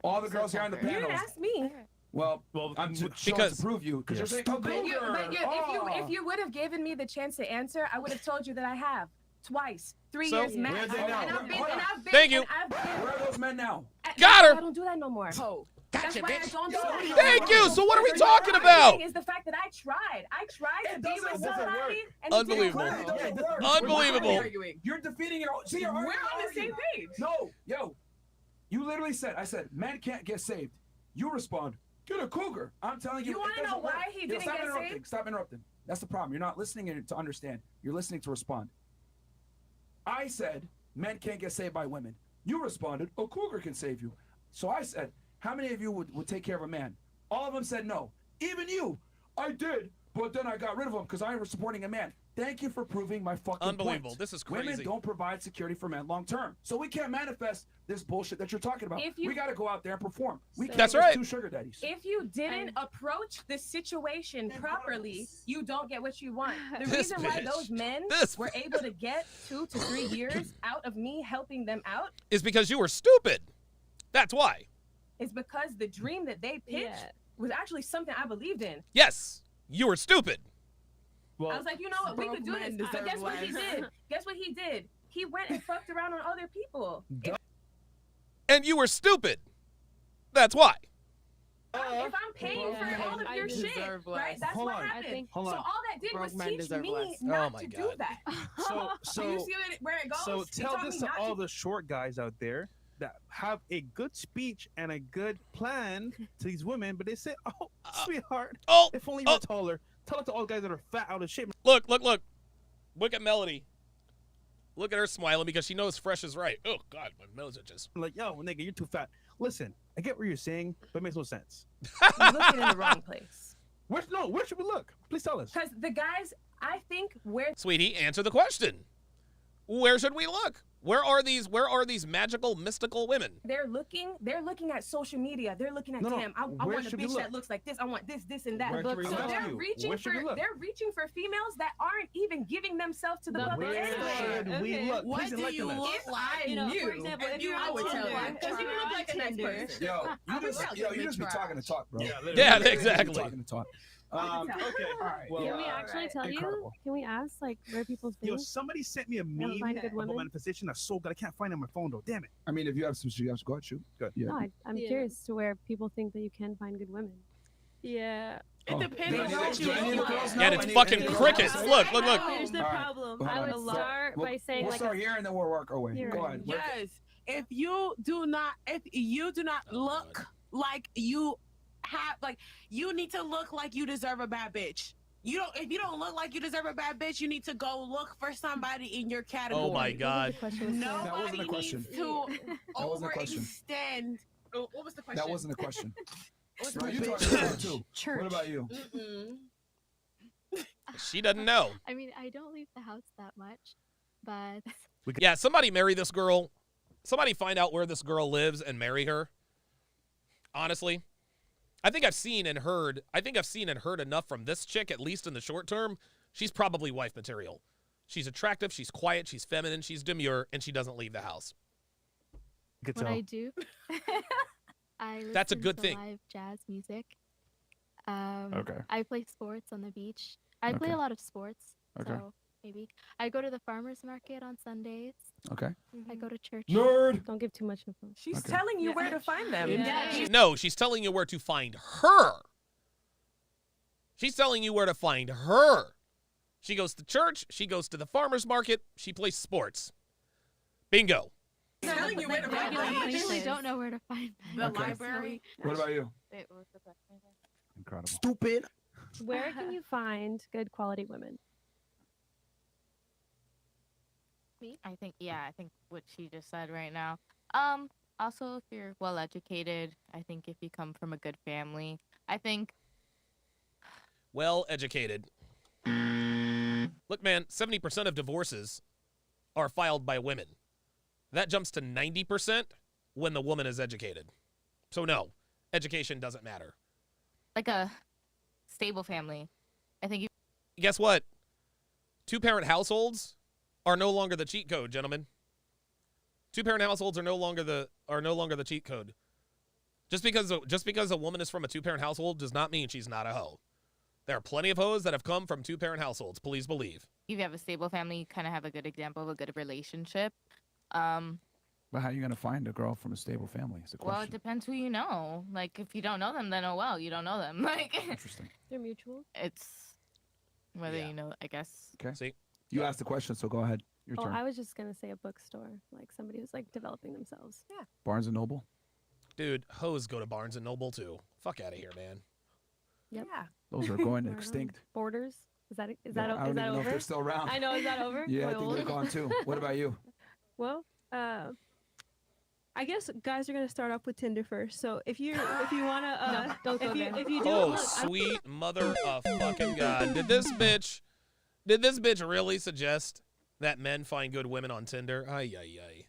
All the girls here on the You didn't panel. ask me. Well, I'm showing because- to prove you because you're saying, oh, But you, cougar. if you would have given me the chance to answer, I would have told you that I have twice, 3 So, years max. where are they now? And I've been, Thank you. Where are those men now? Got her. I don't do that no more. That's why I don't do that. Thank you. So what are we The talking only about? thing is the fact that I tried. I tried to be with somebody and Unbelievable. it didn't work. Unbelievable. You're defeating your own. See, you're We're already on the same arguing. page. No, yo. You literally said, I said, men can't get saved. You respond, get a cougar. I'm telling you. You wanna it doesn't know why work. he Yo, didn't stop get interrupting. saved? Stop interrupting. That's the problem. You're not listening to understand. You're listening to respond. I said, men can't get saved by women. You responded, a cougar can save you. So I said, how many of you would take care of a man? All of them said no. Even you. I did, but then I got rid of him because I was supporting a man. Thank you for proving my fucking Unbelievable. point. This is Women crazy. don't provide security for men long term. So we can't manifest this bullshit that you're talking about. We got to go out there and perform. We can't That's just right. do sugar daddies. If you didn't approach the situation properly, you don't get what you want. The This reason why bitch. those men This were able to get 2 to 3 years out of me helping them out Is because you were stupid. That's why. is because the dream that they pitched was actually something I believed in. Yes, you were stupid. I was like, you know what, we could do men this. But deserve guess what he less. did? Guess what he did? He went and fucked around on other people. And you were stupid. That's why. If I'm paying for all of I your shit, deserve less. right? That's Hold what on. happened. Hold So on. all that did Broke was men teach deserve me less. not Oh my to do God. that. So you see where it goes? So He tell taught this me to not all the short guys out there that have a good speech and a good plan to these women, but they say, "Oh, sweetheart, if only you were taller." Tell it to all guys that are fat out of shape. Look. Look at Melody. Look at her smiling because she knows fresh is right. Oh, God, my nose itches. I'm like, yo, nigga, you're too fat. Listen, I get what you're saying, but it makes no sense. You're looking in the wrong place. Where should we look? Please tell us. Because the guys, I think where Sweetie, answer the question. Where should we look? Where are these magical, mystical women? they're looking at social media. They're looking at, No, no, damn, I where want a should we bitch look? that looks like this. I want this, and that. Where should we So look? they're reaching Where should we look? for females that aren't even giving themselves to the public Where anyway. should we look? What Please do enlighten you us. look If like? I knew, for example, if you're I on would tell Tinder, you. Because you look like a nice Tinder. person. Yo, I would tell you. you just be talking to talk, bro. Yeah, Yeah, You just be exactly. Talking to talk. Okay, all right. Well, Can we actually tell incredible. you? Can we ask like where people's Yo, things? somebody sent me a meme find good about women? manifestation that's so good. I can't find it on my phone though. Damn it. I mean, if you have some suggestions, go ahead, shoot. Good. Yeah. No, I'm Yeah. curious to where people think that you can find good women. Yeah. It depends on Do what any you of the look girls like. know? And it's Any- fucking any girls crickets. know? Look. Here's the All right. problem. Hold I on. would start by saying We'll like start here and then we'll work our way. You're Go right. ahead. Yes. If you do not look like you have, like, you need to look like you deserve a bad bitch. If you don't look like you deserve a bad bitch, you need to go look for somebody in your category. Oh my God. That wasn't a question. Needs to That wasn't a question. overextend. Oh, what was the question? That wasn't a question. What's Bro, the you question? talking about too. What about you? She doesn't know. I mean, I don't leave the house that much, but Yeah, somebody marry this girl. Somebody find out where this girl lives and marry her. Honestly, I think I've seen and heard enough from this chick, at least in the short term. She's probably wife material. She's attractive, she's quiet, she's feminine, she's demure, and she doesn't leave the house. what I do, I listen That's a good to thing. live jazz music. Okay. I play sports on the beach. I play Okay. a lot of sports. Okay. So maybe I go to the farmers market on Sundays. Okay. I go to church. Nerd. Don't give too much info. She's Okay. telling you where to find them. No, she's telling you where to find her. She's telling you where to find her. She goes to church. She goes to the farmer's market. She plays sports. Bingo. Telling you where to find I them. really don't know where to find The them. library. What about you? Wait, what was the question again? Incredible. Stupid. Where can you find good quality women? I think what she just said right now. Also, if you're well educated, I think if you come from a good family, I think Well educated. Look, man, 70% of divorces are filed by women. That jumps to 90% when the woman is educated. So no, education doesn't matter. like a stable family. I think you Guess what? Two-parent households are no longer the cheat code, gentlemen. Two-parent households are no longer the cheat code. Just because a woman is from a two-parent household does not mean she's not a hoe. There are plenty of hoes that have come from two-parent households. Please believe. if you have a stable family, you kind of have a good example of a good relationship. But how are you gonna find a girl from a stable family? Is the question. Well, it depends who you know. Like, if you don't know them, then oh well, you don't know them. Like, Interesting. They're mutual. it's whether you know, I guess. Okay. See, you asked the question, so go ahead. Your Oh, turn. I was just gonna say a bookstore, like somebody who's like developing themselves. Yeah. Barnes and Noble. dude, hoes go to Barnes and Noble too. Fuck out of here, man. Yep. Yeah. Those are going Right on. extinct. Borders. Is that No, I is don't that even know over? if they're still around. I know. Is that over? Yeah, I Am think old? they're gone too. What about you? Well, I guess guys are gonna start off with Tinder first. So if you wanna don't go there. if you do Oh, look, sweet mother of fucking God. Did this bitch really suggest that men find good women on Tinder? Ay, ay, ay.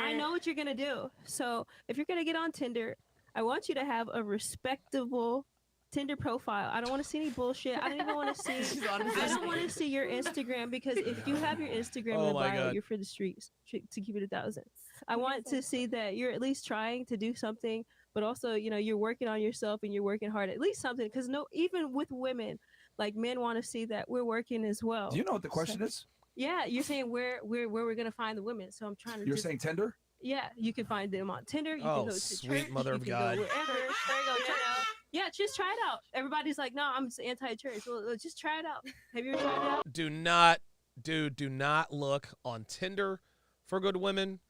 I know what you're gonna do. So if you're gonna get on Tinder, I want you to have a respectable Tinder profile. I don't want to see any bullshit. I don't even want to see. I don't want to see your Instagram, because if you have your Instagram in Oh the my bio, God. you're for the streets. To keep it 1,000. I want to see that you're at least trying to do something, but also you're working on yourself and you're working hard. At least something, because even with women, like, men want to see that we're working as well. Do you know what the question is? Yeah, you're saying where we're gonna find the women. So I'm trying to. You're saying Tinder? Yeah, you can find them on Tinder. You Oh, can go to sweet church. mother you of can God. Go wherever. There you go. Try it out. Yeah, just try it out. Everybody's like, no, I'm anti-church. Well, just try it out. Have you ever tried it out? Do not look on Tinder for good women,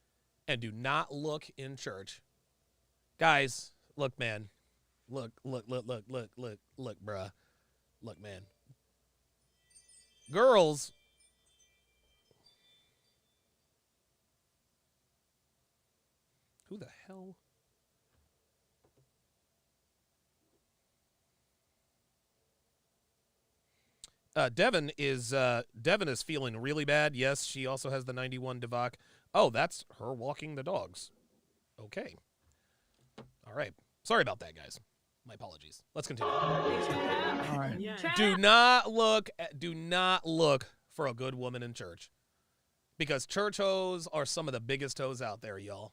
and do not look in church. Guys, look, man. Look, bruh. Look, man. Girls. Who the hell? Devin is feeling really bad. Yes, she also has the 91 Devok. Oh, that's her walking the dogs. Okay. All right. Sorry about that, guys. My apologies. Let's continue. All right. Do not look for a good woman in church, because church hoes are some of the biggest hoes out there, y'all.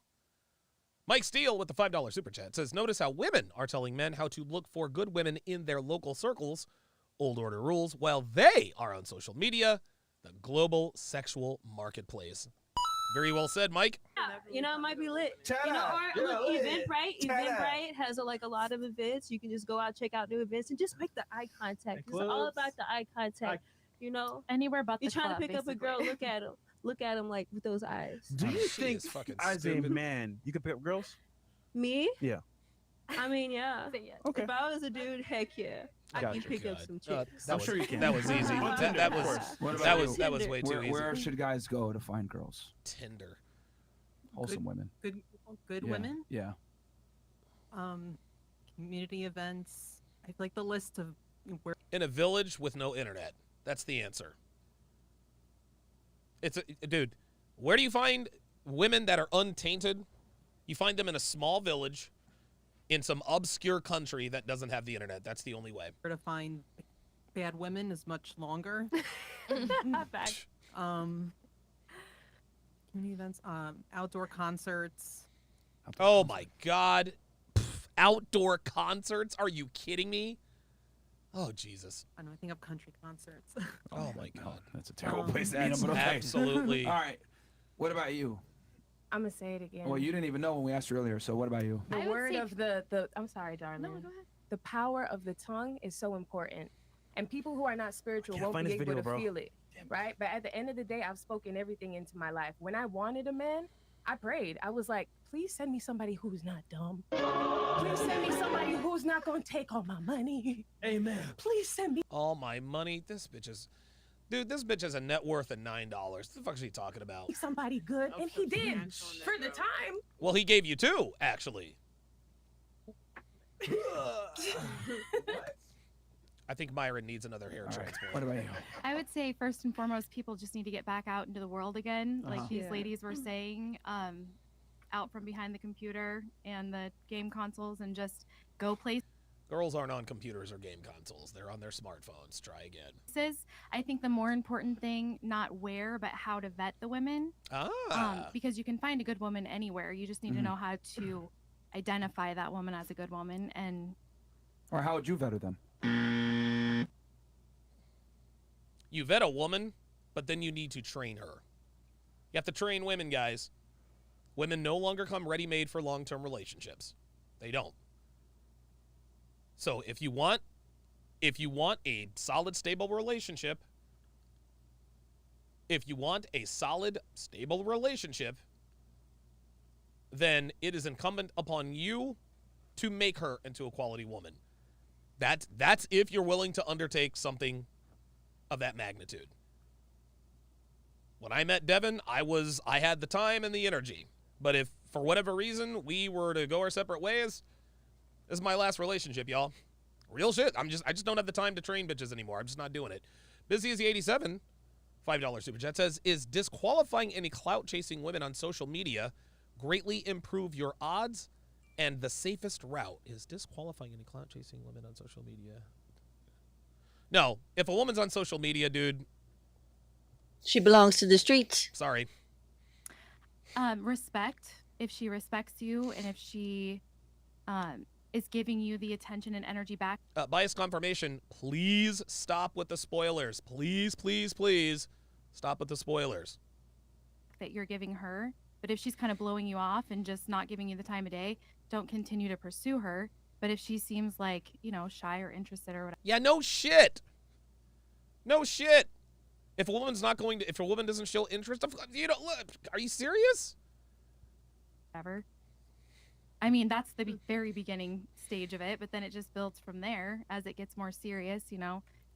Mike Steele with the $5 super chat says, notice how women are telling men how to look for good women in their local circles, old order rules, while they are on social media, the global sexual marketplace. Very well said, Mike. It might be lit. Chat Or out. Yeah, look, lit. Eventbrite. Chat out. Eventbrite has a lot of events. You can just go out, check out new events, and just make the eye contact. It's all clubs. about the eye contact. Anywhere but You're the trying club, to pick up a girl. basically. Look at him like with those eyes. Do you She think, is fucking as a stupid. man, you can pick up girls? Me? Yeah. I mean, yeah. Okay. If I was a dude, heck yeah, I Gotcha. can pick up some Uh, chicks. that I'm was, sure you can. That was easy. On that Tinder, that of was course. What that about was you? that was way too Where, easy. where should guys go to find girls? Tinder. Wholesome women. Good people, good Yeah, women. Yeah. Community events. I feel like the list of where In a village with no internet. That's the answer. Dude, where do you find women that are untainted? You find them in a small village in some obscure country that doesn't have the internet. That's the only way. to find bad women is much longer. Fact. Community events, outdoor concerts. Oh my God. Outdoor concerts? Are you kidding me? Oh, Jesus. I know. I think of country concerts. Oh my God. That's a terrible place to meet That's them, but okay. absolutely. All right. What about you? I'm gonna say it again. Well, you didn't even know when we asked you earlier, so what about you? The I would word say- of the I'm sorry, darling. No, go ahead. The power of the tongue is so important. And people who are not spiritual Can't won't find be this able video, to bro. feel it. Right? But at the end of the day, I've spoken everything into my life. When I wanted a man, I prayed. I was like, please send me somebody who's not dumb. Please send me somebody who's not gonna take all my money. Amen. Please send me All my money. This bitch is... Dude, this bitch has a net worth of $9. What the fuck is she talking about? somebody good. And he did for the time. Well, he gave you 2, actually. I think Myron needs another hair transplant. What about you? I would say first and foremost, people just need to get back out into the world again, like these Yeah. ladies were saying, out from behind the computer and the game consoles, and just go places. Girls aren't on computers or game consoles. They're on their smartphones. Try again. I think the more important thing, not where, but how to vet the women. Because you can find a good woman anywhere. You just need to know how to identify that woman as a good woman. And Or how would you vet her then? You vet a woman, but then you need to train her. You have to train women, guys. Women no longer come ready-made for long-term relationships. They don't. So if you want a solid, stable relationship, then it is incumbent upon you to make her into a quality woman. That's if you're willing to undertake something of that magnitude. When I met Devin, I had the time and the energy. But if for whatever reason we were to go our separate ways, this is my last relationship, y'all. Real shit. I just don't have the time to train bitches anymore. I'm just not doing it. Busy as the 87, $5 super chat says, is disqualifying any clout chasing women on social media greatly improve your odds? And the safest route is disqualifying any clout chasing women on social media. No, if a woman's on social media, dude, She belongs to the streets. sorry. respect. If she respects you, and if she is giving you the attention and energy back. Bias confirmation, please stop with the spoilers. Please, please, please stop with the spoilers. That you're giving her. But if she's kind of blowing you off and just not giving you the time of day, don't continue to pursue her. But if she seems like, shy or interested or whatever. Yeah, no shit. No shit. If a woman doesn't show interest, look, are you serious? Whatever. I mean, that's the very beginning stage of it, but then it just builds from there as it gets more serious,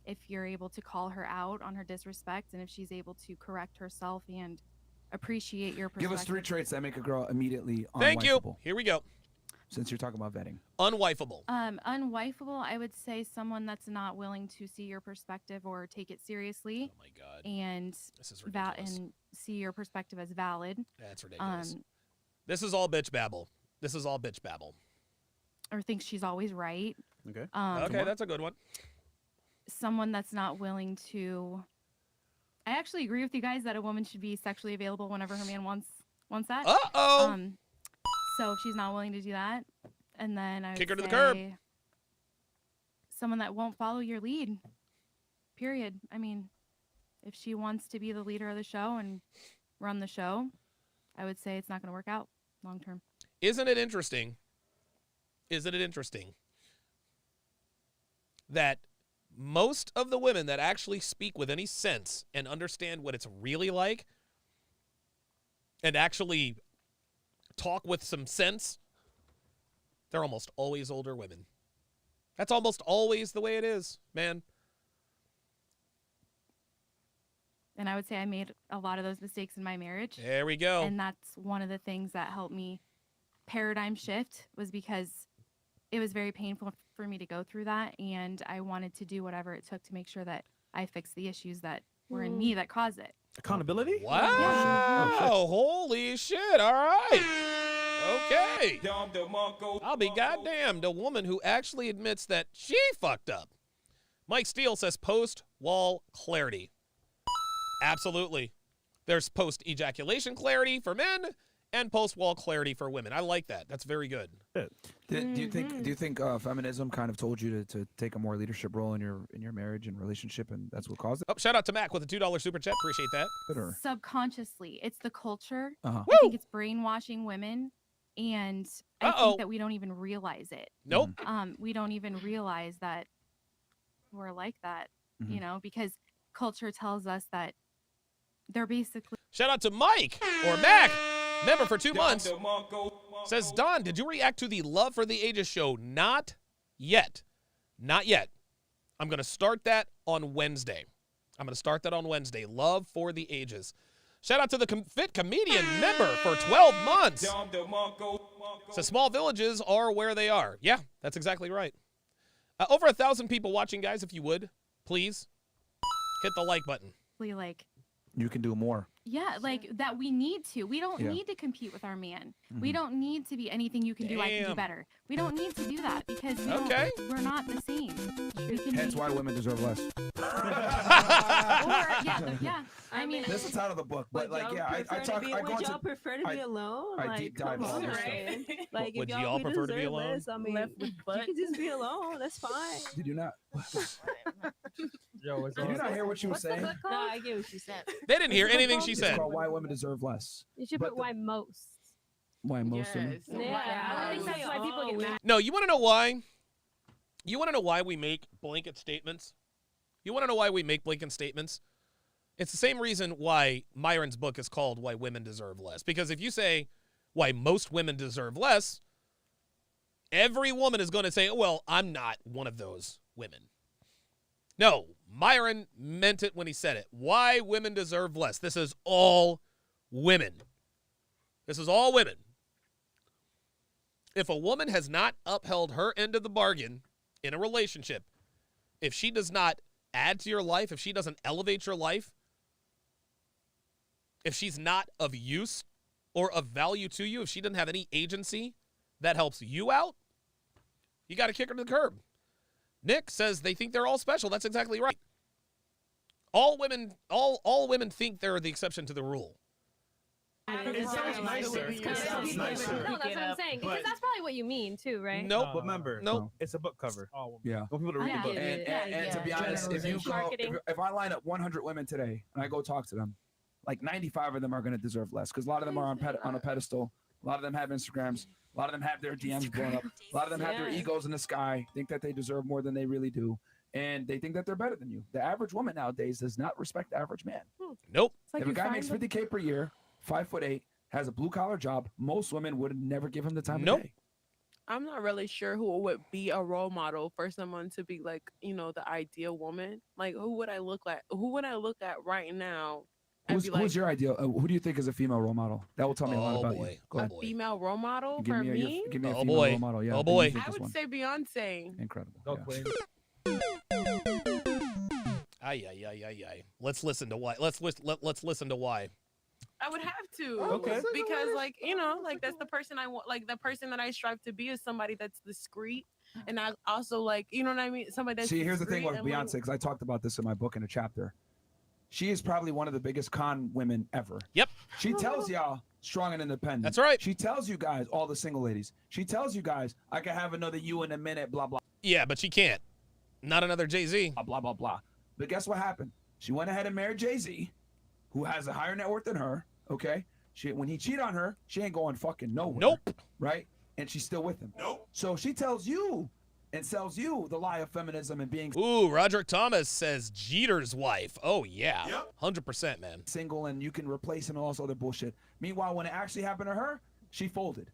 if you're able to call her out on her disrespect and if she's able to correct herself and appreciate your perspective. Give us 3 traits that make a girl immediately unwifable. Thank you. Here we go. Since you're talking about vetting. Unwifable. Unwifable, I would say someone that's not willing to see your perspective or take it seriously. Oh my God. And this is ridiculous. And see your perspective as valid. That's ridiculous. This is all bitch babble. Or thinks she's always right. Okay. Okay, that's a good one. Someone that's not willing to. I actually agree with you guys that a woman should be sexually available whenever her man wants that. Uh-oh. So if she's not willing to do that, and then I would kick her to the say curb. Someone that won't follow your lead. Period. I mean, if she wants to be the leader of the show and run the show, I would say it's not going to work out long term. Isn't it interesting that most of the women that actually speak with any sense and understand what it's really like and actually talk with some sense, they're almost always older women. That's almost always the way it is, man. And I would say I made a lot of those mistakes in my marriage. There we go. And that's one of the things that helped me paradigm shift, was because it was very painful for me to go through that. And I wanted to do whatever it took to make sure that I fixed the issues that were in me that caused it. Accountability? Wow. Oh, shit. Holy shit. All right. Okay. I'll be goddamned. A woman who actually admits that she fucked up. Mike Steele says post-wall clarity. Absolutely. There's post-ejaculation clarity for men and post-wall clarity for women. I like that. That's very good. Do you think feminism kind of told you to take a more leadership role in your marriage and relationship, and that's what caused it? Oh, shout out to Mac with a $2 super chat. Appreciate that. Subconsciously, it's the culture. Uh-huh. I think it's brainwashing women, and I think that we don't even realize it. Nope. We don't even realize that we're like that, Mm-hmm. you know, because culture tells us that they're basically. Shout out to Mike or Mac, member for 2 months. Says, Don, did you react to the Love for the Ages show? Not yet. Not yet. I'm going to start that on Wednesday. Love for the Ages. Shout out to the Fit Comedian member for 12 months. Says, small villages are where they are. Yeah, that's exactly right. Over 1,000 people watching, guys. If you would, please hit the like button. Like, You can do more. yeah, like that we need to. We don't Yeah. need to compete with our man. We don't need to be anything you can do, I can do Damn. better. We don't need to do that because we Okay. we're not the same. We can Hence be- why women deserve less. yeah. I mean, This is out of the book, but Would like, y'all yeah, I prefer to talk. be- I go would into. y'all prefer to be alone? I Like, deep dive come all on, this stuff. man. Like, Would if y'all we prefer to be deserve alone? less, I mean, Left with you butt. can just be alone. That's fine. Did you not? Yo, it's Did you not hear what she was saying? No, I get what you said. They didn't hear anything she It's said. called Why Women Deserve Less. You should But put why most. Why most women? Yeah, I think that's why people get mad. No, you want to know why? You want to know why we make blanket statements? It's the same reason why Myron's book is called Why Women Deserve Less. Because if you say why most women deserve less, every woman is going to say, well, I'm not one of those women. No, Myron meant it when he said it. Why women deserve less. This is all women. This is all women. If a woman has not upheld her end of the bargain in a relationship, if she does not add to your life, if she doesn't elevate your life, if she's not of use or of value to you, if she doesn't have any agency that helps you out, you got to kick her to the curb. Nick says they think they're all special. That's exactly right. All women think they're the exception to the rule. It sounds nicer. It sounds nicer. No, that's what I'm saying. Because that's probably what you mean too, right? Nope. But remember, Nope. it's a book cover. Yeah. I want people to read the book. And to be honest, if you go, Marketing. if I line up 100 women today and I go talk to them, like 95 of them are going to deserve less because a lot of them are on a pedestal. A lot of them have Instagrams. A lot of them have their DMs blown up. A lot of them have their egos in the sky, think that they deserve more than they really do. And they think that they're better than you. The average woman nowadays does not respect the average man. Nope. If a guy makes 50K per year, 5'8", has a blue collar job, most women would never give him the time of day. I'm not really sure who would be a role model for someone to be like, you know, the ideal woman. Like, who would I look like? Who would I look at right now? and be like, Who's your ideal? Who do you think is a female role model? That will tell me a lot about you. Go a ahead. female role model Give for me me? give me a Oh, female boy. role model. Yeah. Oh, who do you boy. think I is would one? say Beyonce. Incredible. Go, yeah. Queen. Ay. Let's listen to why. Let's listen to why. I would have to. Okay. Because, like, you know, like, that's the person I want. Like, the person that I strive to be is somebody that's discreet. And I also, like, you know what I mean? Somebody that's See, here's the thing discreet with and, like, Beyonce, because I talked about this in my book in a chapter. She is probably one of the biggest con women ever. Yep. She tells y'all strong and independent. That's right. She tells you guys, all the single ladies, she tells you guys, I can have another you in a minute, blah, blah. Yeah, but she can't. Not another Jay-Z. Blah, blah, blah. But guess what happened? She went ahead and married Jay-Z, who has a higher net worth than her, okay? When he cheat on her, she ain't going fucking nowhere. Nope. Right? And she's still with him. Nope. So she tells you and sells you the lie of feminism and being Ooh, Roderick Thomas says Jeter's wife. Oh, yeah. 100%, man. single and you can replace and all this other bullshit. Meanwhile, when it actually happened to her, she folded.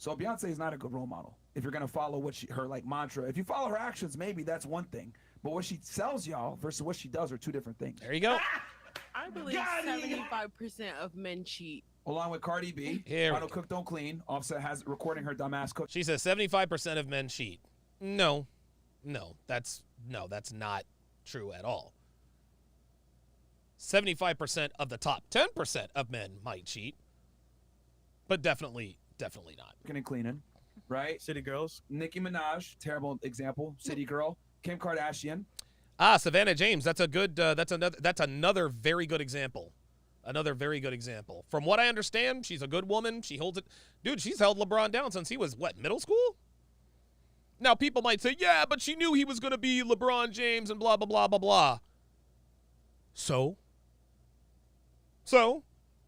So Beyonce is not a good role model. If you're gonna follow her like mantra, if you follow her actions, maybe that's one thing. But what she sells y'all versus what she does are two different things. There you go. I believe 75% of men cheat. Along with Cardi B, Don't Cook, Don't Clean. Offset has recording her dumbass cook. She says 75% of men cheat. No, that's not true at all. 75% of the top 10% of men might cheat, but definitely not. Cooking and cleaning, right? City girls. Nicki Minaj, terrible example. City girl. Kim Kardashian. Savannah James. That's a good. That's another very good example. Another very good example. From what I understand, she's a good woman. She holds it. Dude, she's held LeBron down since he was, middle school? Now, people might say, yeah, but she knew he was going to be LeBron James and blah, blah, blah, blah, blah. So,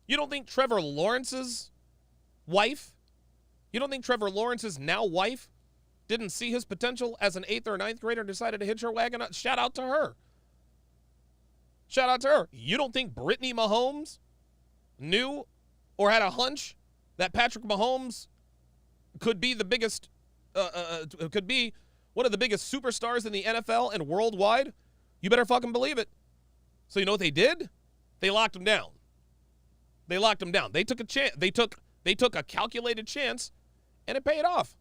you don't think Trevor Lawrence's wife, you don't think Trevor Lawrence's now wife didn't see his potential as an 8th or 9th grader and decided to hitch her wagon? Shout out to her. Shout out to her. You don't think Brittany Mahomes knew or had a hunch that Patrick Mahomes could be the biggest, could be one of the biggest superstars in the NFL and worldwide? You better fucking believe it. So you know what they did? They locked him down. They locked him down. They took a chance. They took a calculated chance, and it paid off.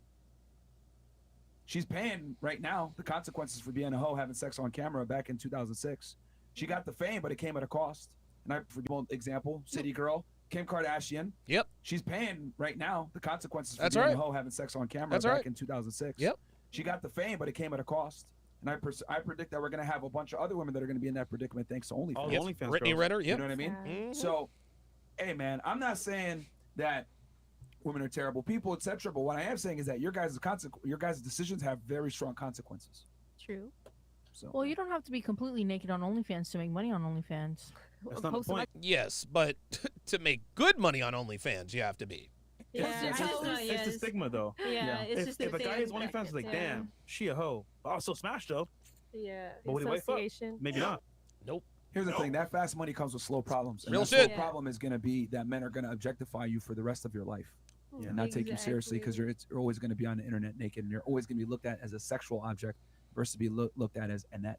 She's paying right now the consequences for being a hoe, having sex on camera back in 2006. She got the fame, but it came at a cost. And for example, City Girl, Kim Kardashian. Yep. She's paying right now the consequences for That's being right. a hoe, having sex on camera That's back right. in 2006. Yep. She got the fame, but it came at a cost. And I predict that we're going to have a bunch of other women that are going to be in that predicament thanks to OnlyFans. All the OnlyFans Brittany girls. Renner, You yep. know what I mean? Mhm. So, hey, man, I'm not saying that women are terrible people, etc. But what I am saying is that your guys' decisions have very strong consequences. True. So, Well, you don't have to be completely naked on OnlyFans to make money on OnlyFans. That's not the point. Yes, but to make good money on OnlyFans, you have to be. It's the stigma, though. Yeah, it's just if a a guy thing is OnlyFans, it's like, yeah. damn, she a hoe. Oh, so smash though. Yeah. But would he wife up? Association. Maybe not. Nope. here's the thing: that fast money comes with slow problems. And Real that shit. slow problem is going to be that men are going to objectify you for the rest of your life. Yeah. And not take you seriously because you're always going to be on the internet naked, and you're always going to be looked at as a sexual object versus be looked at as Annette.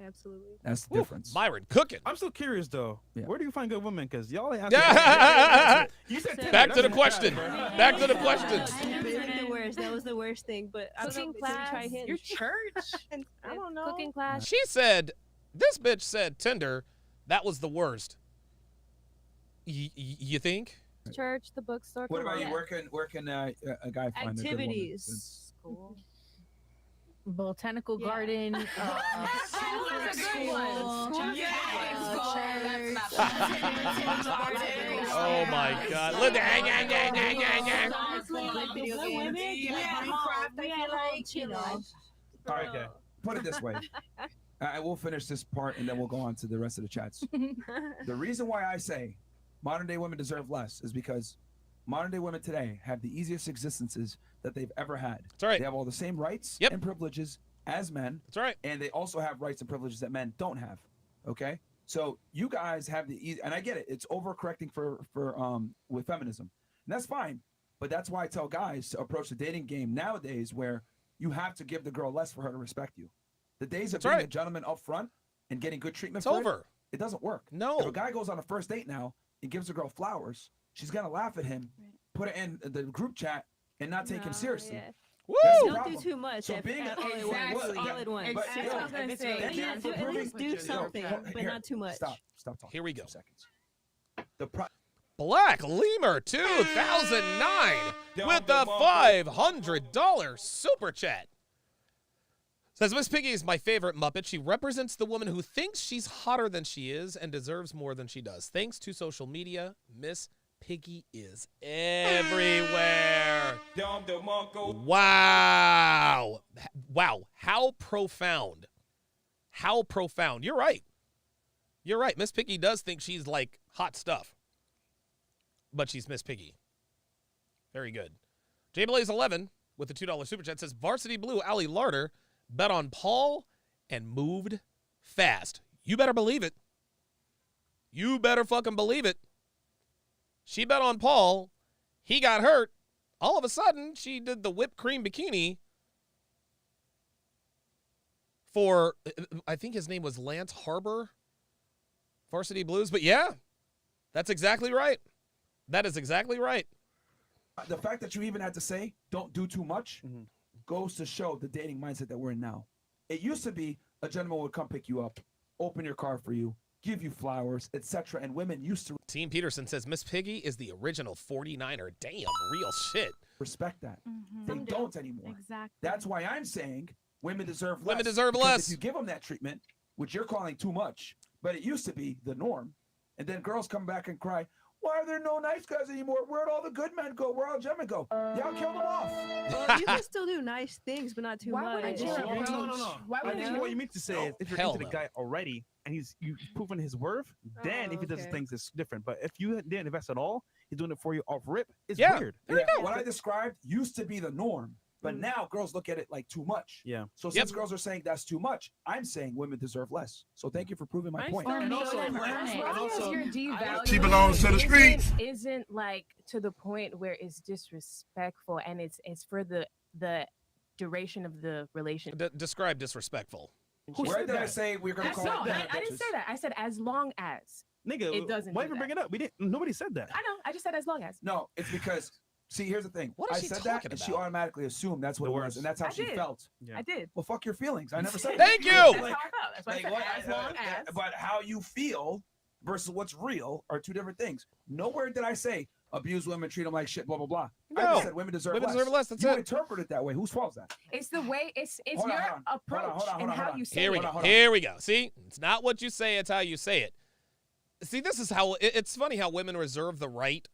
Absolutely. That's the difference. Myron cooking. I'm still curious though. Yeah. Where do you find good women? Because y'all ain't You said back to the question. Back to the questions. The worst. That was the worst thing. But I was Cooking hoping to try class. Hinge. Your church. I don't know. Cooking class. She said, this bitch said Tinder, that was the worst. You think? Church, the bookstore. What come about on. you? Where can a guy find a good woman? Activities. School. Botanical garden. Oh my God. Look All right, okay. Put it this way. I will finish this part and then we'll go on to the rest of the chats. The reason why I say modern day women deserve less is because modern day women today have the easiest existences that they've ever had. That's right. They have all the same rights and privileges as men. That's right. And they also have rights and privileges that men don't have. Okay? So you guys have the easy, and I get it. It's overcorrecting for with feminism. And that's fine. But that's why I tell guys to approach the dating game nowadays where you have to give the girl less for her to respect you. The days of That's being right. a gentleman up front and getting good treatment It's for over. it doesn't work. No. If a guy goes on a first date now and gives a girl flowers, she's gonna laugh at him, put it in the group chat, and not take him seriously. Yeah. Woo! That's the Don't problem. do too much. So at- being at a- all at once. All at once. But, That's what I was gonna say. thank you for At proving- least do something, but Here, not too much. Stop talking. Here we go. 2 seconds. The pro- Black Lemur 2009 with the $500 super chat. Says, Miss Piggy is my favorite Muppet. She represents the woman who thinks she's hotter than she is and deserves more than she does. Thanks to social media, Miss Piggy is everywhere. Wow. Wow. How profound. How profound. You're right. You're right. Miss Piggy does think she's like hot stuff. But she's Miss Piggy. Very good. JBlaze11 with the $2 super chat says, Varsity Blue Allie Larder bet on Paul and moved fast. You better believe it. You better fucking believe it. She bet on Paul. He got hurt. all of a sudden, she did the whipped cream bikini for, I think his name was Lance Harbor, Varsity Blues. But yeah, that's exactly right. That is exactly right. The fact that you even had to say, don't do too much, goes to show the dating mindset that we're in now. It used to be a gentleman would come pick you up, open your car for you, give you flowers, etc. And women used to. Team Peterson says Miss Piggy is the original 49er. Damn, real shit. Respect that. They don't anymore. Exactly. That's why I'm saying women deserve less. Women deserve because less. If you give them that treatment, which you're calling too much, but it used to be the norm, and then girls come back and cry, why are there no nice guys anymore? Where'd all the good men go? Where'd all the gentlemen go? Y'all killed them off. Well, you can still do nice things, but not too Why much. No. Why I think what you mean to say is if you're Hell into the no. guy already and you've proven his worth, then if he does okay. things, it's different. But if you didn't invest at all, he's doing it for you off rip. It's Yeah. weird. What I described used to be the norm, but now girls look at it like too much. Yeah. So since girls are saying that's too much, I'm saying women deserve less. So thank you for proving my point. And also, as long as you're devaluing, She belongs to the streets. Isn't like to the point where it's disrespectful, and it's for the duration of the relationship. Describe disrespectful. Where did I say we're going to call No, it? I didn't say that. I said as long as. Nigga, it doesn't. why do even that. bring it up? We didn't. Nobody said that. I know. I just said as long as. No, it's because, see, here's the thing. What is I she said that, talking and she about? automatically assumed that's what it was, and that's how I she did. felt. I did. Well, fuck your feelings. I never said Thank that. you. That's how I felt. That's why I said what- as long as. But how you feel versus what's real are two different things. Nowhere did I say abuse women, treat them like shit, blah blah blah. I No. just said women deserve Women less. deserve less, that's you it. interpret it that way. Whose fault is that? It's the way. It's Hold on, your hold on. approach Hold on, and how hold on. you say Here we it. go. Here we go. See, it's not what you say, it's how you say it. See, this is how it's funny how women reserve the right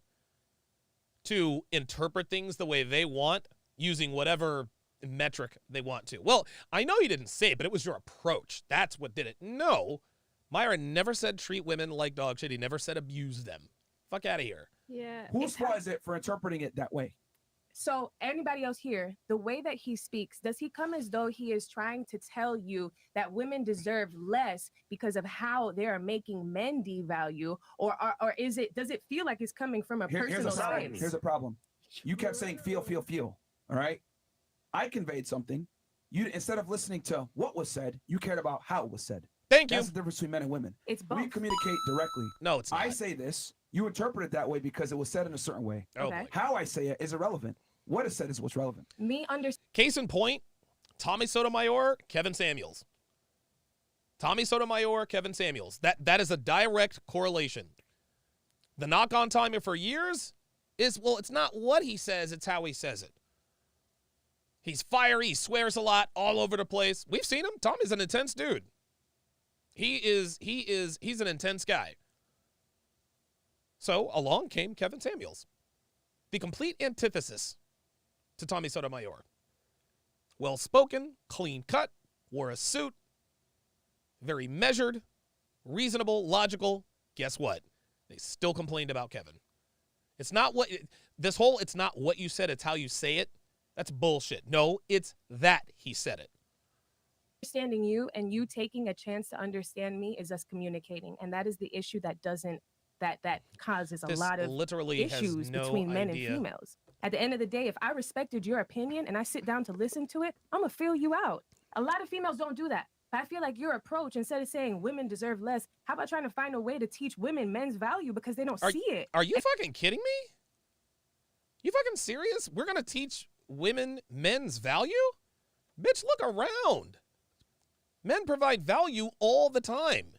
to interpret things the way they want using whatever metric they want to. Well, I know you didn't say it, but it was your approach. That's what did it. No, Myra never said treat women like dog shit. He never said abuse them. Fuck out of here. Yeah. Whose fault is it for interpreting it that way? So anybody else here, the way that he speaks, does he come as though he is trying to tell you that women deserve less because of how they are making men devalue, or is it? Does it feel like it's coming from a Here's personal a problem. space? Here's a problem. You kept saying feel. All right. I conveyed something. You instead of listening to what was said, you cared about how it was said. Thank you. That's the difference between men and women. It's both. We communicate directly. No, it's not. I say this. You interpret it that way because it was said in a certain way. Oh, Okay. boy. How I say it is irrelevant. What is said is what's relevant. Me understand. Case in point, Tommy Sotomayor, Kevin Samuels. Tommy Sotomayor, Kevin Samuels. That is a direct correlation. The knock on Tommy for years is, well, it's not what he says, it's how he says it. He's fiery, he swears a lot, all over the place. We've seen him. Tommy's an intense dude. He's an intense guy. So along came Kevin Samuels. The complete antithesis to Tommy Sotomayor. Well-spoken, clean-cut, wore a suit, very measured, reasonable, logical. Guess what? They still complained about Kevin. It's not what, it's not what you said, it's how you say it. That's bullshit. No, it's that he said it. Understanding you and you taking a chance to understand me is us communicating, and that is the issue that doesn't that causes a This lot of literally has issues no between men idea. and females. At the end of the day, if I respected your opinion and I sit down to listen to it, I'm gonna feel you out. A lot of females don't do that. But I feel like your approach, instead of saying women deserve less, how about trying to find a way to teach women men's value because they don't see it? Are you fucking kidding me? You fucking serious? We're gonna teach women men's value? Bitch, look around. Men provide value all the time.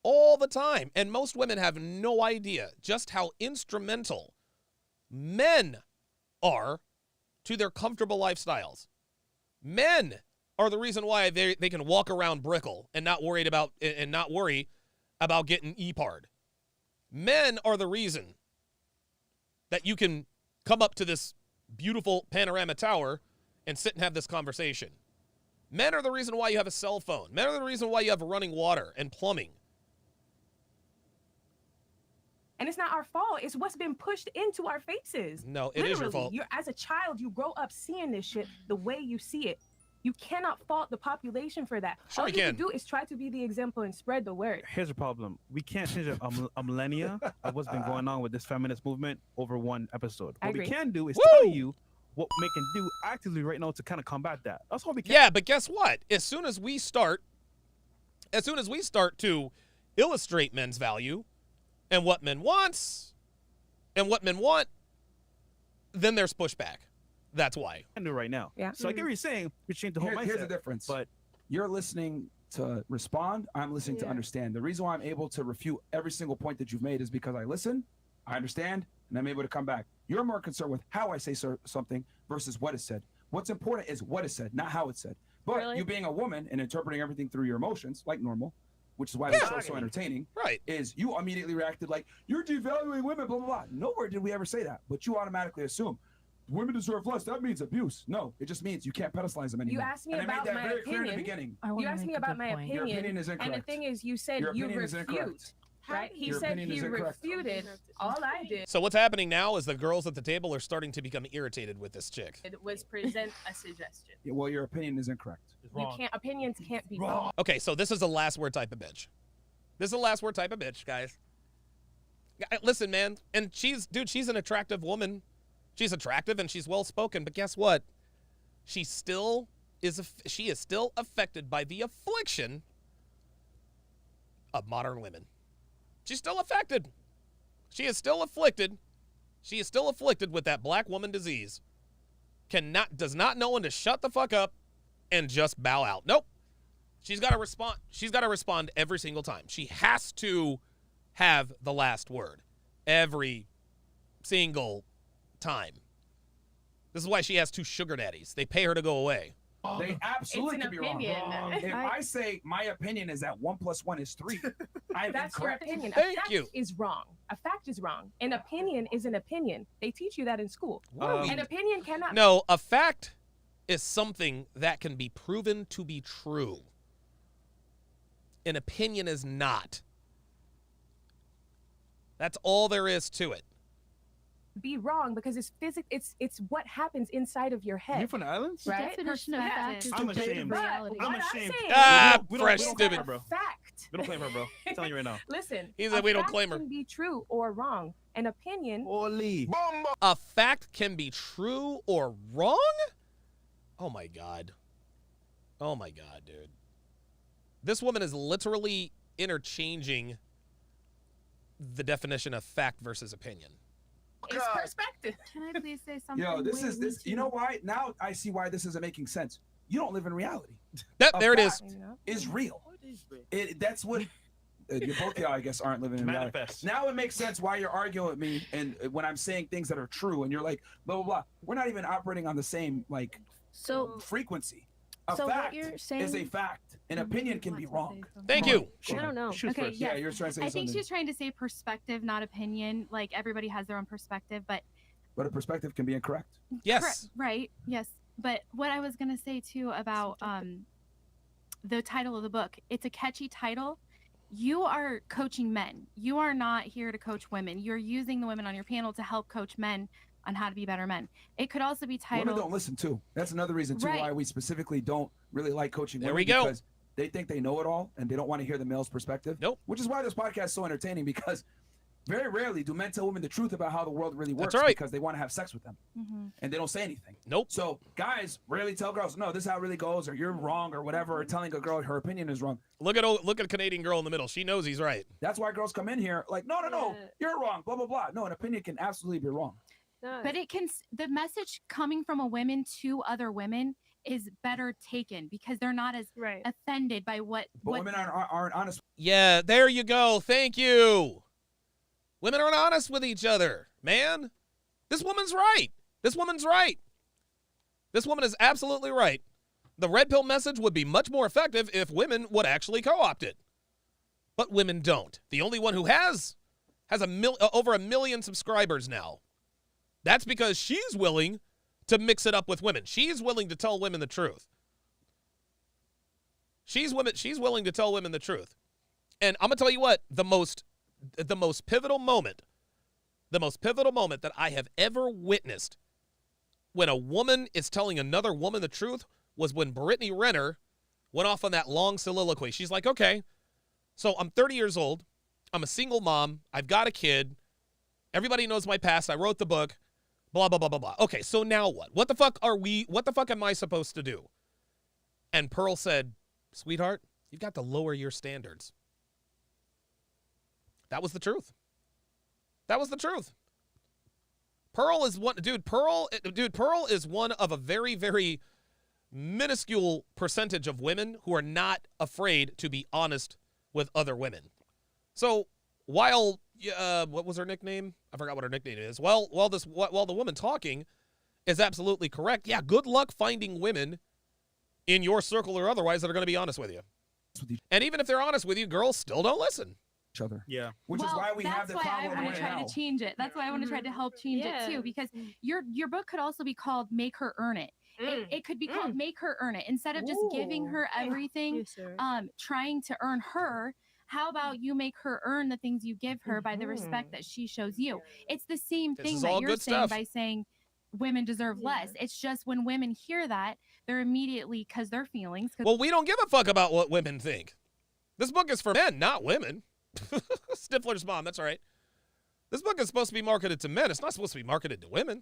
All the time. And most women have no idea just how instrumental men are to their comfortable lifestyles. Men are the reason why they can walk around Brickell and not worry about getting EPAR'd. Men are the reason that you can come up to this beautiful panorama tower and sit and have this conversation. Men are the reason why you have a cell phone. Men are the reason why you have running water and plumbing. And it's not our fault. It's what's been pushed into our faces. No, it is your Literally, fault. As a child, you grow up seeing this shit the way you see it. You cannot fault the population for that. Sure All you you can. can do is try to be the example and spread the word. Here's the problem. We can't change a millennia of what's been going on with this feminist movement over one episode. I What we agree. can do is Woo! tell you what we can do actively right now to kind of combat that. That's all we can. Yeah, but guess what? As soon as we start to illustrate men's value and what men wants and what men want, then there's pushback. That's why. Can do right now. Yeah. So I get what you're saying. We change the whole mindset. Here's the difference. But You're listening to respond. I'm listening to Yeah. understand. The reason why I'm able to refute every single point that you've made is because I listen, I understand, and I'm able to come back. You're more concerned with how I say something versus what is said. What's important is what is said, not how it's said. But Really? you being a woman and interpreting everything through your emotions, like normal, which is why the show's so entertaining, Right. is you immediately reacted like, you're devaluing women, blah, blah, blah. Nowhere did we ever say that. But you automatically assume women deserve less. That means abuse. No, it just means you can't pedestalize them anymore. You asked me and I about made that my very clear in the opinion. beginning. You asked me about my Your opinion, opinion is and the incorrect. thing is, you said Your you opinion is refute, incorrect. right? He Your said opinion is he incorrect. refuted. All I did So what's happening now is the girls at the table are starting to become irritated with this chick. was present a suggestion. Yeah, well, your opinion is incorrect. You can't. Opinions can't be wrong. Okay, so this is a last word type of bitch. This is a last word type of bitch, guys. Listen, man, and she's an attractive woman. She's attractive and she's well spoken, but guess what? She is still affected by the affliction of modern women. She's still affected. She is still afflicted. She is still afflicted with that black woman disease. Does not know when to shut the fuck up and just bow out. Nope. She's got to respond. She's got to respond every single time. She has to have the last word every single time. This is why she has 2 sugar daddies. They pay her to go away. They absolutely It's an could be opinion. wrong. If I say my opinion is that 1 + 1 is 3, I'm That's incorrect. your opinion. Thank a fact you. is wrong. A fact is wrong. An opinion is an opinion. They teach you that in school. An opinion cannot. No, a fact is something that can be proven to be true. An opinion is not. That's all there is to it. be wrong because it's it's what happens inside of your head. You're from the islands? The Right? definition of fact is I'm objective ashamed. reality. I'm What ashamed. saying Ah, We don't fresh claim stupid. her, bro. fact. We don't claim her, bro. I'm telling you right now. Listen, He said a we don't fact claim her. can be true or wrong. An opinion. Holy. A fact can be true or wrong? Oh my God. Oh my God, dude. This woman is literally interchanging the definition of fact versus opinion. It's perspective. Can I please say something? Yo, this Wait, is me this. You too. know why? Now I see why this isn't making sense. You don't live in reality. That, A there it is. fact Is real. That's what. You both y'all, I guess, aren't living in reality. Manifest. Now it makes sense why you're arguing with me, and when I'm saying things that are true, and you're like, blah blah blah. We're not even operating on the same like So frequency. A So what fact you're is saying- a fact. An opinion can be wrong. Thank you. I don't know. Shoot Okay, first. Yeah, yes. you're trying to say I think something. she's trying to say perspective, not opinion. Like everybody has their own perspective, but But a perspective can be incorrect. Yes. right, yes. But what I was gonna say too about the title of the book, it's a catchy title. You are coaching men. You are not here to coach women. You're using the women on your panel to help coach men on how to be better men. It could also be Women titled don't listen too. That's another reason too Right. why we specifically don't really like coaching There women, we go. because they think they know it all and they don't want to hear the male's perspective. Nope. Which is why this podcast is so entertaining, because very rarely do men tell women the truth about how the world really works, That's right. because they want to have sex with them Mhm. and they don't say anything. Nope. So guys rarely tell girls, no, this is how it really goes, or you're wrong, or whatever, or telling a girl her opinion is wrong. Look at a Canadian girl in the middle. She knows he's right. That's why girls come in here like, no, Yeah. you're wrong, blah blah blah. No, an opinion can absolutely be wrong. No, But it can the message coming from a woman to other women is better taken because they're not as right. offended by what But women aren't honest. Yeah, there you go. Thank you. Women aren't honest with each other, man. This woman's right. This woman's right. This woman is absolutely right. The red pill message would be much more effective if women would actually co-opt it. But women don't. The only one who has over 1 million subscribers now. That's because she's willing to mix it up with women. She's willing to tell women the truth. She's willing to tell women the truth. And I'm going to tell you what, the most pivotal moment that I have ever witnessed when a woman is telling another woman the truth was when Brittany Renner went off on that long soliloquy. She's like, okay, so I'm 30 years old. I'm a single mom. I've got a kid. Everybody knows my past. I wrote the book. Blah, blah, blah, blah, blah. Okay, so now what? What the fuck am I supposed to do? And Pearl said, sweetheart, you've got to lower your standards. That was the truth. That was the truth. Pearl is one, Pearl is one of a very, very minuscule percentage of women who are not afraid to be honest with other women. So while, what was her nickname? I forgot what her nickname is. While the woman talking is absolutely correct. Yeah, good luck finding women in your circle or otherwise that are going to be honest with you. And even if they're honest with you, girls still don't listen. Each other. Yeah. Which is why we have the That's why I problem want to try now. to change it. That's why I want to try to help change it too, because your book could also be called Make Her Earn It. It could be called Make Her Earn It. Instead of just giving her everything, trying to earn her, how about you make her earn the things you give her by the respect that she shows you? It's the same thing that you're saying by saying women deserve less. It's just when women hear that, they're immediately, because their feelings. Well, we don't give a fuck about what women think. This book is for men, not women. Stifler's mom, that's all right. This book is supposed to be marketed to men. It's not supposed to be marketed to women.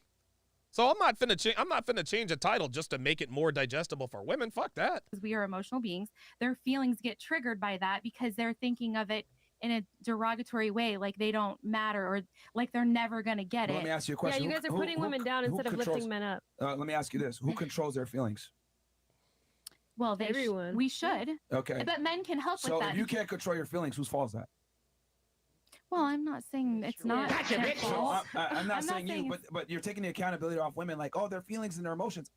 So I'm not finna change a title just to make it more digestible for women. Fuck that. We are emotional beings. Their feelings get triggered by that because they're thinking of it in a derogatory way, like they don't matter or like they're never gonna get it. Let me ask you a question. Yeah, you guys are putting women down instead of lifting men up. Let me ask you this: who controls their feelings? Well, everyone. We should. Okay. But men can help with So that. if you can't control your feelings, whose fault is that? Well, I'm not saying it's not their fault. I'm not saying you, but you're taking the accountability off women, like, oh, their feelings and their emotions.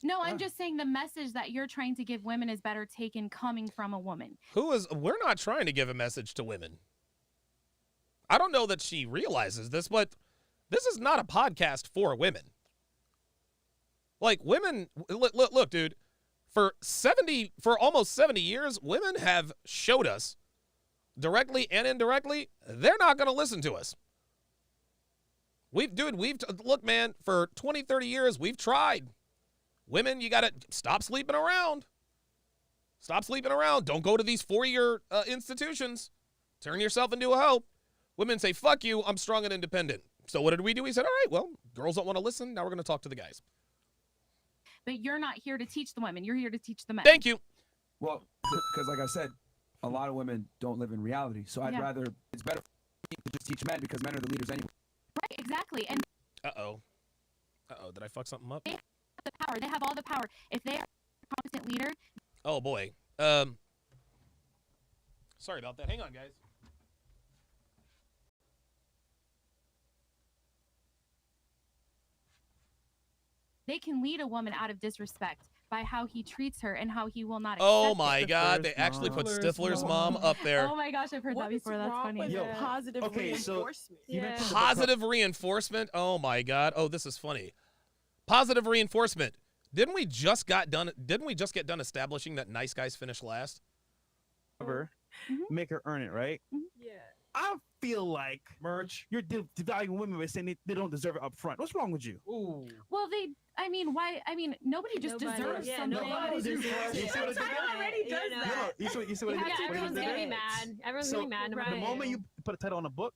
No, I'm just saying the message that you're trying to give women is better taken coming from a woman. We're not trying to give a message to women. I don't know that she realizes this, but this is not a podcast for women. Like women, look, dude, for almost 70 years, women have showed us directly and indirectly, they're not going to listen to us. Look, man, for 20, 30 years, we've tried. Women, you got to stop sleeping around. Stop sleeping around. Don't go to these four-year institutions. Turn yourself into a hoe. Women say, fuck you, I'm strong and independent. So what did we do? We said, all right, well, girls don't want to listen. Now we're going to talk to the guys. But you're not here to teach the women. You're here to teach the men. Thank you. Well, because like I said, a lot of women don't live in reality. So it's better for me to just teach men because men are the leaders anyway. Right, exactly. And Uh-oh, did I fuck something up? they have the power. They have all the power. If they are a competent leader. Oh, boy. Sorry about that. Hang on, guys. They can lead a woman out of disrespect by how he treats her and how he will not accept Oh my it. God, they actually put Stifler's mom up there. Oh my gosh, I've heard that before. That's funny. Positive reinforcement. Positive reinforcement? Oh my God. Oh, this is funny. Positive reinforcement. Didn't we just get done establishing that nice guys finish last? Make her earn it, right? Yeah. I feel like you're devaluing women by saying they don't deserve it up front. What's wrong with you? Well, nobody just deserves something. Nobody deserves it. You see what already does that. You see what Everyone's gonna be mad. Everyone's gonna be mad. The moment you put a title on a book,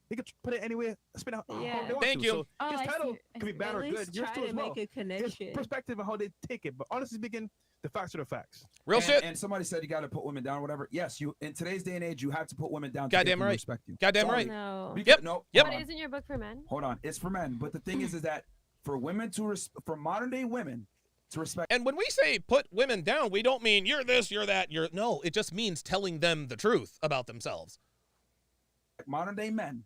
they could put it anywhere, spin out how they want Thank to. you. So his title could be bad or At good. least Yours try too to as well. make a connection. It's perspective of how they take it. But honestly speaking, the facts are the facts. Real shit. And somebody said you got to put women down or whatever. Yes, you in today's day and age, you have to put women down. Goddamn to right. Respect you. Goddamn Sorry. right. No. Yep. No. Yep. But isn't your book for men? Hold on. It's for men. But the thing is that for women for modern day women to respect. And when we say put women down, we don't mean you're this, you're that, no. It just means telling them the truth about themselves. Modern day men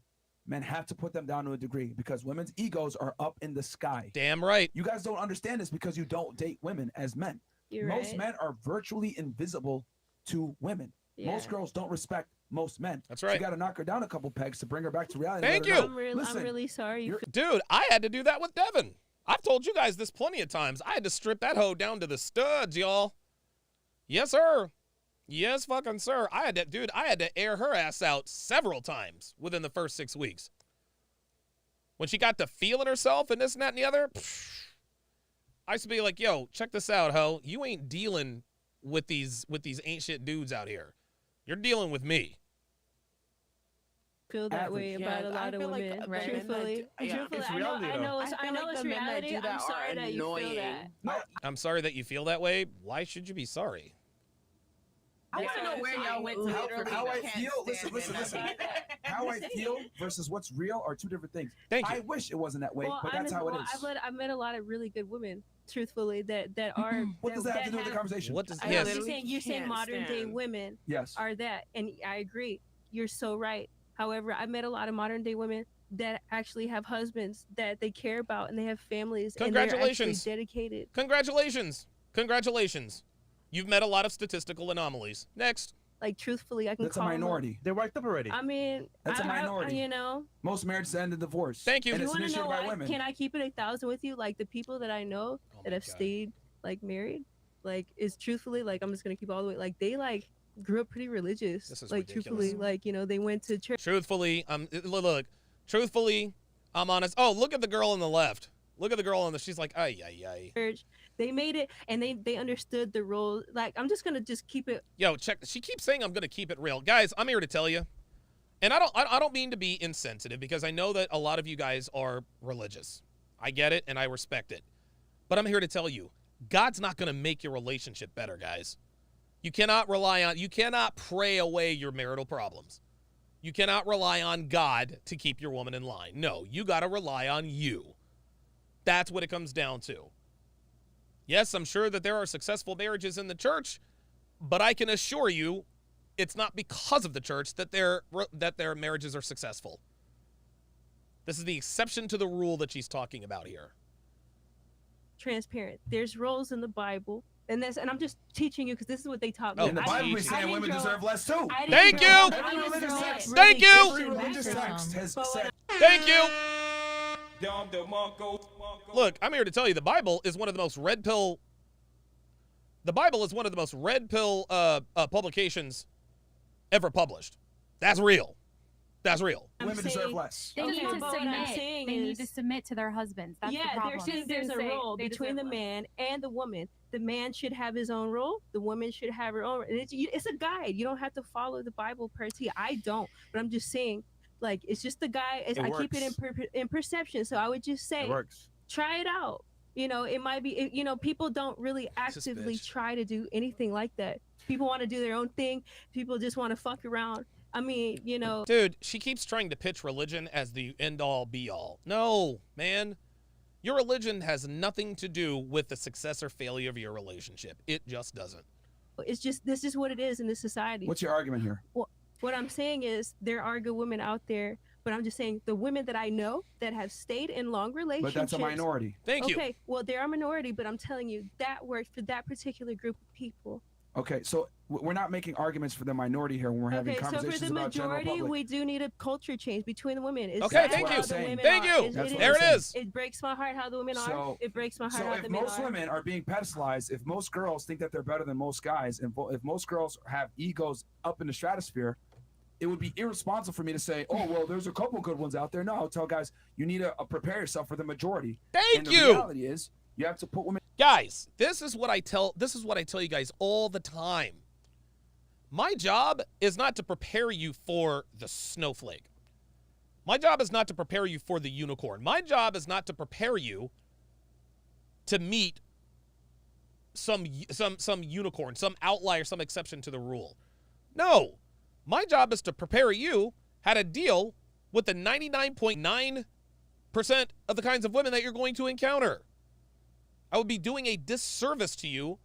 have to put them down to a degree because women's egos are up in the sky. Damn right. You guys don't understand this because you don't date women as men. Most men are virtually invisible to women. Most girls don't respect most men. That's right. So you got to knock her down a couple pegs to bring her back to reality. Thank you. I'm really sorry. Dude, I had to do that with Devin. I've told you guys this plenty of times. I had to strip that hoe down to the studs, y'all. Yes, sir. Yes, fucking sir. I had to air her ass out several times within the first 6 weeks. When she got to feeling herself and this and that and the other, I used to be like, yo, check this out, ho. You ain't dealing with these ain't shit dudes out here. You're dealing with me. Feel that way about a lot of women, right? Truthfully, It's reality, I know though. it's I feel like it's the men that reality. do that I'm sorry are that you feel annoying. that. I'm sorry that you feel that way. Why should you be sorry? I want to know where y'all went to. How I feel. Listen. How I feel versus what's real are two different things. Thank you. I wish it wasn't that way, Well, but that's how it is. I've met a lot of really good women, truthfully, that are. What does that have to do with the conversation? What does Yes. You're saying modern day stand. women Yes. are that, and I agree. You're so right. However, I met a lot of modern day women that actually have husbands that they care about, and they have families. Congratulations. And they're actually dedicated. Congratulations. You've met a lot of statistical anomalies. Next. Like, truthfully, I can That's a call them minority. They're wiped up already. I mean, That's a minority. You know, Most marriages end in divorce. Thank you. And you it's want to initiated know by why? women. Can I keep it 1,000 with you? Like, the people that I know that have stayed like married, like, is truthfully, like, I'm just gonna keep all the way. Like, they like grew up pretty religious. This is like ridiculous. Truthfully, like, you know, they went to church. Truthfully, truthfully, I'm honest. Oh, look at the girl on the left. Look at the girl on the. She's like, ay. Church. They made it, and they understood the role. Like, I'm just gonna keep it. Yo, check. She keeps saying I'm gonna keep it real, guys. I'm here to tell you, and I don't mean to be insensitive because I know that a lot of you guys are religious. I get it and I respect it, but I'm here to tell you, God's not gonna make your relationship better, guys. You cannot pray away your marital problems. You cannot rely on God to keep your woman in line. No, you gotta rely on you. That's what it comes down to. Yes, I'm sure that there are successful marriages in the church, but I can assure you it's not because of the church that their marriages are successful. This is the exception to the rule that she's talking about here. Transparent. There's roles in the Bible, and I'm just teaching you because this is what they taught me. In the Bible, we say women deserve less too. Thank you. Every religious text. Thank you. Every religious text has said. Thank you. Look, I'm here to tell you the Bible is one of the most red pill. The Bible is one of the most red pill publications ever published. That's real. That's real. Women deserve less. They need to but what I'm submit. saying They need is- to submit to their husbands. That's the Yeah, problem. they're saying there's a role between the man and the woman. The man should have his own role. The woman should have her own. And it's a guide. You don't have to follow the Bible per se. I don't, but I'm just saying, like, it's just the guy. I keep it in perception. So I would just say, It works. try it out. You know, it might be. You know, people don't really actively try to do anything like that. People want to do their own thing. People just want to fuck around. I mean, you know. Dude, she keeps trying to pitch religion as the end-all, be-all. No, man. Your religion has nothing to do with the success or failure of your relationship. It just doesn't. It's just, this is what it is in this society. What's your argument here? Well, what I'm saying is there are good women out there, but I'm just saying the women that I know that have stayed in long relationships. But that's a minority. Thank you. Okay, well, they're a minority, but I'm telling you, that worked for that particular group of people. Okay, so we're not making arguments for the minority here when we're having Okay, so for conversations the about general majority, public. we do need a culture change between the women. It's Okay, sad thank how you. the women Thank are. you. There it is. It breaks my heart how the women are. So- It breaks my heart So how if the men most are. women are being pedestalized, if most girls think that they're better than most guys, and if most girls have egos up in the stratosphere, it would be irresponsible for me to say, oh, well, there's a couple good ones out there. No, I'll tell guys, you need to prepare yourself for the majority. Thank and you. The reality is, you have to put women. Guys, this is what I tell you guys all the time. My job is not to prepare you for the snowflake. My job is not to prepare you for the unicorn. My job is not to prepare you to meet some unicorn, some outlier, some exception to the rule. No. My job is to prepare you how to deal with the 99.9% of the kinds of women that you're going to encounter. I would be doing a disservice to you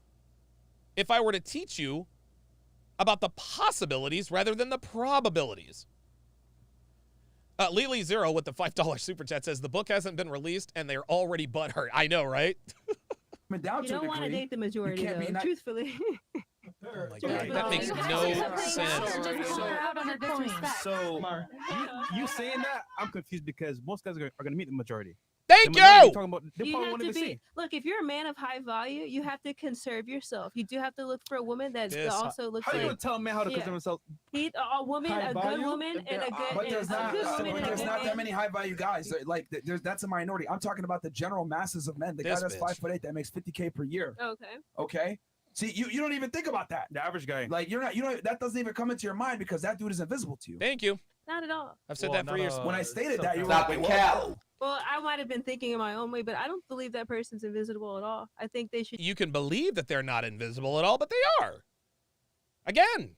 if I were to teach you about the possibilities rather than the probabilities. Lily Zero with the $5 super chat says the book hasn't been released and they're already butthurt. I know, right? You don't want to date the majority, though, truthfully. Oh my God, that makes no sense. So you saying that, I'm confused because most guys are going to meet the majority. Thank The minority you. Talking about, they You probably have wanted to to be see. look. If you're a man of high value, you have to conserve yourself. You do have to look for a woman that This- also looks How you like gonna tell a man how to Yeah. conserve himself? a woman, High a good value? woman, and a good, But and there's a not, good woman, and a there's good not that man. many high value guys. Like that's a minority. I'm talking about the general masses of men. The This guy that's bitch. 5'8" that makes $50K per year. Okay. Okay. See, you don't even think about that. The average guy. Like you know that doesn't even come into your mind because that dude is invisible to you. Thank you. Not at all. I've said Well, that for not years. When I stated that, you were Stop like, the "Whoa, cap." whoa." Well, I might have been thinking in my own way, but I don't believe that person's invisible at all. I think they should You can believe that they're not invisible at all, but they are. Again,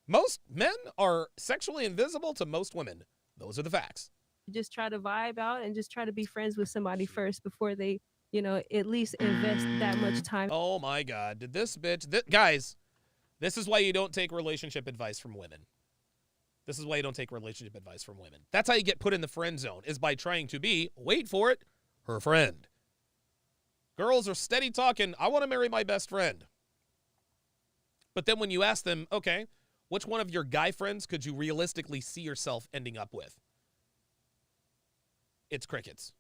most men are sexually invisible to most women. Those are the facts. just try to vibe out and just try to be friends with somebody first before they, at least invest that much time. Oh my God. Did this bitch. Guys, this is why you don't take relationship advice from women. This is why you don't take relationship advice from women. That's how you get put in the friend zone, is by trying to be, wait for it, her friend. Girls are steady talking, I want to marry my best friend. But then when you ask them, okay, which one of your guy friends could you realistically see yourself ending up with? It's crickets.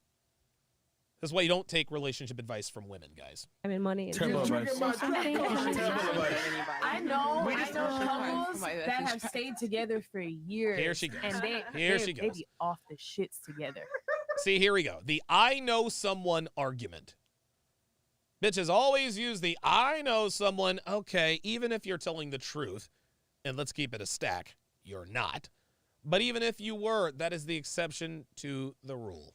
This is why you don't take relationship advice from women, guys. Time and money. And Terrible advice. I know We just- couples that have stayed together for years. Here she goes. And Here she they goes. be off the shits together. See, here we go. The I know someone argument. Bitches always use the I know someone. Okay, even if you're telling the truth, and let's keep it a stack, you're not. But even if you were, that is the exception to the rule.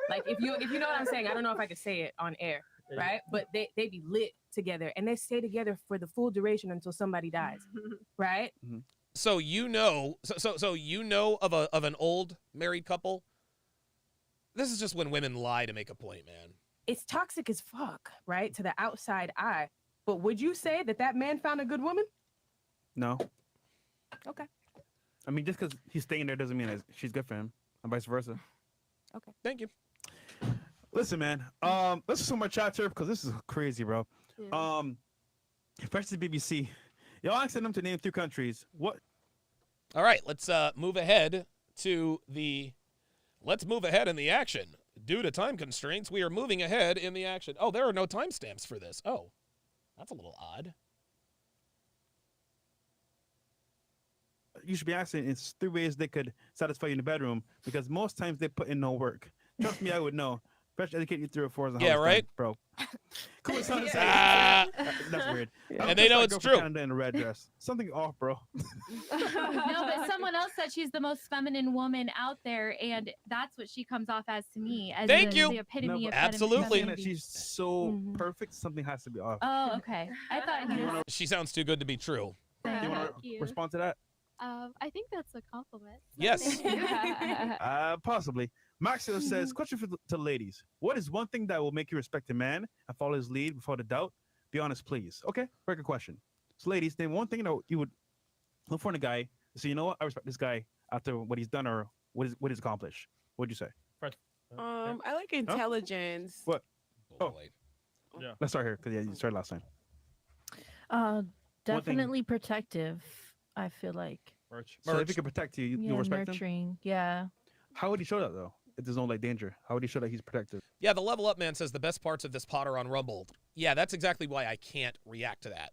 Like if you know what I'm saying, I don't know if I could say it on air, right? But they be lit together and they stay together for the full duration until somebody dies, right? So you know, so you know of an old married couple. This is just when women lie to make a point, man. It's toxic as fuck, right? To the outside eye. But would you say that man found a good woman? No. Okay. I mean, just because he's staying there doesn't mean that she's good for him, and vice versa. Okay. Thank you. Listen, man. Let's do some more chat here because this is crazy, bro. Especially BBC. Y'all asking them to name 3 countries. What? All right, let's move ahead to the. Let's move ahead in the action. Due to time constraints, we are moving ahead in the action. Oh, there are no timestamps for this. Oh, that's a little odd. You should be asking it's 3 ways they could satisfy you in the bedroom because most times they put in no work. Trust me, I would know. Fresh educate you 3 or 4 is Yeah, right? bro. Cool, son, Ah. that's weird. And they know it's true. Canada in a red dress. Something off, bro. No, but someone else said she's the most feminine woman out there, and that's what she comes off as to me. As Thank the, you. The epitome of Absolutely. Saying that she's so perfect, something has to be off. Oh, okay. I thought he was. She sounds too good to be true. You want Thank to you. respond to that? I think that's a compliment. Yes. Possibly. Maxwell says, question for to ladies. What is one thing that will make you respect a man and follow his lead without a doubt? Be honest, please. Okay, very good question. So, ladies, name one thing that you would look for in a guy. So, you know what? I respect this guy after what he's done or what he's accomplished. What'd you say? I like intelligence. What? Oh, yeah. Let's start here because you started last time. Definitely protective. I feel like. So if he can protect you, Yeah, you'll respect him? nurturing. Yeah. How would he show that, though? If there's no like danger, how would he show that he's protective? Yeah, the Level Up Man says the best parts of this pod are on Rumble. Yeah, that's exactly why I can't react to that.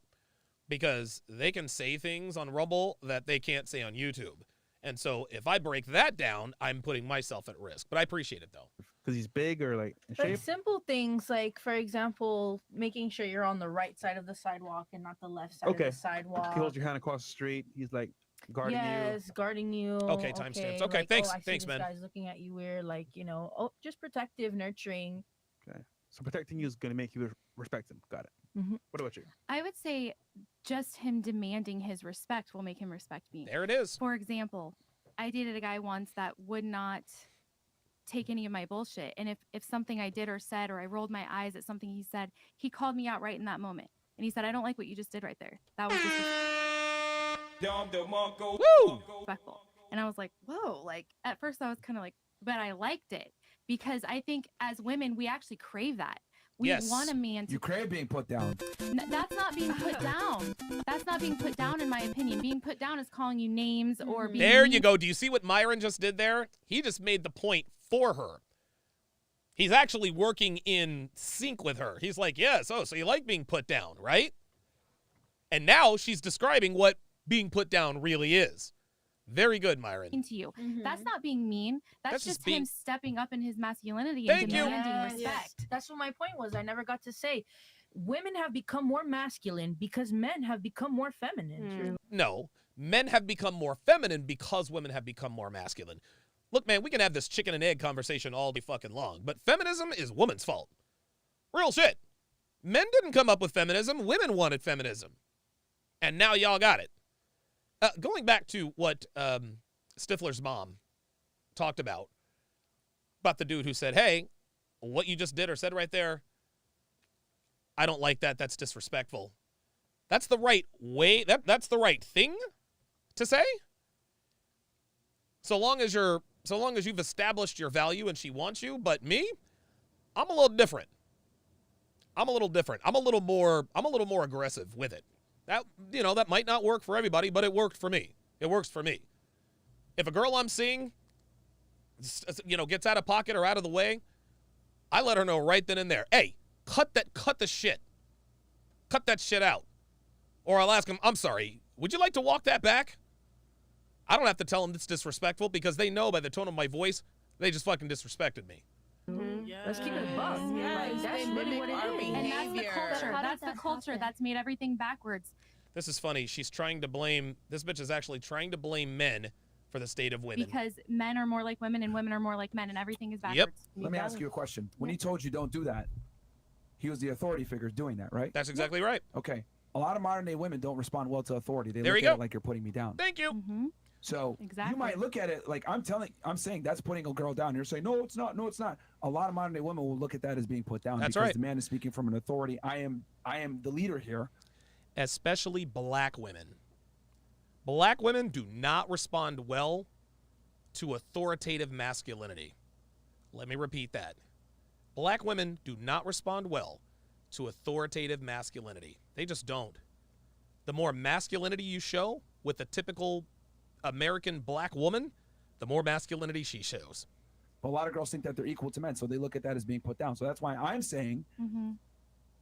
Because they can say things on Rumble that they can't say on YouTube. And so if I break that down, I'm putting myself at risk. But I appreciate it, though. Because he's big or like in Like shape? simple things, like for example, making sure you're on the right side of the sidewalk and not the left side Okay. of the sidewalk. He holds your hand across the street. He's like guarding yes, guarding you. Okay, timestamps. Okay, like, thanks. Oh, I see Thanks, this man. guy's looking at you weird, like just protective, nurturing. you. Okay. So protecting you is going to make you respect him. Got it. Mhm. What about you? I would say just him demanding his respect will make him respect me. There it is. For example, I dated a guy once that would not take any of my bullshit. And if something I did or said, or I rolled my eyes at something he said, he called me out right in that moment. And he said, I don't like what you just did right there. That was disrespectful. And I was like, whoa. Like at first I was kind of like, but I liked it because I think as women, we actually crave that. We want a man to. You crave being put down. That's not being put down. That's not being put down, in my opinion. Being put down is calling you names or being. There you mean. go. Do you see what Myron just did there? He just made the point for her. He's actually working in sync with her. He's like, yes, oh, so you like being put down, right? And now she's describing what being put down really is. Very good, Myron. To you. That's not being mean. That's just being- him stepping up in his masculinity Thank and you. demanding Yes. respect. That's what my point was. I never got to say. Women have become more masculine because men have become more feminine. No, men have become more feminine because women have become more masculine. Look, man, we can have this chicken and egg conversation all day fucking long, but feminism is woman's fault. Real shit. Men didn't come up with feminism. Women wanted feminism. And now y'all got it. Going back to what Stifler's mom talked about the dude who said, hey, what you just did or said right there, I don't like that. That's disrespectful. That's the right way. That's the right thing to say. So long as you've established your value and she wants you, but me, I'm a little different. I'm a little more aggressive with it. That might not work for everybody, but it worked for me. It works for me. If a girl I'm seeing, gets out of pocket or out of the way, I let her know right then and there. Hey, cut the shit. Cut that shit out. Or I'll ask him, I'm sorry, would you like to walk that back? I don't have to tell them it's disrespectful because they know by the tone of my voice, they just fucking disrespected me. Let's keep it above. Like, that's really what it is. And that's the culture. That's the culture that's made everything backwards. This is funny. This bitch is actually trying to blame men for the state of women. Because men are more like women and women are more like men and everything is backwards. Let me ask you a question. When he told you don't do that, he was the authority figure doing that, right? That's exactly right. Okay. A lot of modern day women don't respond well to authority. They There look you at go. it like you're putting me down. Thank you. So Exactly. you might look at it like I'm saying that's putting a girl down. You're saying, no, it's not. No, it's not. A lot of modern day women will look at that as being put down That's because right. the man is speaking from an authority. I am the leader here. Especially black women. Black women do not respond well to authoritative masculinity. Let me repeat that. Black women do not respond well to authoritative masculinity. They just don't. The more masculinity you show with a typical American black woman, the more masculinity she shows. But a lot of girls think that they're equal to men, so they look at that as being put down. So that's why I'm saying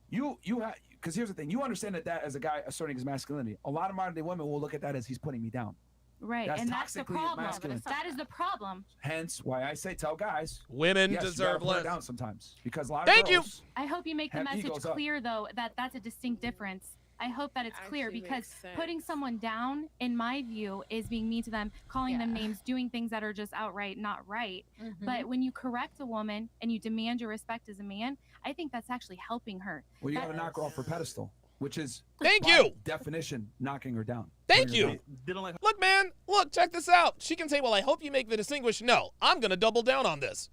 you have, because here's the thing, you understand that as a guy asserting his masculinity. A lot of modern day women will look at that as he's putting me down. Right, That's and that's the toxically problem. masculine. That is the problem. Hence why I say tell guys women yes, deserve you gotta put less. it down sometimes because a lot Thank of you. girls I hope you make the have message egos up. clear, though, that that's a distinct difference. I hope that it's clear Actually because makes sense. putting someone down, in my view, is being mean to them, calling them names, doing things that are just outright not right. But when you correct a woman and you demand your respect as a man, I think that's actually helping her. Well, you That- got to knock her off her pedestal, which is Thank by you. definition knocking her down. Thank Putting her you. down. Look, man, check this out. She can say, well, I hope you make the distinguish. No, I'm going to double down on this.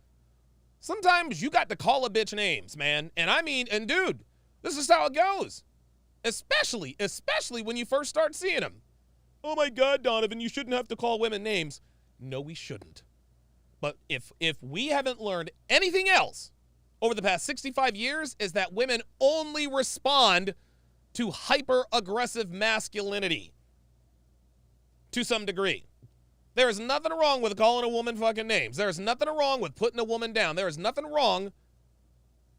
Sometimes you got to call a bitch names, man. And dude, this is how it goes. Especially when you first start seeing them. Oh my God, Donovan, you shouldn't have to call women names. No, we shouldn't. But if we haven't learned anything else over the past 65 years, is that women only respond to hyper-aggressive masculinity to some degree. There is nothing wrong with calling a woman fucking names. There is nothing wrong with putting a woman down. There is nothing wrong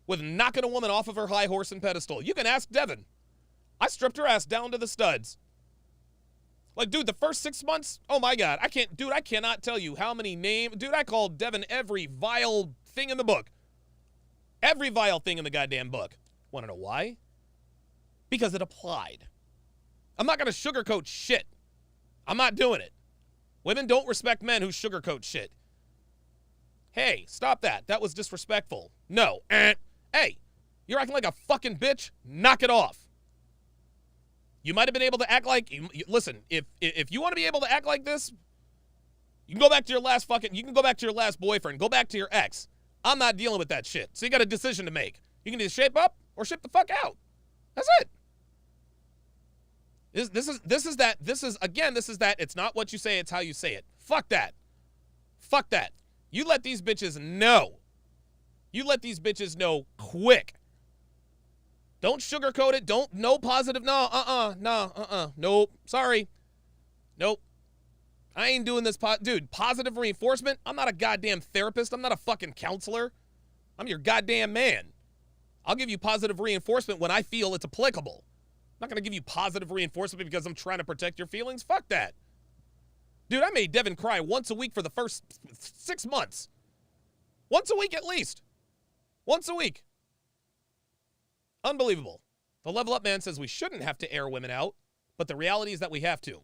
with knocking a woman off of her high horse and pedestal. You can ask Devin. I stripped her ass down to the studs. Like, dude, the first 6 months, oh my God, I cannot tell you how many names. Dude, I called Devin every vile thing in the book. Every vile thing in the goddamn book. Want to know why? Because it applied. I'm not going to sugarcoat shit. I'm not doing it. Women don't respect men who sugarcoat shit. Hey, stop that. That was disrespectful. No. Hey, you're acting like a fucking bitch. Knock it off. You might have been able to act like, listen, if you want to be able to act like this, you can go back to your last boyfriend, go back to your ex. I'm not dealing with that shit. So you got a decision to make. You can either shape up or ship the fuck out. That's it. This is that. It's not what you say, it's how you say it. Fuck that. Fuck that. You let these bitches know. You let these bitches know quick. Don't sugarcoat it. No positive. Nope. Sorry. Nope. I ain't doing this. Dude, positive reinforcement. I'm not a goddamn therapist. I'm not a fucking counselor. I'm your goddamn man. I'll give you positive reinforcement when I feel it's applicable. I'm not going to give you positive reinforcement because I'm trying to protect your feelings. Fuck that. Dude, I made Devin cry once a week for the first 6 months. Once a week at least. Once a week. Unbelievable. The Level Up Man says we shouldn't have to air women out, but the reality is that we have to.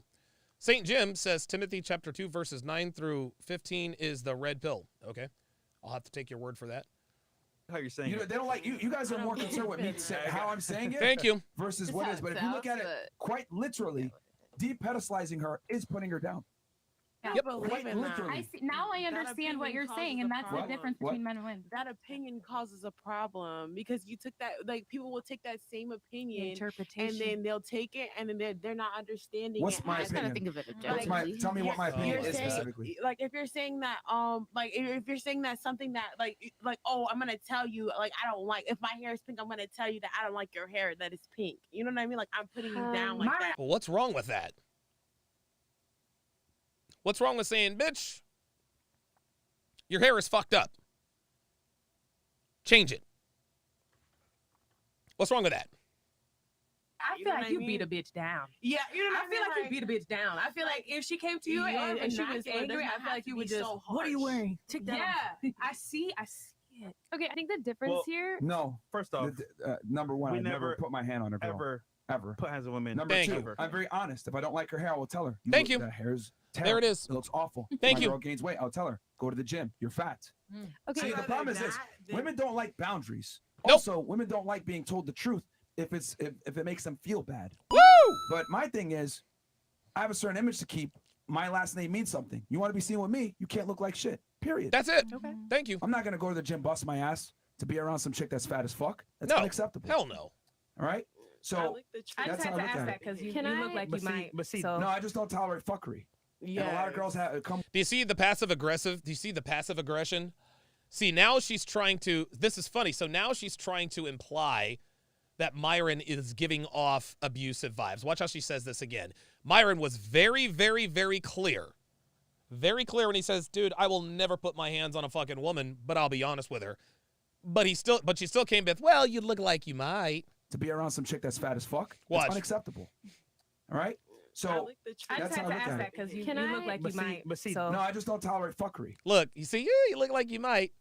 St. Jim says Timothy chapter 2 verses 9 through 15 is the red pill. Okay. I'll have to take your word for that. How you're saying They don't like you guys are more concerned with me how I'm saying it. Thank you. Versus what it is. But if you look at it quite literally, de-pedestalizing her is putting her down. Yeah. Quite literally. I see, now I understand what you're saying, and that's the difference between men and women. That opinion causes a problem because you took that, like, people will take that same opinion interpretation, and then they'll take it and then they're not understanding What's it. my as- opinion? think of it What's my, tell me what my opinion is specifically. Like if you're saying that, like if you're saying that something that like oh, I'm gonna tell you, like, I don't like, if my hair is pink, I'm gonna tell you that I don't like your hair that is pink. You know what I mean? Like I'm putting you down like that. Well, what's wrong with that? What's wrong with saying, bitch, your hair is fucked up? Change it. What's wrong with that? I feel like you beat a bitch down. Yeah, you know what I feel like you beat a bitch down. I feel like if she came to you and she was angry, I feel like you would just, what are you wearing? Take that off. I see it. Okay, I think the difference Well, here. No. First off, number one, we I never never put my hand on a girl. Ever. Put hands on women. Number Thank two, you. I'm very honest. If I don't like her hair, I will tell her. Thank you. The hair's There terrible. it is. It looks awful. Thank My you. girl gains weight. I'll tell her. Go to the gym. You're fat. Okay. See, the problem is this: women don't like boundaries. Nope. Also, women don't like being told the truth if it makes them feel bad. Woo! But my thing is, I have a certain image to keep. My last name means something. You want to be seen with me, you can't look like shit. Period. That's it. Okay. Thank you. I'm not gonna go to the gym, bust my ass to be around some chick that's fat as fuck. That's No. unacceptable. Hell no. All right. So I that's just how had I to look ask at that it. because you Can look I- like But you see- might. but see- so. No, I just don't tolerate fuckery. And a lot of girls come. Do you see the passive aggressive? Do you see the passive aggression? See, now she's trying to, this is funny. So now she's trying to imply that Myron is giving off abusive vibes. Watch how she says this again. Myron was very, very, very clear. Very clear when he says, dude, I will never put my hands on a fucking woman, but I'll be honest with her. But she still came with, well, you look like you might. To be around some chick that's fat as fuck, Watch. that's unacceptable. All right? So I that's just how had I to look ask at that it. because you Can look I- like But you see- might. but see- so. No, I just don't tolerate fuckery. Look, you see, you look like you might.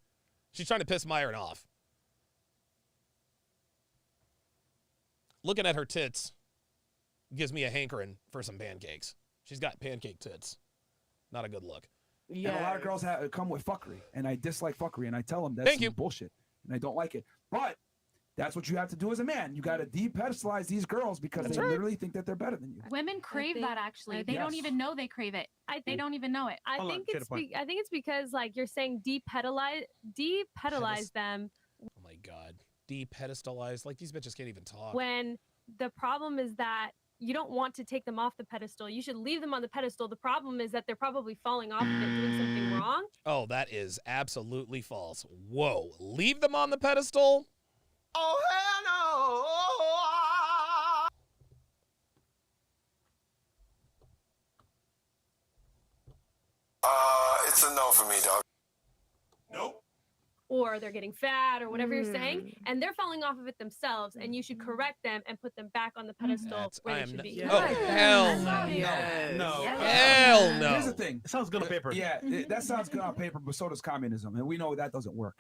She's trying to piss Myron off. Looking at her tits gives me a hankering for some pancakes. She's got pancake tits. Not a good look. And a lot of girls come with fuckery, and I dislike fuckery, and I tell them that's Thank you. bullshit, and I don't like it. But that's what you have to do as a man. You got to de-pedestalize these girls because That's they right. literally think that they're better than you. Women crave think- that actually. I They don't Yes. even know they crave it. They don't even know it. I Hold on, think to the it's point. I think it's because like you're saying de-pedalize them Oh my God. De-pedestalized. Like these bitches can't even talk. when the problem is that you don't want to take them off the pedestal. You should leave them on the pedestal. The problem is that they're probably falling off of it, doing something wrong. Oh, that is absolutely false. Whoa. Leave them on the pedestal? Oh, hell no. It's a no for me, dog. Or they're getting fat or whatever you're saying, and they're falling off of it themselves, and you should correct them and put them back on the pedestal where they should be. Oh, hell no. No. Hell no. Here's the thing. It sounds good on paper. Yeah, that sounds good on paper, but so does communism, and we know that doesn't work.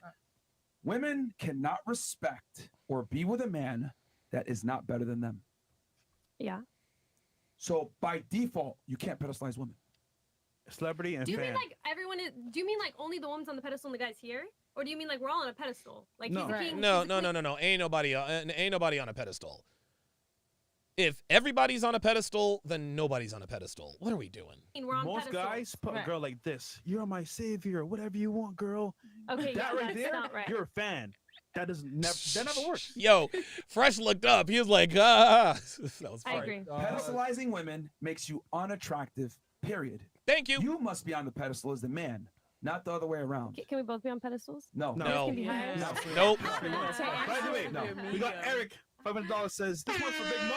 Women cannot respect or be with a man that is not better than them. Yeah. So by default, you can't pedestalize women. Celebrity and Do you fan. mean like everyone is? Do you mean like only the woman's on the pedestal and the guy's here, or do you mean like we're all on a pedestal? Like No. he's the king. No, he's the no, no, no, no. Ain't nobody on a pedestal. If everybody's on a pedestal, then nobody's on a pedestal. What are we doing? queen, we're on Most pedestals. guys put a Right. girl like this. You're my savior. Whatever you want, girl. Okay, that yeah, right that's there. not right. You're a fan. That never works. Yo, Fresh looked up. He was like, ah. That was I funny. agree. Pedestalizing women makes you unattractive, period. Thank you. You must be on the pedestal as the man, not the other way around. Can we both be on pedestals? No. No. Boys can be higher? No. Nope. By the way, we got Eric. $500 says this one's for Big Mo.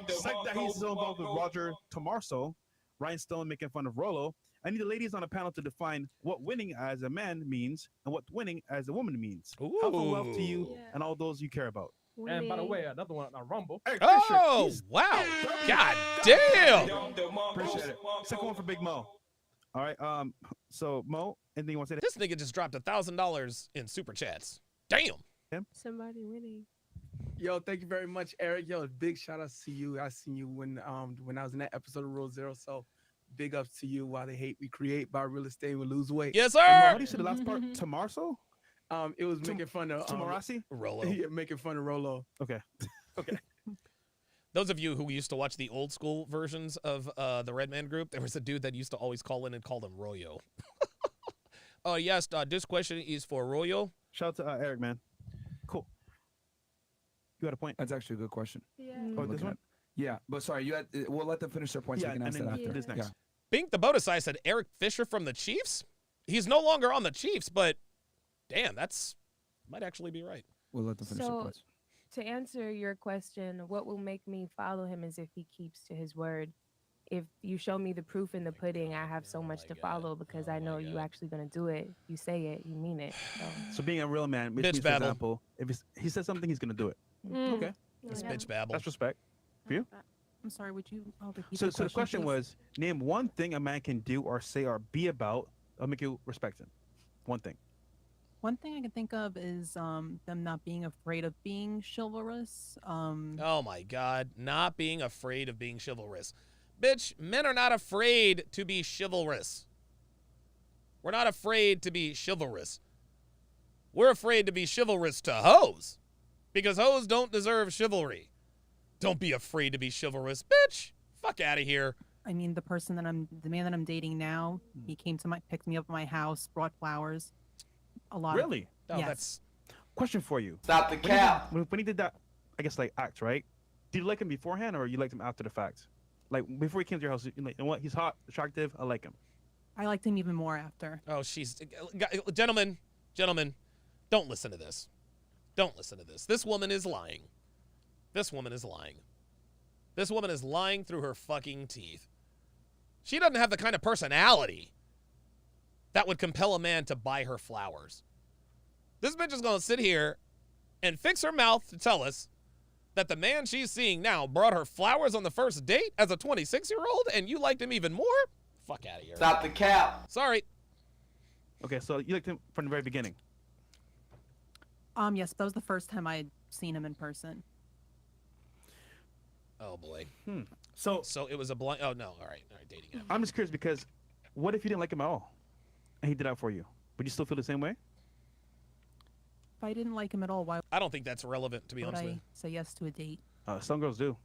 Psyched that he's still involved with Roger Tomarso, Ryan Stone making fun of Rolo, I need the ladies on the panel to define what winning as a man means and what winning as a woman means. Health and wealth to you and all those you care about. And by the way, another one on Rumble. Eric Oh, Fisher, wow. God damn. Appreciate it. Second one for Big Mo. All right. So Mo, anything you want to say? This nigga just dropped $1,000 in super chats. Damn. Somebody winning. Yo, thank you very much, Eric. Yo, big shout out to you. I seen you when I was in that episode of Rule Zero. So big ups to you. Why they hate, we create. Buy real estate, we lose weight. Yes, sir. How do you say the last part? Tamarso? It was making fun of Tamarasi? Rolo. Yeah, making fun of Rolo. Okay. Okay. Those of you who used to watch the old school versions of the Red Man group, there was a dude that used to always call in and call him Royo. Oh, yes. This question is for Royo. Shout out to Eric, man. Cool. You got a point? That's actually a good question. Yeah. Oh, this one? Yeah, but sorry, you had. We'll let them finish their points. Yeah, we can and ask that then after. this next. Bink the Bodasai said Eric Fisher from the Chiefs? He's no longer on the Chiefs, but damn, that's might actually be right. We'll let them finish their So, points. to answer your question, what will make me follow him is if he keeps to his word. If you show me the proof in the pudding, I have so much to follow because I know you actually gonna do it. You say it, you mean it. So being a real man, which Bitch means, for babble. example, if he says something, he's gonna do it. Mm. Okay. It's bitch babble. That's respect. For you? I'm sorry, would you repeat So the question please? was, name one thing a man can do or say or be about that'll make you respect him. One thing. One thing I can think of is them not being afraid of being chivalrous. Oh my God, not being afraid of being chivalrous. Bitch, men are not afraid to be chivalrous. We're not afraid to be chivalrous. We're afraid to be chivalrous to hoes. Because hoes don't deserve chivalry. Don't be afraid to be chivalrous, bitch. Fuck out of here. I mean, the man that I'm dating now, he came to picked me up at my house, brought flowers. A lot. Really? Oh, yes. that's Question for you. Stop the cap. When he did that, I guess like act, right? Did you like him beforehand or you liked him after the fact? Like before he came to your house, you're like, you know what? He's hot, attractive. I like him. I liked him even more after. Oh, gentlemen, don't listen to this. Don't listen to this. This woman is lying. This woman is lying. This woman is lying through her fucking teeth. She doesn't have the kind of personality that would compel a man to buy her flowers. This bitch is going to sit here and fix her mouth to tell us that the man she's seeing now brought her flowers on the first date as a 26-year-old and you liked him even more? Fuck out of here. Stop the cap. Sorry. Okay, so you liked him from the very beginning. Yes, that was the first time I had seen him in person. Oh, boy. So it was a blind... Oh, no. All right, dating app. I'm just curious because what if you didn't like him at all and he did that for you? Would you still feel the same way? If I didn't like him at all, why I don't think that's relevant, to be would honest with I you. say yes to a date? Some girls do.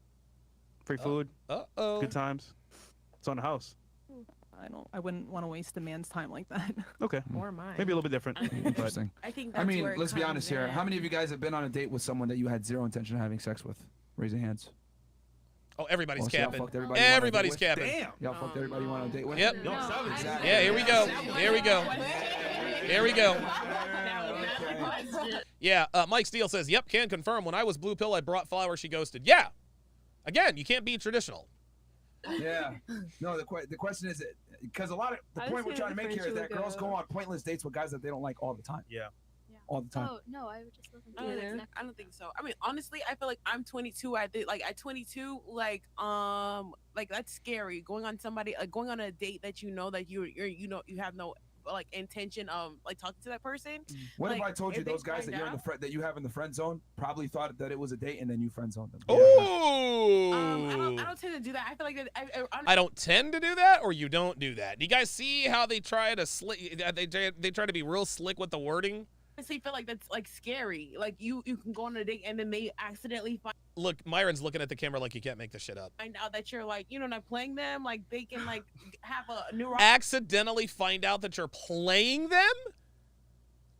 Free food. Uh-oh. Good times. It's on the house. I wouldn't want to waste a man's time like that. Okay. Or mine. Maybe a little bit different. Interesting. I think I that's mean, where it let's be comes honest here. in. How many of you guys have been on a date with someone that you had zero intention of having sex with? Raise your hands. Oh, everybody's so y'all capping. fucked everybody you wanted to Everybody's date with? capping. Damn. Y'all fucked everybody you want on a date with? Yep. Yo, savage. Exactly. Yeah, here we go. Here we go. Here we go. Yeah, Mike Steele says, yep, can confirm. When I was blue pill, I brought flowers, she ghosted. Yeah. Again, you can't be traditional. Yeah. No, the question is, because a lot of the I point was we're trying to gonna make here is that differentiate girls go on pointless dates with guys that they don't like all the time. Yeah. All the time. Oh no, I would just listen I to don't, it. think, I don't think so. I mean, honestly, I feel like I'm 22. I did like at 22, like that's scary. Going on going on a date that you know that you have no like intention of like talking to that person. What like, if I told you if they those guys find that you're in out- that you have in the friend zone probably thought that it was a date and then you friend zoned them? Ooh. I don't tend to do that. I feel like that. I don't tend to do that, or you don't do that. Do you guys see how they try to they try to be real slick with the wording? honestly feel like that's like scary. Like you can go on a date and then they accidentally Look, Myron's looking at the camera like you can't make this shit up. find out that you're like, not playing them. Like they can like have a neural. Accidentally find out that you're playing them?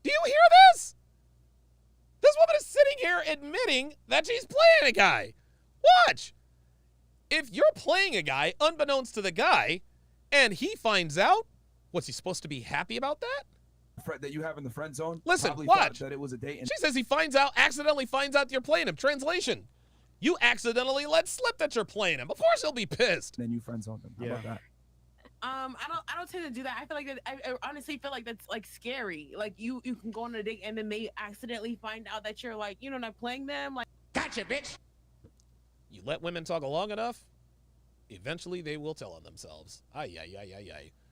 Do you hear this? This woman is sitting here admitting that she's playing a guy. Watch. If you're playing a guy, unbeknownst to the guy, and he finds out, what's he supposed to be happy about that? That you have in the friend zone. Listen, probably watch. thought that it was a date. And She says he accidentally finds out you're playing him. Translation. You accidentally let slip that you're playing him. Of course he'll be pissed. Then you friend zoned him. How about that? I don't tend to do that. I feel like that. I honestly feel like that's like scary. Like you can go on a date and then they accidentally find out that you're like, you know, not playing them. Like, gotcha, bitch. You let women talk long enough, eventually they will tell on themselves. Ay.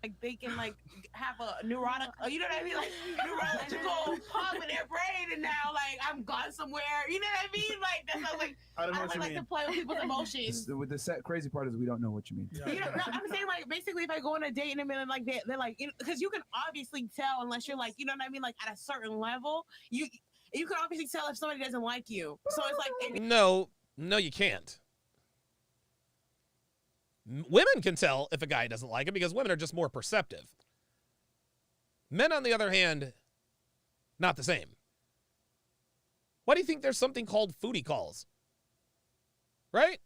Like they can like have a neurotic, you know what I mean? Like neurological pump in their brain, and now like I'm gone somewhere. You know what I mean? Like that's how, like I don't know what you like mean. to play with people's emotions. With the crazy part is we don't know what you mean. You know, no, I'm saying like basically if I go on a date and they're like they're like, because you can obviously tell unless you're like, you know what I mean, like at a certain level, you can obviously tell if somebody doesn't like you. So it's like No, you can't. Women can tell if a guy doesn't like him because women are just more perceptive. Men, on the other hand, not the same. Why do you think there's something called foodie calls? Right?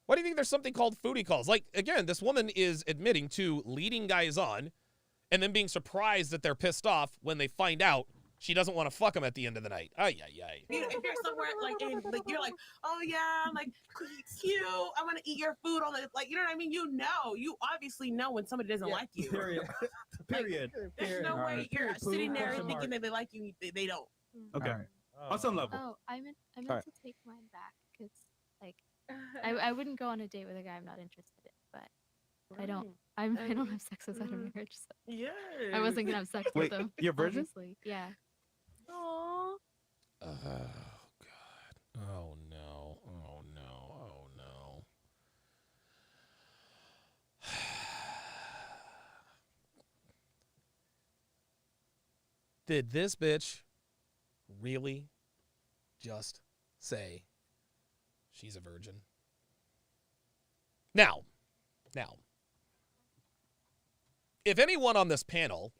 Why do you think there's something called foodie calls? Like, again, this woman is admitting to leading guys on and then being surprised that they're pissed off when they find out she doesn't want to fuck him at the end of the night. Ay. You know, if you're somewhere like and like you're like, oh yeah, like cute, I want to eat your food. All that, like, you know what I mean? You obviously know when somebody doesn't like you. Period. Period. There's no way you're Period. sitting there Question thinking mark. that they like you. They don't. Okay. On some level. Oh, I meant Alright. to take mine back because, like, I wouldn't go on a date with a guy I'm not interested in, but I don't have sex outside of marriage, so Yeah. I wasn't gonna have sex Wait, with them. you're a virgin? Obviously, yeah. Aww. Oh, God. Oh, no. Oh, no. Oh, no. Did this bitch really just say she's a virgin? Now, if anyone on this panel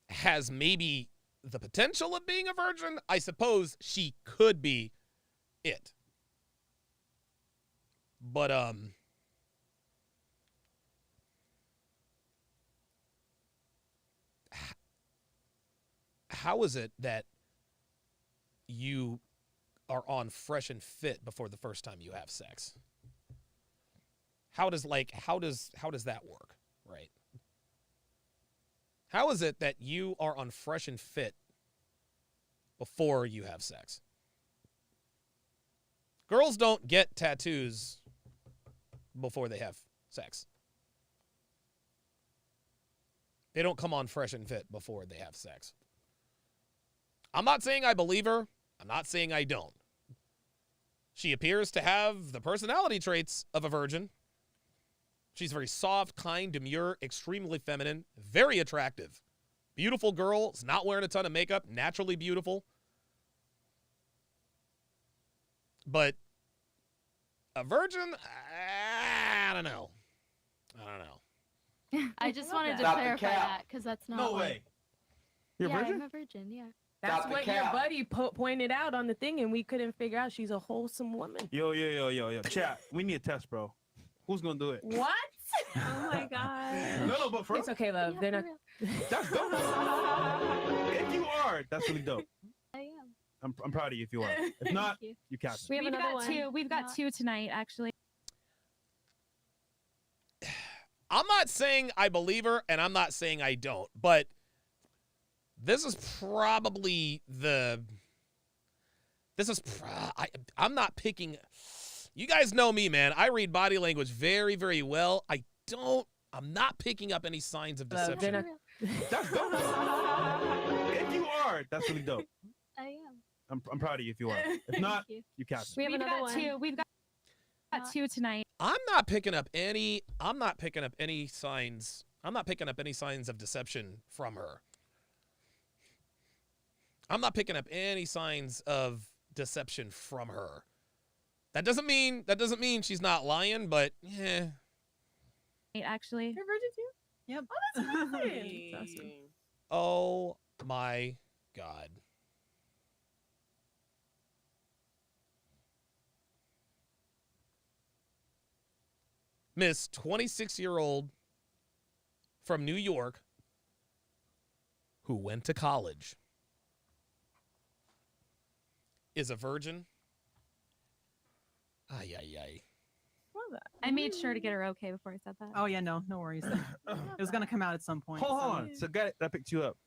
has maybe the potential of being a virgin, I suppose she could be it. But, how is it that you are on fresh and fit before the first time you have sex? How does that work, right? How is it that you are on fresh and fit before you have sex? Girls don't get tattoos before they have sex. They don't come on fresh and fit before they have sex. I'm not saying I believe her. I'm not saying I don't. She appears to have the personality traits of a virgin. She's very soft, kind, demure, extremely feminine, very attractive. Beautiful girl, is not wearing a ton of makeup, naturally beautiful. But a virgin, I don't know. I just wanted to Stop the clarify cap. that because that's not No like- way. You're a yeah, virgin? I'm a virgin. Yeah. That's Stop the what your cap. buddy pointed out on the thing, and we couldn't figure out she's a wholesome woman. Yo. Chat, we need a test, bro. Who's gonna do it? What? Oh my god. No, but for It's okay, love. They're not. That's dope. If you are, that's really dope. I am. I'm proud of you if you are. If not, you. you can't. We have We've another got one. two. We've got two tonight, actually. I'm not saying I believe her, and I'm not saying I don't, but this is probably I'm not picking. You guys know me, man. I read body language very, very well. I'm not picking up any signs of deception. That's dope. If you are, that's really dope. I am. I'm proud of you if you are. If not, you. you can't. We have We've another got one. two. We've got two tonight. I'm not picking up any signs. I'm not picking up any signs of deception from her. I'm not picking up any signs of deception from her. That doesn't mean she's not lying, but yeah. Actually. You're virgin too? Yep. Oh, that's amazing. That's awesome. Oh my God. Miss 26-year-old from New York who went to college is a virgin. Ay. I made sure to get her okay before I said that. Oh yeah, no worries. It was gonna come out at some point. Hold so- on. So got it. That picked you up,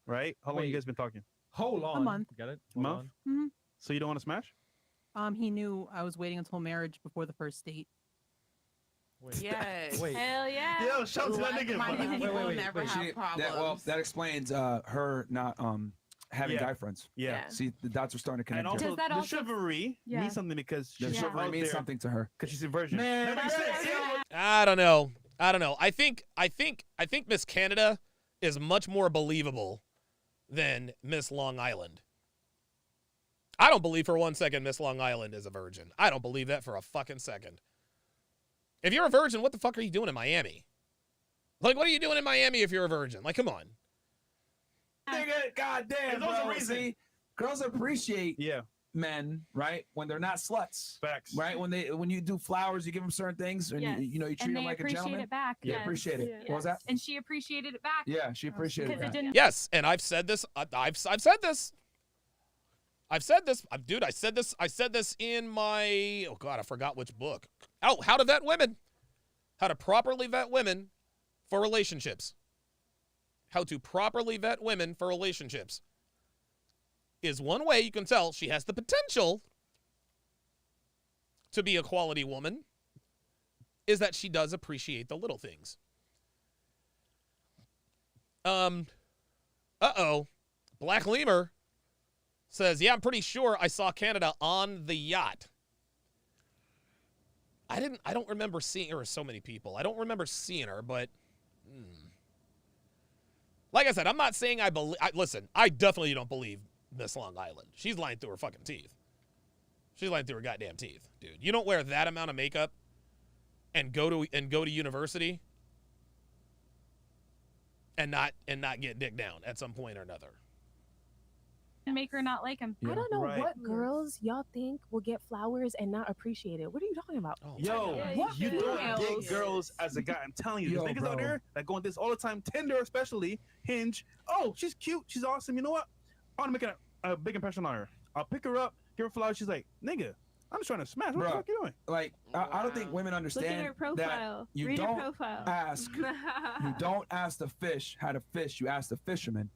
right? How long you Wait. guys been talking? Hold on. A month. Got it? A month. Mhm. So you don't want to smash? He knew I was waiting until marriage before the first date. Yes. Wait. Hell yeah. Yo, shout to that Like nigga. minded Wait, people wait, wait, never wait. have problems. That explains her not having Yeah. guy friends. Yeah. See, the dots are starting to connect. And also, here. Does that the also- chivalry Yeah. means something because The she's chivalry out means there something to her. because she's a virgin. Man, That makes sense. I don't know. I think Miss Canada is much more believable than Miss Long Island. I don't believe for 1 second Miss Long Island is a virgin. I don't believe that for a fucking second. If you're a virgin, what the fuck are you doing in Miami? Like, what are you doing in Miami if you're a virgin? Like, come on. Nigga, goddamn, There's also bro. a reason. See, girls appreciate Yeah. men, right? When they're not sluts, Facts. right? When you do flowers, you give them certain things, and Yes. you treat And them they like a appreciate gentleman. it back. Yeah, Yes. appreciate it. Yes. What was that? And she appreciated it back. Yeah, she appreciated Because it that. didn't. Yes, and I've said this. I've said this. I've said this. Dude, I said this. I said this in my, oh God, I forgot which book. Oh, How to Vet Women. How to properly vet women for relationships. How to properly vet women for relationships is one way you can tell she has the potential to be a quality woman, is that she does appreciate the little things. Black Lemur says, yeah, I'm pretty sure I saw Canada on the yacht. I don't remember seeing her. So many people. I don't remember seeing her, but like I said, I'm not saying I believe. Listen, I definitely don't believe Miss Long Island. She's lying through her fucking teeth. She's lying through her goddamn teeth, dude. You don't wear that amount of makeup and go to university and not get dick down at some point or another. And make her not like him. I don't know Right. what girls y'all think will get flowers and not appreciate it. What are you talking about? Yo, What you don't girls? dig girls as a guy. I'm telling you, Yo, there's niggas out bro. there that go on this all the time. Tinder, especially Hinge. Oh, she's cute. She's awesome. You know what? I want to make a big impression on her. I'll pick her up, give her flowers. She's like, nigga, I'm just trying to smash. What the Bruh, fuck you doing? Like, I don't think women Look at understand her that profile. you Read her don't profile. ask. You don't ask the fish how to fish. You ask the fisherman.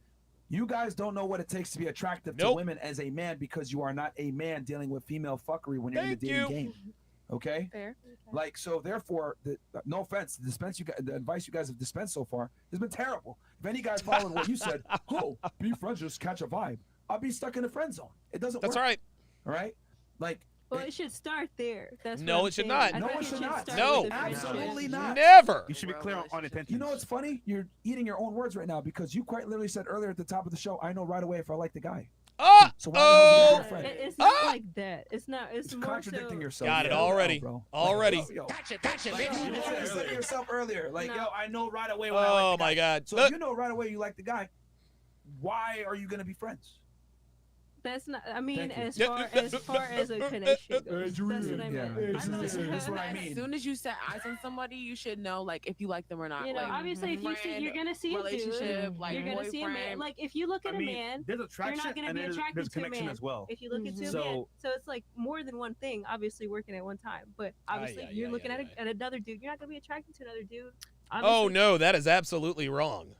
You guys don't know what it takes to be attractive to Nope. women as a man because you are not a man dealing with female fuckery when you're in the Thank dating you. game. Okay? Fair. Like, so therefore, no offense, the advice you guys have dispensed so far has been terrible. If any guy followed what you said, oh, be friends, just catch a vibe, I'll be stuck in the friend zone. It doesn't That's work. right. All right? Like, Well, it should start there. That's No, what I'm it should saying. not. I No, think it should not. start No. with the friendship. absolutely not. Never. You should be clear on intentions. You know what's funny? You're eating your own words right now because you quite literally said earlier at the top of the show, I know right away if I like the guy. Ah! So why the hell is he your friend? It's not like that. It's not. It's You're more contradicting so, yourself. Got it Yeah, already. bro. Already. Yo, Gotcha, like, bitch. you literally said it yourself earlier. Like, No. yo, I know right away when I Oh like the my guy. God. So if you know right away you like the guy, why are you gonna be friends? That's not. I mean, Thank you. as far as a connection goes, that's what I Yeah, meant. this is what I mean. As soon as you set eyes on somebody, you should know like if you like them or not. You know, like, obviously, if you see, friend, you're gonna see a relationship, dude, like you're gonna see a man. boyfriend. Like if you look at I mean, a man, there's you're attraction not gonna and be there's attracted to a connection man as well. if you look into a man. So- So it's like more than one thing. Obviously, working at one time, but obviously, yeah, you're yeah, looking yeah, at another dude. You're not gonna be attracted to another dude. Oh Obviously, no, that is absolutely wrong.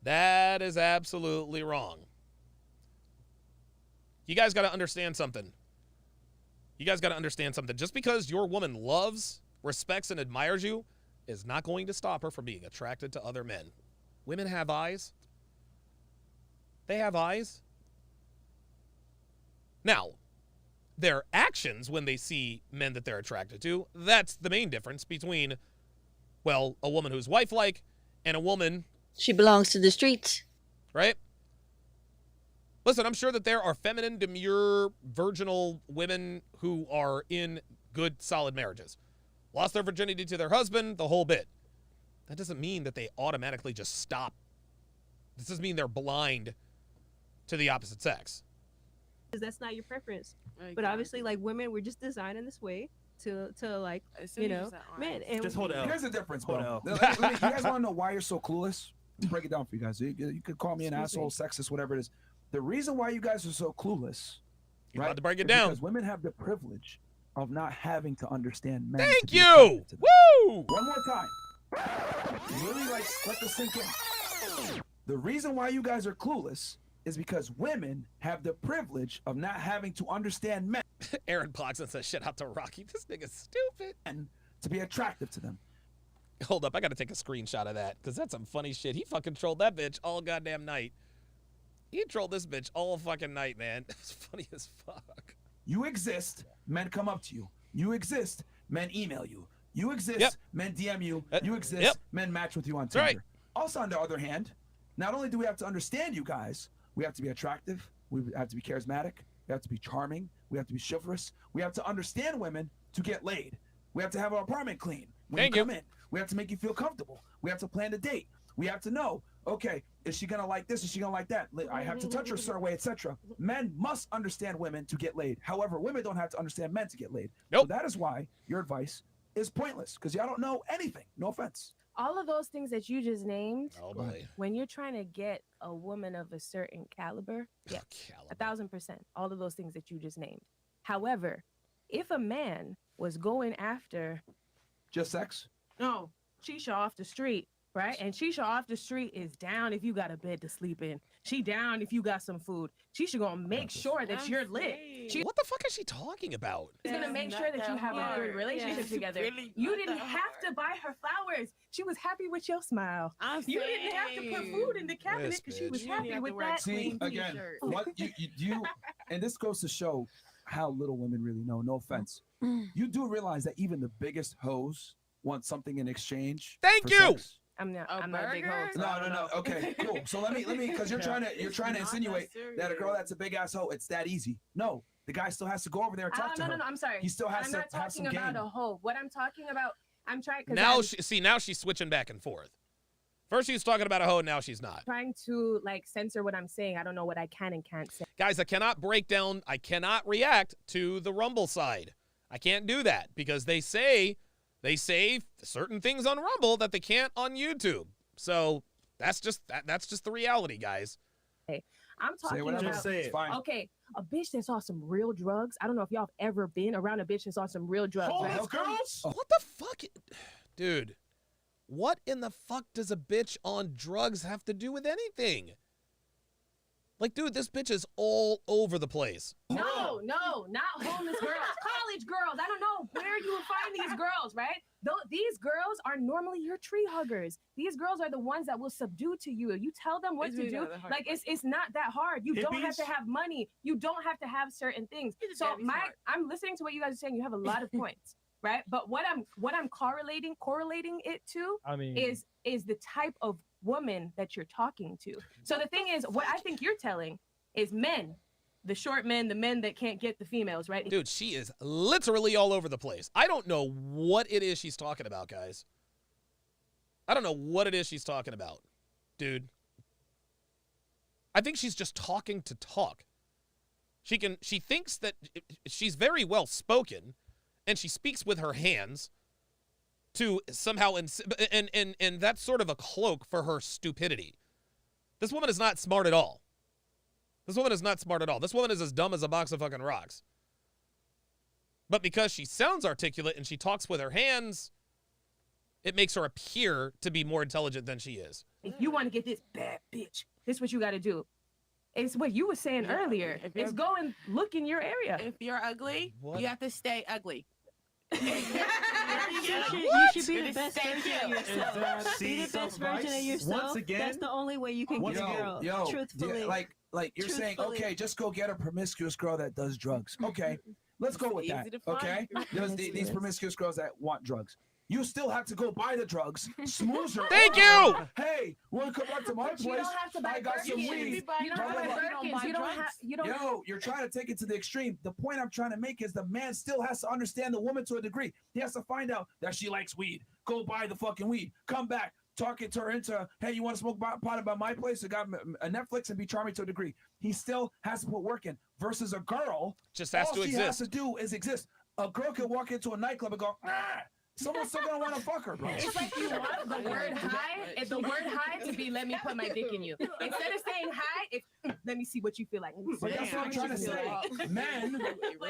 That is absolutely wrong. You guys got to understand something. Just because your woman loves, respects, and admires you is not going to stop her from being attracted to other men. Women have eyes. They have eyes. Now, their actions when they see men that they're attracted to, that's the main difference between, well, a woman who's wife-like and a woman... She belongs to the streets. Right? Listen, I'm sure that there are feminine, demure, virginal women who are in good, solid marriages. Lost their virginity to their husband, the whole bit. That doesn't mean that they automatically just stop. This doesn't mean they're blind to the opposite sex. because that's not your preference. But obviously, like women, we're just designed in this way to like you know, men. And Just hold it out. Here's the difference, Hold bro. it out. You guys want to know why you're so clueless? Let me break it down for you guys. You could call me an asshole, sexist, whatever it is. The reason why you guys are so clueless, You're right? about to break it is down. Because women have the privilege of not having to understand men. Thank you. Woo! One more time. Really, like, let this sink in. The reason why you guys are clueless is because women have the privilege of not having to understand men. Aaron Boxon says, shit out to Rocky. This nigga's stupid. And to be attractive to them. Hold up, I gotta take a screenshot of that, because that's some funny shit. He fucking trolled that bitch all goddamn night. He trolled this bitch all fucking night, man. It was funny as fuck. You exist, men come up to you. You exist, men email you. You exist, Yep. men DM you. You exist, Yep. men match with you on That's Tinder. right. Also, on the other hand, not only do we have to understand you guys, we have to be attractive, we have to be charismatic, we have to be charming, we have to be chivalrous, we have to understand women to get laid. We have to have our apartment clean when Thank you you. come in. We have to make you feel comfortable. We have to plan the date. We have to know, okay, is she gonna like this? Is she gonna like that? I have to touch her a certain way, etc. Men must understand women to get laid. However, women don't have to understand men to get laid. Nope. So that is why your advice is pointless, because y'all don't know anything. No offense. All of those things that you just named, Oh boy. when you're trying to get a woman of a certain caliber, yeah, 1,000%. All of those things that you just named. However, if a man was going after just sex, no, Shisha off the street, right? And Shisha off the street is down if you got a bed to sleep in. She down if you got some food. Shisha gonna make sure that you're lit. She's What the fuck is she talking about? gonna make sure that you have a good relationship together. You didn't have to buy her flowers. She was happy with your smile. You didn't have to put food in the cabinet This because she was bitch. happy with that. See, again, what you and this goes to show how little women really know. No offense. You do realize that even the biggest hoes want something in exchange. Thank for you. sex? I'm not a big hoe. so I don't No. know. Okay, cool. So let me, because you're trying to insinuate that a girl that's a big ass hoe, it's that easy. No, the guy still has to go over there and talk to her. No, I'm sorry. He still has I'm to not have some talking about game. a hoe. What I'm talking about, I'm trying. Now now she's switching back and forth. First she was talking about a hoe, now she's not. Trying to like censor what I'm saying. I don't know what I can and can't say. Guys, I cannot react to the Rumble side. I can't do that because they say certain things on Rumble that they can't on YouTube. So that's just the reality, guys. Okay. I'm talking whatever. about. Just say it. It's fine. Okay, a bitch that saw some real drugs. I don't know if y'all have ever been around a bitch that saw some real drugs. right? What the fuck? Dude, what in the fuck does a bitch on drugs have to do with anything? Like, dude, this bitch is all over the place. No, not homeless girls. College girls. I don't know where you would find these girls, right? These girls are normally your tree huggers. These girls are the ones that will subdue to you. You tell them what It's to really do. not that hard. Like it's not that hard. You don't have to Hippies? have money. You don't have to have certain things. just So gotta be smart. I'm listening to what you guys are saying. You have a lot of points, right? But what I'm correlating it to I mean, is the type of woman that you're talking to. So the thing is, what I think you're telling is men, the short men, the men that can't get the females, right? Dude, she is literally all over the place. I don't know what it is she's talking about, guys. I don't know what it is she's talking about, dude. I think she's just talking to talk. She thinks that she's very well spoken, and she speaks with her hands to somehow, and that's sort of a cloak for her stupidity. This woman is not smart at all. This woman is not smart at all. This woman is as dumb as a box of fucking rocks. But because she sounds articulate and she talks with her hands, it makes her appear to be more intelligent than she is. If you want to get this bad bitch, this is what you got to do. It's what you were saying earlier. It's go and look in your area. If you're ugly, What? you have to stay ugly. You should be the best version of yourself. that Be the best version of self-advice? yourself. Once again- That's the only way you can get a girl. Truthfully. Like you're saying, Truthfully. okay, just go get a promiscuous girl that does drugs. Okay, let's go with It's that. easy to find. Okay, there's these promiscuous girls that want drugs. You still have to go buy the drugs, smooze her. Thank over. you! Hey, want to come back to my But place? you don't have to buy I got some Birkins. weed. You don't have to buy Birkins. You don't have. You don't. Yo, you're trying to take it to the extreme. The point I'm trying to make is the man still has to understand the woman to a degree. He has to find out that she likes weed. Go buy the fucking weed. Come back. Talking to her into, hey, you want to smoke pot about my place? I got a Netflix and be charming to a degree. He still has to put work in. Versus a girl, Just has all to she exist. has to do is exist. A girl can walk into a nightclub and go, someone's still gonna want to fuck her, bro. It's like you want the word high, and the word high to be let me put my dick in you. Instead of saying high, it's let me see what you feel like. But that's what I'm trying to say. Men,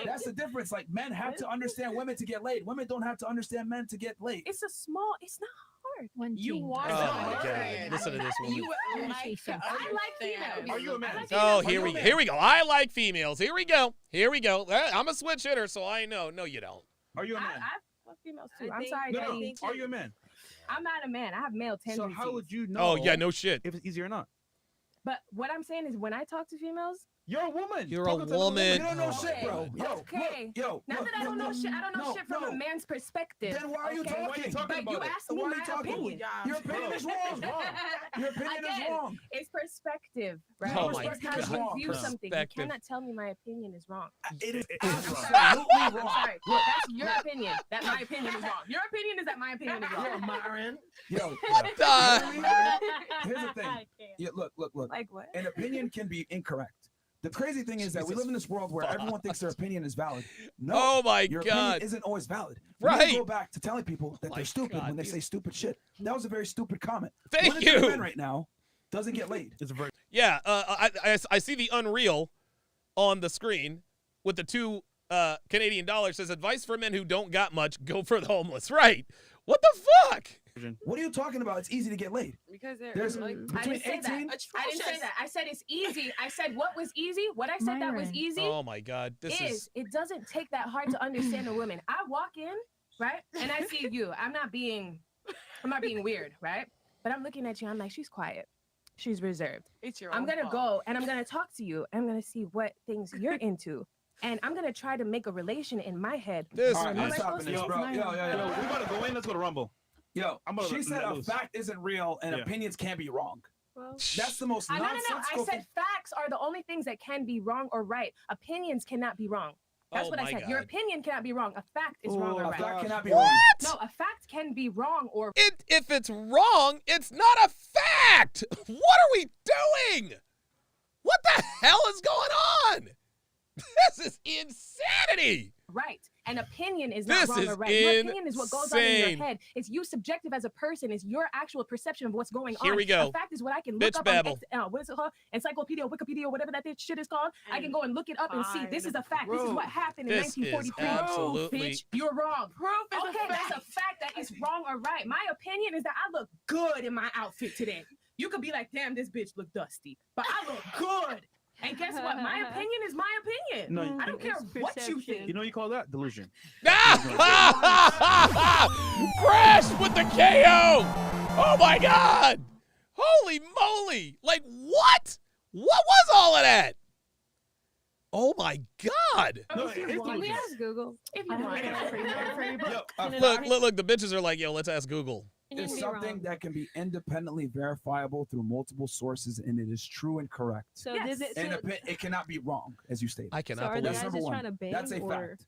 that's the difference. Like men have to understand women to get laid. Women don't have to understand men to get laid. It's not hard. You want Oh my God! Listen to this woman. I like females. Are you a man? Oh, here we go. I like females. Here we go. I'm a switch hitter, so I know. No, you don't. Are you a man? I fuck females too. I I'm think- sorry, No, Daddy. Are you a man? I'm not a man. I have male So tendencies. how would you know? Oh yeah, no shit. If it's easy or not. But what I'm saying is, when I talk to females, You're a woman. You're Talking a to another woman. You don't know shit, bro. Yo, okay. yo. Not that I don't know shit. I don't know shit from a man's perspective. Then why are you okay? talking? Why are you talking But about you it? asked me Why are my you talking? opinion. Your opinion is wrong. Your opinion is Again, wrong. It's perspective, right? Oh my It's how God. you view something. You Perspective. cannot tell me my opinion is wrong. It is I'm absolutely sorry. I'm wrong. sorry. Look, that's your opinion. That my opinion is wrong. Your opinion is that my opinion is wrong. Myron. Yo, the- here's the thing. Yeah, look. Like what? An opinion can be incorrect. The crazy thing is that we Jesus live in this world where everyone thinks their opinion is valid. No, Oh my your God. opinion isn't always valid. We need Right. to go back to telling people that My they're stupid God, when they dude. say stupid shit. That was a very stupid comment. Thank One in three you. men right now doesn't get laid. It's a very. Yeah, I see the Unreal on the screen with the two Canadian dollars. Says advice for men who don't got much: go for the homeless. Right? What the fuck? What are you talking about? It's easy to get laid. Because There's like I between didn't say that. 18. I didn't say that. I said it's easy. I said what was easy. What I said that was Myron. easy Oh my God! This is it doesn't take that hard to understand a woman. I walk in, right, and I see you. I'm not being weird, right? But I'm looking at you. I'm like, she's quiet. She's reserved. it's your I'm own gonna fault. go and I'm gonna talk to you. I'm gonna see what things you're into, and I'm gonna try to make a relation in my head. This All right, Am I'm I stopping supposed this, to bro. use Yo, mine? Yo, we gotta go in. Let's go to Rumble. Yo, I'm gonna she let said a loose. fact isn't real and Yeah. opinions can't be wrong. Well, That's the most no. nonsensical I said facts are the only things that can be wrong or right. Opinions cannot be wrong. That's Oh what I my said. Your God. opinion cannot be wrong. A fact is wrong or A right. fact cannot be What? wrong. No, a fact can be wrong or If it's wrong, it's not a fact. What are we doing? What the hell is going on? This is insanity. right. An opinion is not This wrong is or right. Your opinion is what goes on in insane. your head. It's you subjective as a person. It's your actual perception of what's going on. Here we go. A fact is what I can look Bitch up babble. on what is it called? Encyclopedia, Wikipedia, whatever that shit is called. I can go and look it up and see. This is a fact. This is what happened in This is 1943. absolutely- Bitch, you're wrong. Proof is Okay, a fact. that's a fact that is wrong or right. My opinion is that I look good in my outfit today. You could be like, damn, this bitch look dusty, but I look good. And guess what? My opinion is my opinion. No, I don't care it's what you think. You know you call that delusion. Crash with the KO. Oh my God. Holy moly. Like what? What was all of that? Oh my God. No, If you it's want. Can we delusion. ask Google? If you I want. have it for you. Yo, a Look, fact look, the bitches are like, yo, let's ask Google. And you is can be something wrong. that can be independently verifiable through multiple sources, and it is true and correct. So Yes. does it? And So, it cannot be wrong, as you stated. I so cannot are the believe That's guys number just one. trying to bang That's a or fact.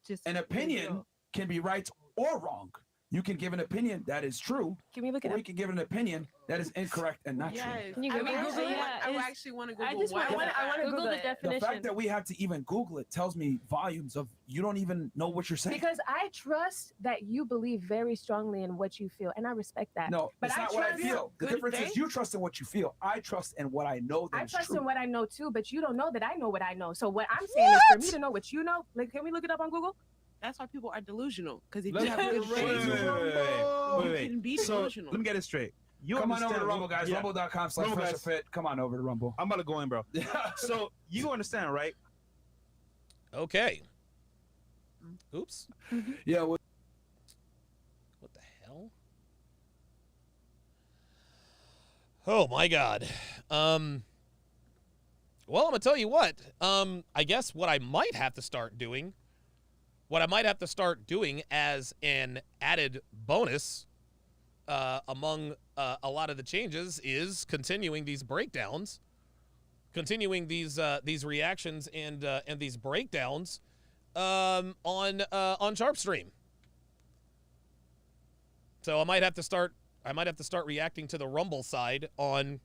just An opinion can be right or wrong. You can give an opinion that is true, Can we look at or it? you can give an opinion that is incorrect and not true. Yes. Can you I Google it? actually, Yeah, I it's- actually want to Google I just why want- is I that wanna fact. Google Google the it. The definition. fact that we have to even Google it tells me volumes of you don't even know what you're saying. Because I trust that you believe very strongly in what you feel, and I respect that. No, But it's I not what I trust- feel. The Good difference day. is you trust in what you feel. I trust in what I know that I is trust true. in what I know too, but you don't know that I know what I know. So what I'm saying is for me to know what you know. Like, can we look it up on Google? That's why people are delusional. Because if Let's- you have good wait, brains, wait, you wait. can be So delusional. let me get it straight. You Come on over understand to Rumble, guys. Yeah. Rumble.com/Fresh Rumble, or guys. Fit. Come on over to Rumble. I'm about to go in, bro. So you understand, right? Okay. Oops. Yeah. Well, What the hell? Oh my God. Well, I'm gonna tell you what. I guess what I might have to start doing, as an added bonus among a lot of the changes is continuing these breakdowns, continuing these reactions and these breakdowns on Sharpe Stream. So I might have to start reacting to the Rumble side on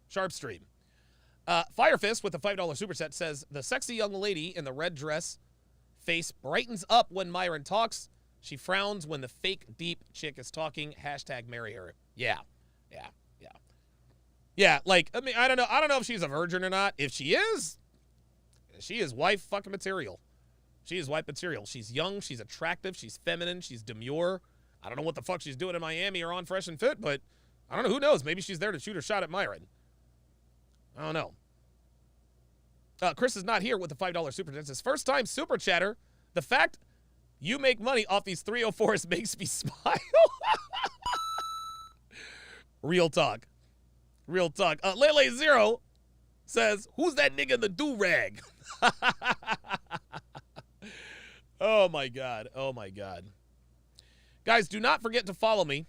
Sharpe Stream. Firefist with a $5 superset says the sexy young lady in the red dress face brightens up when Myron talks. She frowns when the fake deep chick is talking. Hashtag marry her. Yeah. Like, I mean, I don't know if she's a virgin or not. If she is wife fucking material. She is wife material. She's young. She's attractive. She's feminine. She's demure. I don't know what the fuck she's doing in Miami or on Fresh and Fit, but I don't know. Who knows? Maybe she's there to shoot her shot at Myron. I don't know. Chris is not here with the $5 super chat. It's his first time super chatter. The fact you make money off these 304s makes me smile. Real talk. Lele Zero says, who's that nigga in the do-rag? Oh my God. Guys, do not forget to follow me.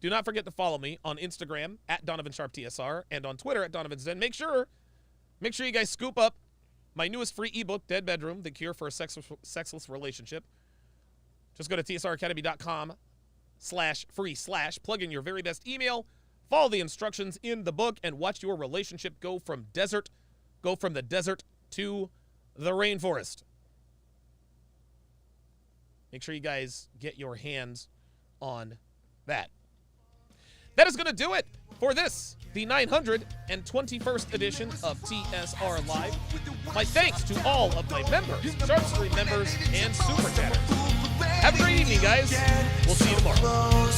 Do not forget to follow me on Instagram at Donovan Sharpe TSR and on Twitter at Donovan's Den. Make sure you guys scoop up my newest free ebook, Dead Bedroom, The Cure for a Sexless Relationship. Just go to tsracademy.com/free/ plug in your very best email, follow the instructions in the book, and watch your relationship go from the desert to the rainforest. Make sure you guys get your hands on that. That is going to do it for this, the 921st edition of TSR Live. My thanks to all of my members, Sharpe Stream members, and Super Chatters. Have a great evening, guys. We'll see you tomorrow.